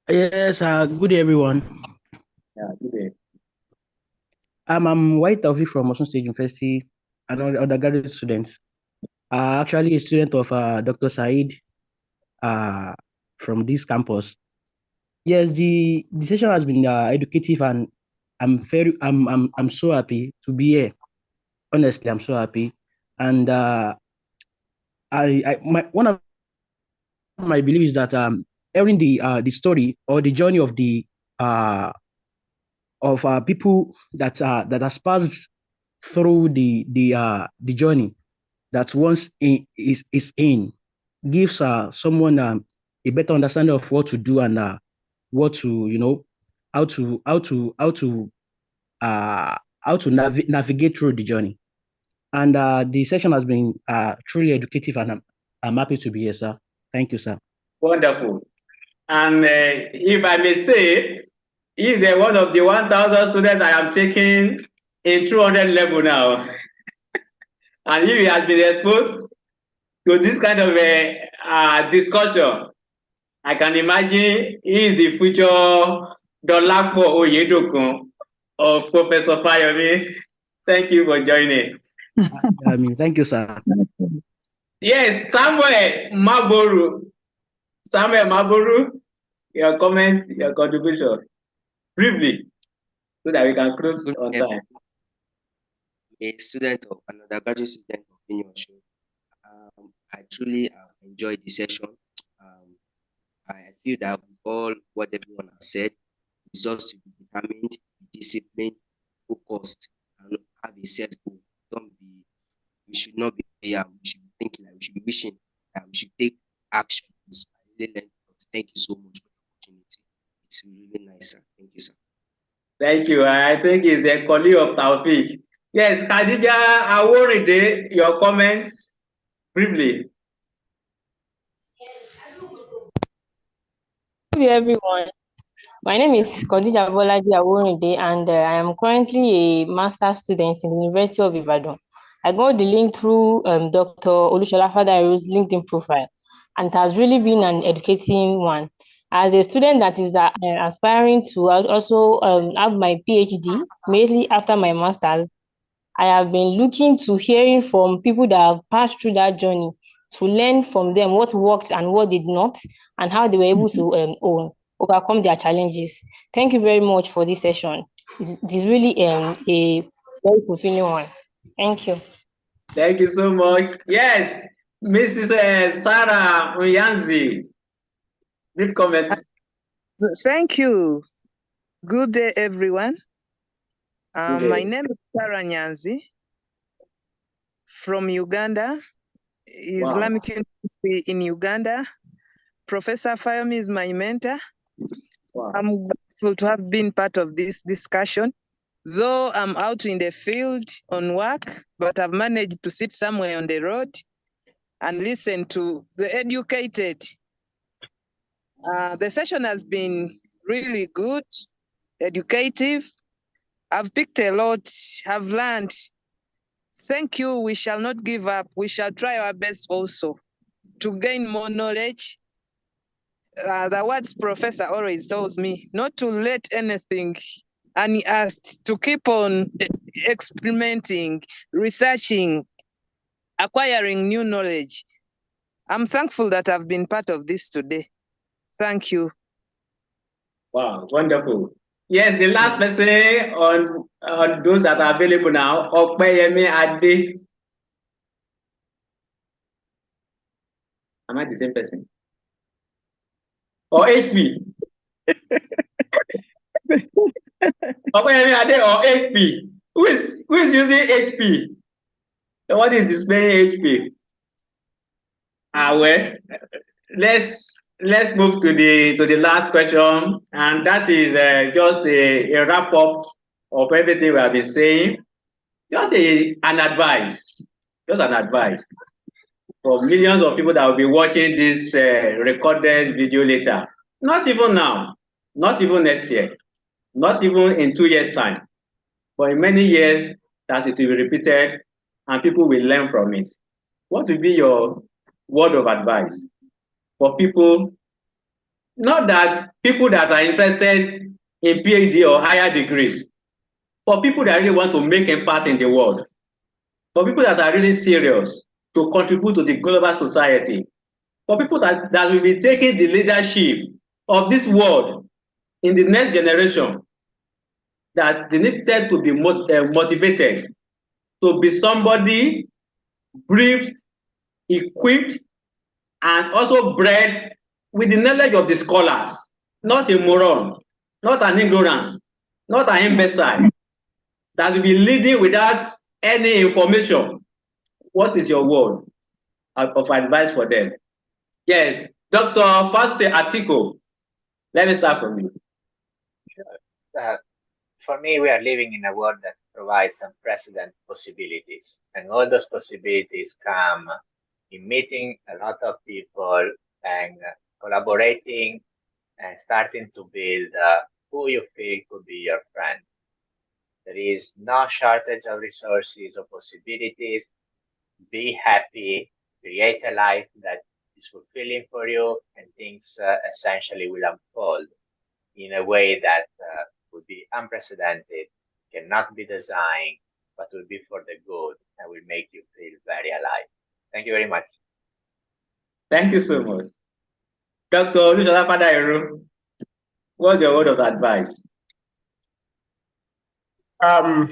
Yes, good day, everyone. Yeah, good day. I'm White Taufik from Osun State University, an undergraduate student. Actually a student of Dr. Said from this campus. Yes, the session has been educative, and I'm so happy to be here. Honestly, I'm so happy, and one of my beliefs is that hearing the story or the journey of the people that has passed through the journey that once is in gives someone a better understanding of what to do and what to how to navigate through the journey. And the session has been truly educative, and I'm happy to be here, sir. Thank you, sir. Wonderful. And if I may say, he's one of the 1,000 students I am taking in 200 level now. And if he has been exposed to this kind of discussion, I can imagine he is the future Dolapo Oyedoku of Professor Fayomi. Thank you for joining. Thank you, sir. Yes, Samuel Maboru, your comment, your contribution, briefly, so that we can close on time. A student of an undergraduate student of Union. I truly enjoyed the session. I feel that with all what everyone has said, it's just to be determined, be disciplined, focused, and have a set goal. We should not be we should be thinking, we should be wishing, we should take action. Thank you so much for the opportunity. It's really nice, sir. Thank you, sir. Thank you. I think it's a colleague of Taufik. Yes, Khadija Aworide, your comments briefly. Good everyone. My name is Khadija Bolaji Awonide, and I am currently a master's student in the University of Ibadan. I got the link through Dr. Olushola Fadairo's LinkedIn profile, and it has really been an educating one. As a student that is aspiring to also have my PhD, immediately after my master's, I have been looking to hearing from people that have passed through that journey to learn from them what worked and what did not, and how they were able to overcome their challenges. Thank you very much for this session. It is really a very fulfilling one. Thank you. Thank you so much. Yes, Mrs. Sarah Uyanzi. Brief comment. Thank you. Good day, everyone. My name is Sarah Nyanzi from Uganda, Islamic University in Uganda. Professor Fayomi is my mentor. Wow. I'm grateful to have been part of this discussion. Though I'm out in the field on work, but I've managed to sit somewhere on the road and listen to the educated. The session has been really good, educative. I've picked a lot, have learned. Thank you. We shall not give up. We shall try our best also to gain more knowledge. The words professor always tells me, not to let anything unearthed, to keep on experimenting, researching, acquiring new knowledge. I'm thankful that I've been part of this today. Thank you. Wow, wonderful. Yes, the last person on those that are available now, Opeyemi Ade. Am I the same person? Or HP? Opeyemi Ade or HP? Who is using HP? So what is displaying HP? Well, let's move to the last question, and that is just a wrap up of everything we have been saying. Just an advice for millions of people that will be watching this recorded video later. Not even now, not even next year, not even in 2 years' time, but in many years that it will be repeated and people will learn from it. What will be your word of advice for people, not that people that are interested in PhD or higher degrees, for people that really want to make impact in the world, for people that are really serious to contribute to the global society, for people that will be taking the leadership of this world in the next generation, that they needed to be motivated to be somebody briefed, equipped, and also bred with the knowledge of the scholars, not a moron, not an ignorance, not an imbecile, that will be leading without any information. What is your word of advice for them? Yes, Dr. Faste Atiko, let me start from you. Sure. For me, we are living in a world that provides unprecedented possibilities, and all those possibilities come in meeting a lot of people and collaborating and starting to build who you feel could be your friend. There is no shortage of resources or possibilities. Be happy, create a life that is fulfilling for you, and things essentially will unfold in a way that would be unprecedented, cannot be designed, but will be for the good and will make you feel very alive. Thank you very much. Thank you so much. Dr. Olushola Fadairo, what's your word of advice? I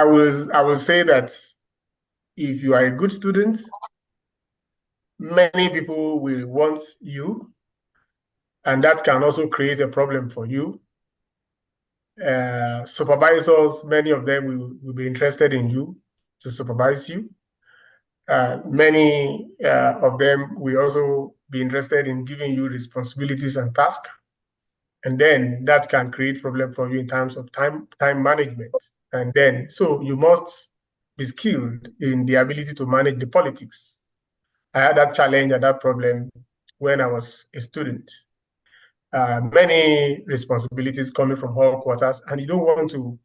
will say that if you are a good student, many people will want you, and that can also create a problem for you. Supervisors, many of them will be interested in you to supervise you. Many of them will also be interested in giving you responsibilities and tasks. And then that can create problem for you in terms of time management. And then, so you must be skilled in the ability to manage the politics. I had that challenge and that problem when I was a student. many responsibilities coming from all quarters, and you don't want to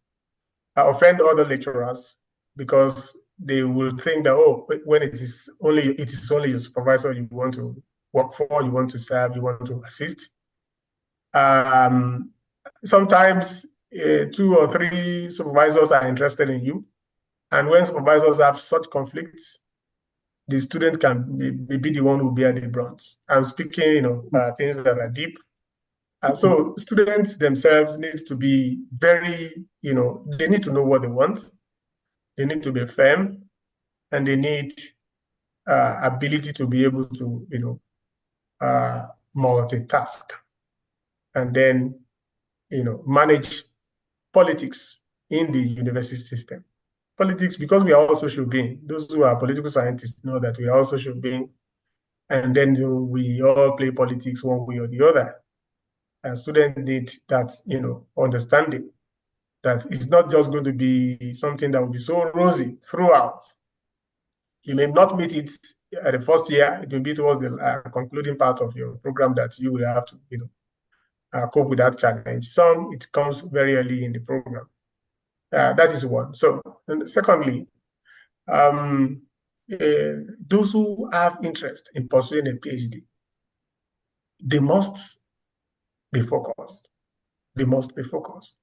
offend other lecturers because they will think that, oh, when it is only your supervisor you want to work for, you want to serve, you want to assist. Sometimes 2 or 3 supervisors are interested in you, and when supervisors have such conflicts, the student can be the one who bear the brunt. I'm speaking, things that are deep. So students themselves need to be very, they need to know what they want. They need to be firm, and they need ability to be able to, multitask, and then, manage politics in the university system. Politics, because we are also being, those who are political scientists know that we are also being, and then we all play politics one way or the other. And students need that, understanding that it's not just going to be something that will be so rosy throughout. You may not meet it at the first year. It may be towards the concluding part of your program that you will have to, cope with that challenge. Some, it comes very early in the program. That is one. So, and secondly, those who have interest in pursuing a PhD, they must be focused. They must be focused.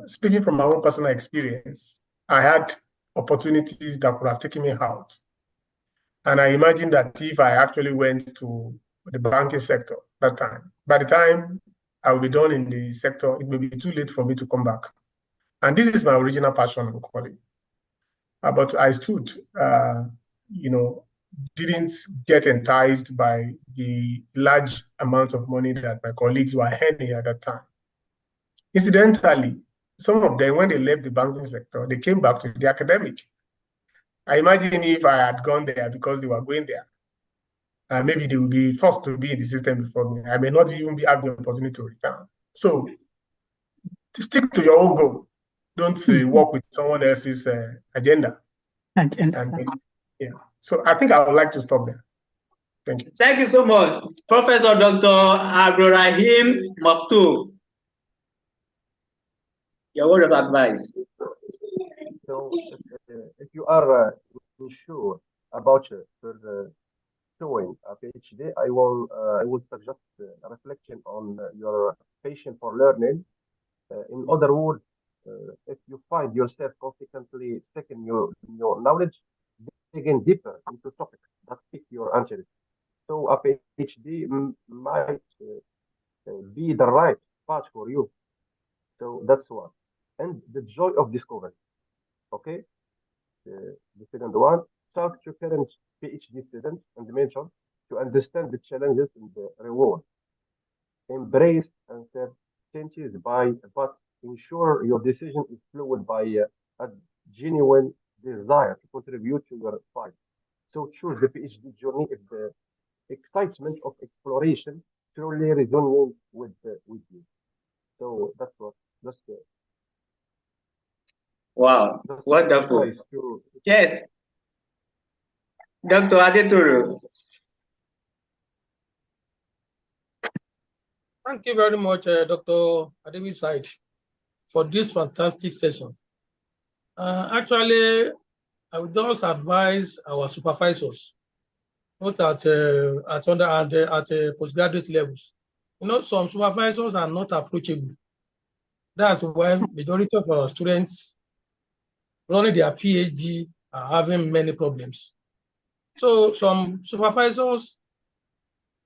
Speaking from my own personal experience, I had opportunities that could have taken me out. And I imagine that if I actually went to the banking sector that time, by the time I will be done in the sector, it may be too late for me to come back. And this is my original passion, I'm calling. But I stood, didn't get enticed by the large amount of money that my colleagues were earning at that time. Incidentally, some of them, when they left the banking sector, they came back to the academic. I imagine if I had gone there because they were going there, maybe they would be forced to be in the system before me. I may not even have the opportunity to return. So stick to your own goal. Don't work with someone else's agenda. And yeah. So I think I would like to stop there. Thank you. Thank you so much, Professor Dr. Abdurrahim Maftu. Your word of advice. So, if you are unsure about pursuing a PhD, I would suggest a reflection on your passion for learning. In other words, if you find yourself consistently seeking your knowledge, digging deeper into topics that pique your interest. So a PhD might be the right path for you. So that's one. And the joy of discovery. Okay. The second one, talk to current PhD students and mentors to understand the challenges and the reward. Embrace uncertainties but ensure your decision is fueled by a genuine desire to contribute to your field. So choose the PhD journey if the excitement of exploration truly resonates with you. So that's what. Wow, wonderful. Yes, Dr. Adetoro. Thank you very much, Dr. Ademi-Said, for this fantastic session. Actually, I would just advise our supervisors, both at under and at postgraduate levels. Some supervisors are not approachable. That's why majority of our students running their PhD are having many problems. So some supervisors,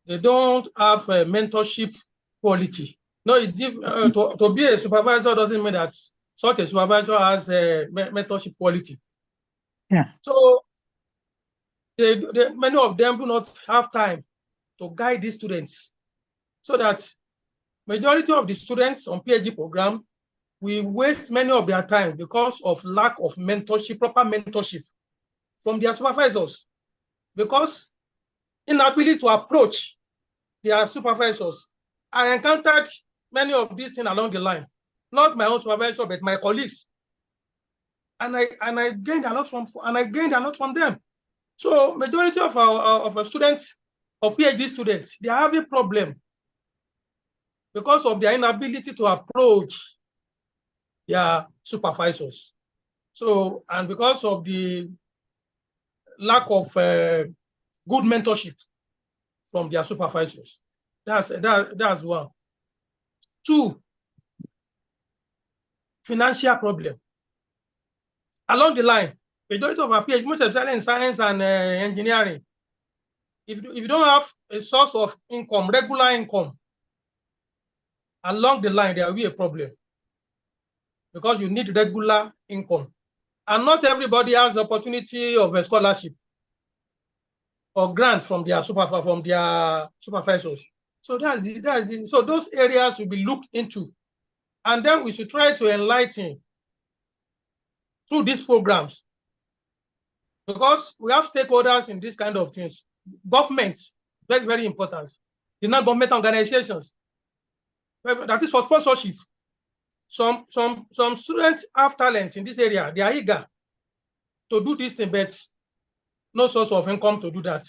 they don't have a mentorship quality. No, to be a supervisor doesn't mean that such a supervisor has a mentorship quality. Yeah. So many of them do not have time to guide these students, so that majority of the students on PhD program, we waste many of their time because of lack of mentorship, proper mentorship from their supervisors, because inability to approach their supervisors. I encountered many of these things along the line, not my own supervisor, but my colleagues. And I gained a lot from them. So majority of our students, of PhD students, they have a problem because of their inability to approach their supervisors. So, and because of the lack of good mentorship from their supervisors. That's one. Two, financial problem. Along the line, majority of our PhD, most especially in science and engineering, if you don't have a source of income, regular income, along the line, there will be a problem because you need regular income. And not everybody has the opportunity of a scholarship or grants from their supervisors. So so those areas will be looked into. And then we should try to enlighten through these programs, because we have stakeholders in this kind of things. Governments, very, very important. The non-government organizations, that is for sponsorship. Some students have talent in this area. They are eager to do this thing, but no source of income to do that.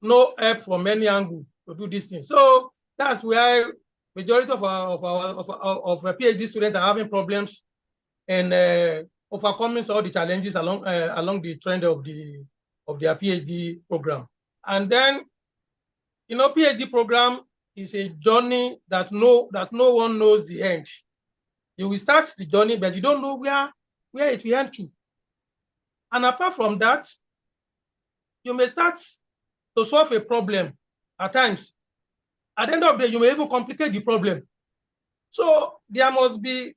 No help from any angle to do this thing. So that's where majority of PhD students are having problems and overcoming all the challenges along the trend of their PhD program. And then, you know, PhD program is a journey that no one knows the end. You will start the journey, but you don't know where it will end to. And apart from that, you may start to solve a problem at times. At the end of the day, you may even complicate the problem. So there must be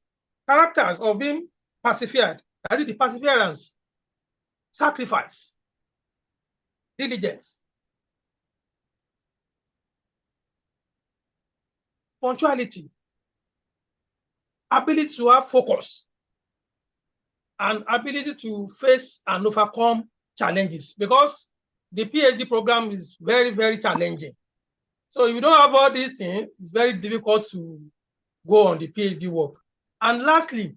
characters of being persevered. That is the perseverance, sacrifice, diligence, punctuality, ability to have focus, and ability to face and overcome challenges, because the PhD program is very, very challenging. So if you don't have all these things, it's very difficult to go on the PhD work. And lastly,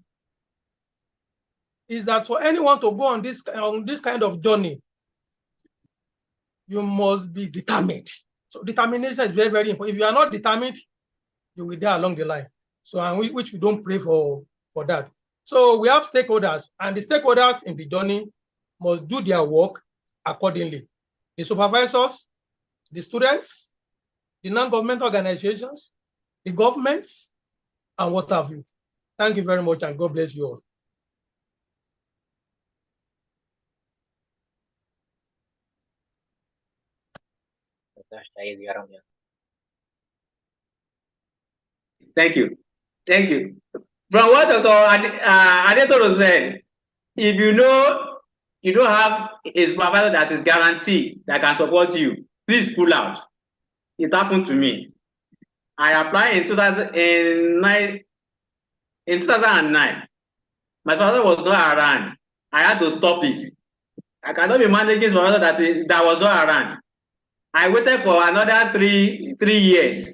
is that for anyone to go on this kind of journey, you must be determined. So determination is very, very important. If you are not determined, you will die along the line. So, and which we don't pray for that. So we have stakeholders, and the stakeholders in the journey must do their work accordingly. The supervisors, the students, the non-government organizations, the governments, and what have you. Thank you very much, and God bless you all. Thank you. Thank you. From what Dr. Adetoro said, if you know you don't have a supervisor that is guaranteed that can support you, please pull out. It happened to me. I applied in 2009. In 2009, my supervisor was not around. I had to stop it. I cannot be managing supervisor that was not around. I waited for another three years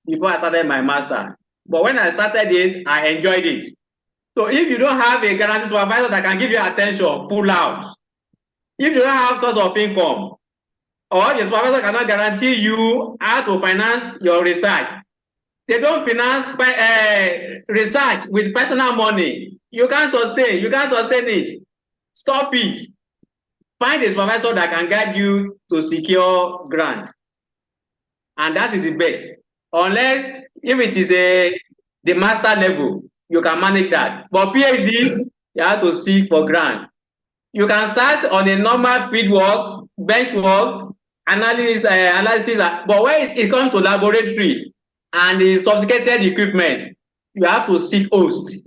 before I started my master. But when I started it, I enjoyed it. So if you don't have a guaranteed supervisor that can give you attention, pull out. If you don't have source of income, or your supervisor cannot guarantee you how to finance your research, they don't finance research with personal money. You can't sustain it. Stop it. Find a supervisor that can guide you to secure grants. And that is the best. Unless if it is the master level, you can manage that. But PhD, you have to seek for grants. You can start on a normal field work, bench work, analysis, but when it comes to laboratory and the sophisticated equipment, you have to seek hosts.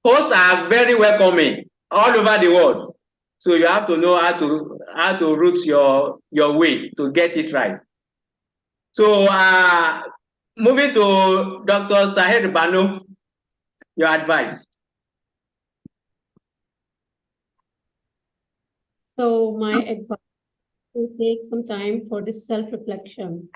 Hosts are very welcoming all over the world. So you have to know how to route your way to get it right. So moving to Dr. Sahir Bano, your advice. So my advice is to take some time for this self-reflection.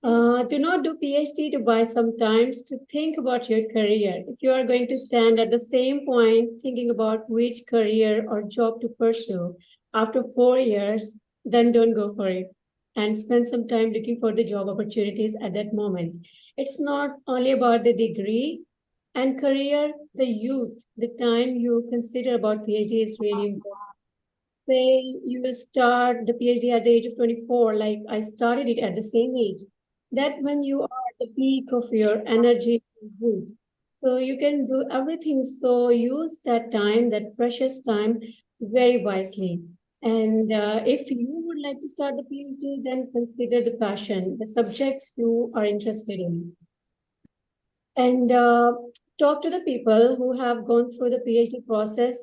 Do not do PhD to buy some time to think about your career. If you are going to stand at the same point thinking about which career or job to pursue after 4 years, then don't go for it. and spend some time looking for the job opportunities at that moment. It's not only about the degree and career, the youth, the time you consider about PhD is really important. Say you will start the PhD at the age of 24, like I started it at the same age. That when you are at the peak of your energy and youth. So you can do everything. So use that time, that precious time, very wisely. And if you would like to start the PhD, then consider the passion, the subjects you are interested in. And talk to the people who have gone through the PhD process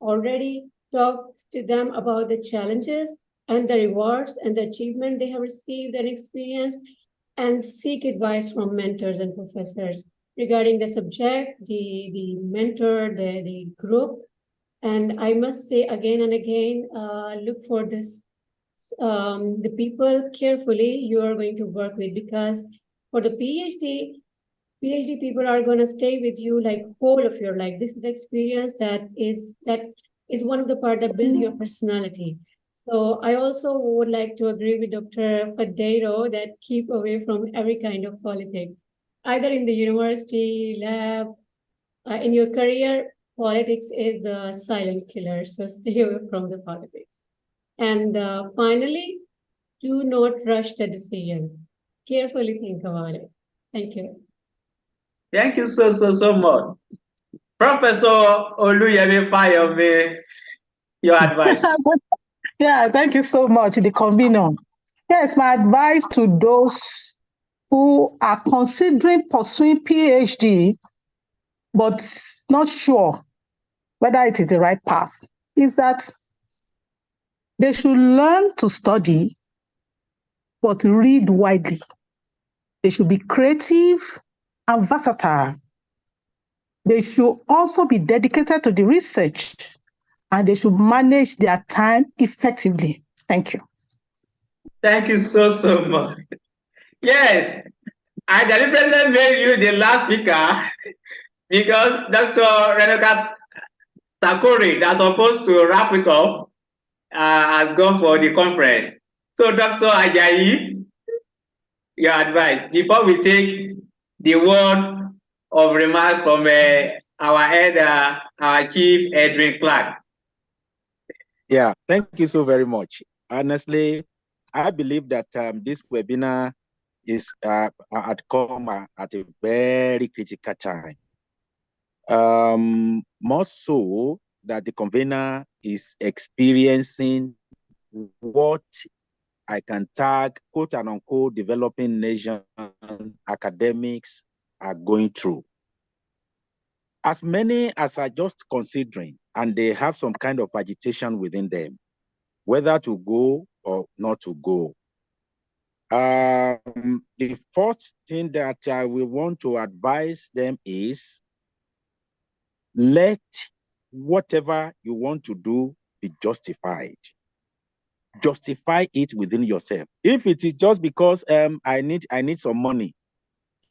already. Talk to them about the challenges and the rewards and the achievement they have received and experienced, and seek advice from mentors and professors regarding the subject, the mentor, the group. And I must say again and again, look for this, the people carefully you are going to work with, because for the PhD people are going to stay with you like whole of your life. This is the experience that is one of the part that build your personality. So I also would like to agree with Dr. Fadeiro that keep away from every kind of politics, either in the university, lab, in your career. Politics is the silent killer, so stay away from the politics. And finally, do not rush the decision. Carefully think about it. Thank you. Thank you so much. Professor Oluyemi Fayomi, your advice. Yeah, thank you so much, the convener. Yes, my advice to those who are considering pursuing PhD, but not sure whether it is the right path, is that they should learn to study, but read widely. They should be creative and versatile. They should also be dedicated to the research, and they should manage their time effectively. Thank you. Thank you so much. Yes, I deliberately made you the last speaker because Dr. Renoka Takori, that's supposed to wrap it up, has gone for the conference. So, Dr. Ajayi, your advice before we take the word of remark from our head, our chief, Edwin Clark. Yeah, thank you so very much. Honestly, I believe that this webinar is at a very critical time. More so that the convener is experiencing what I can tag quote and unquote developing nation academics are going through. As many as are just considering, and they have some kind of agitation within them, whether to go or not to go. The first thing that we want to advise them is let whatever you want to do be justified. Justify it within yourself. If it is just because I need some money,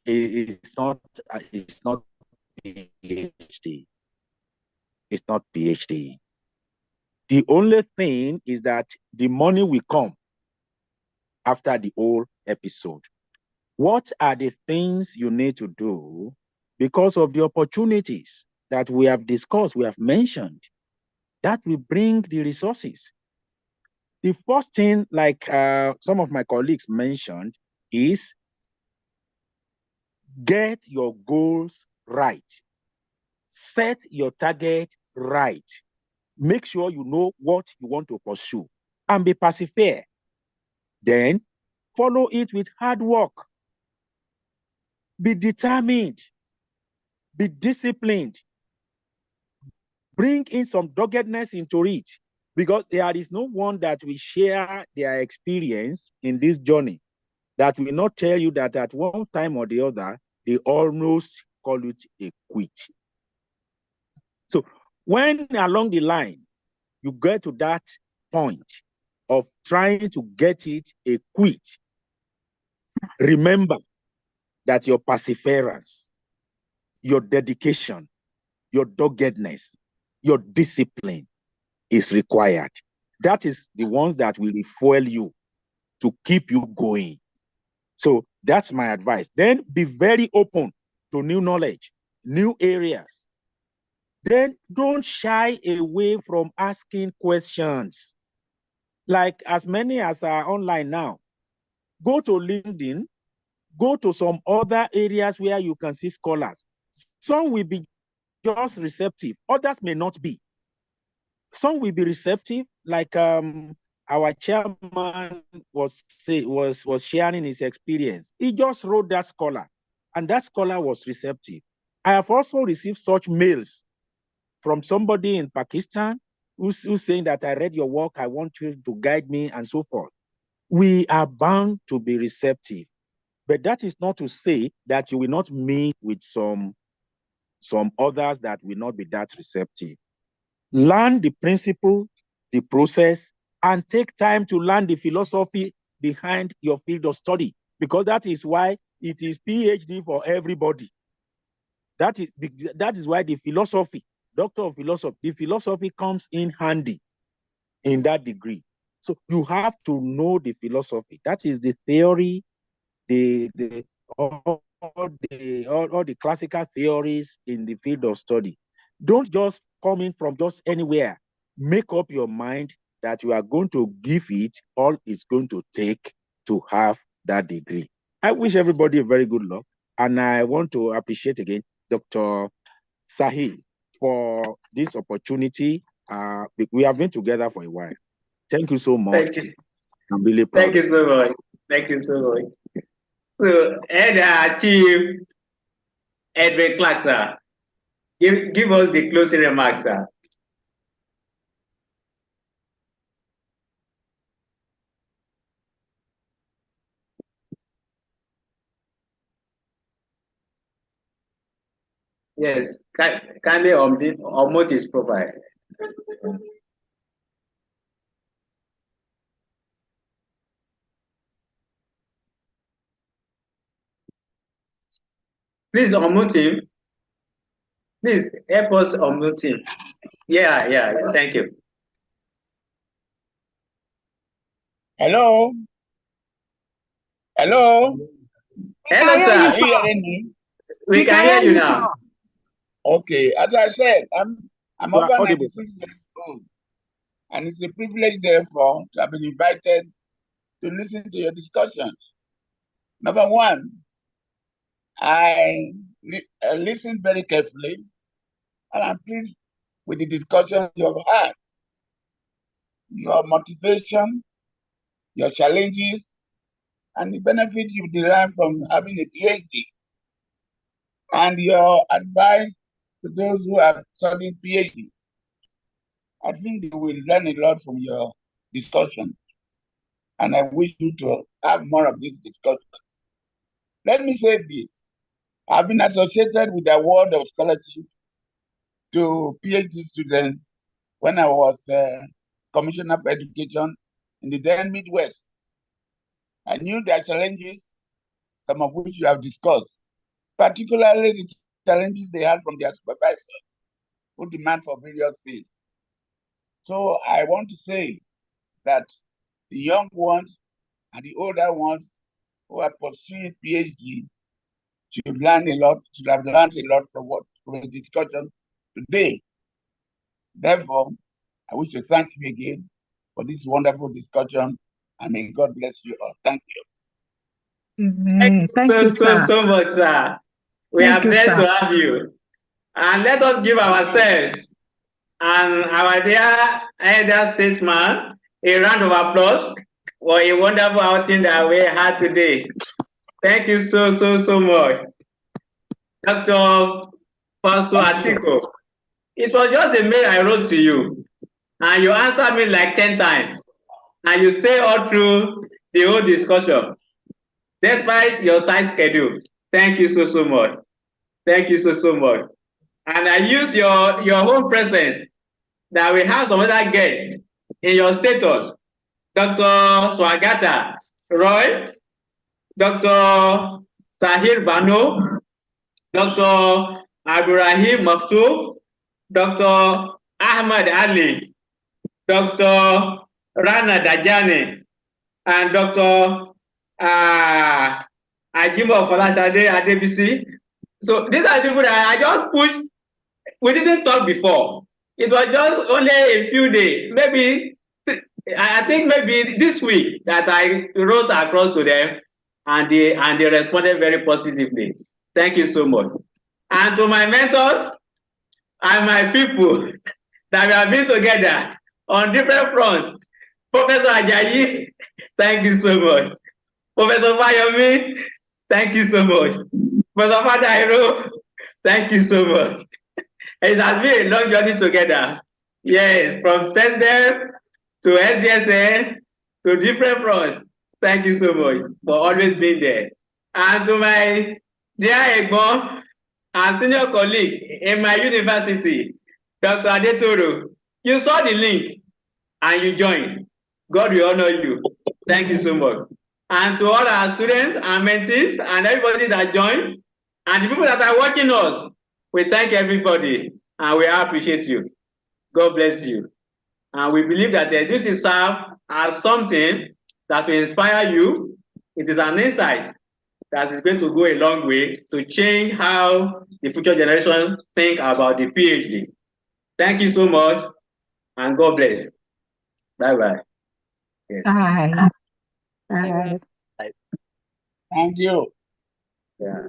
it's not PhD. It's not PhD. The only thing is that the money will come after the whole episode. What are the things you need to do because of the opportunities that we have discussed, we have mentioned, that will bring the resources? The first thing, like some of my colleagues mentioned, is get your goals right. Set your target right. Make sure you know what you want to pursue and be persevere. Then follow it with hard work. Be determined. Be disciplined. Bring in some doggedness into it, because there is no one that will share their experience in this journey that will not tell you that at one time or the other, they almost call it a quit. So when along the line, you get to that point of trying to get it a quit, remember that your perseverance, your dedication, your doggedness, your discipline is required. That is the ones that will refuel you to keep you going. So that's my advice. Then be very open to new knowledge, new areas. Then don't shy away from asking questions. Like as many as are online now, go to LinkedIn, go to some other areas where you can see scholars. Some will be just receptive, others may not be. Some will be receptive, like our chairman was sharing his experience. He just wrote that scholar, and that scholar was receptive. I have also received such mails from somebody in Pakistan who's saying that I read your work, I want you to guide me, and so forth. We are bound to be receptive, but that is not to say that you will not meet with some others that will not be that receptive. Learn the principle, the process, and take time to learn the philosophy behind your field of study, because that is why it is PhD for everybody. That is why the philosophy, Doctor of Philosophy, the philosophy comes in handy in that degree. So you have to know the philosophy. That is the theory, all the classical theories in the field of study. Don't just come in from just anywhere. Make up your mind that you are going to give it all it's going to take to have that degree. I wish everybody a very good luck. And I want to appreciate again Dr. Sahil for this opportunity. We have been together for a while. Thank you so much. Thank you. I'm really proud. Thank you so much. Thank you so much. So, and Chief Edwin Clark, sir, give us the closing remarks, sir. Yes, kindly unmute his profile. Please unmute him. Please help us unmute him. Yeah, thank you. Hello? Hello? Hello, sir. Are you hearing me? We can hear you now. Okay, as I said, I'm over 96 years old, and it's a privilege, therefore, to have been invited to listen to your discussions. Number one, I listened very carefully, and I'm pleased with the discussion you have had. Your motivation, your challenges, and the benefit you derive from having a PhD, and your advice to those who are studying PhD. I think they will learn a lot from your discussion, and I wish you to have more of this discussion. Let me say this. I've been associated with the award of scholarship to PhD students when I was Commissioner for Education in the then Midwest. I knew their challenges, some of which you have discussed, particularly the challenges they had from their supervisors who demand for various fields. So I want to say that the young ones and the older ones who are pursuing PhD should have learned a lot from the discussion today. Therefore, I wish to thank you again for this wonderful discussion, and may God bless you all. Thank you. Thank you so much, sir. We are blessed to have you. And let us give ourselves and our dear elder statesman a round of applause for a wonderful outing that we had today. Thank you so much. Dr. Pastor Atiko, it was just a mail I wrote to you, and you answered me like 10 times, and you stay all through the whole discussion, despite your tight schedule. Thank you so much. Thank you so much. And I use your home presence that we have some other guests in your status. Dr. Swagata Roy, Dr. Sahir Bano, Dr. Abdurrahim Maftu, Dr. Ahmad Ali, Dr. Rana Dajani, and Dr. Ajimo Folashade Adebisi. So these are people that I just pushed. We didn't talk before. It was just only a few days, maybe I think maybe this week that I wrote across to them, and they responded very positively. Thank you so much. And to my mentors and my people that we have been together on different fronts, Professor Ajayi, thank you so much. Professor Bayomi, thank you so much. Professor Fadairo, thank you so much. It has been a long journey together. Yes, from SESDEM to SDSN to different fronts. Thank you so much for always being there. And to my dear Egbon and senior colleague in my university, Dr. Adetoro, you saw the link and you joined. God will honor you. Thank you so much. And to all our students and mentees and everybody that joined, and the people that are watching us, we thank everybody and we appreciate you. God bless you. And we believe that this is served as something that will inspire you. It is an insight that is going to go a long way to change how the future generation think about the PhD. Thank you so much, and God bless. Bye-bye. Yes. Bye. Bye. Thank you. Yeah.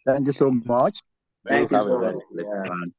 Thank you so much. Thank you Have a so very much. pleasant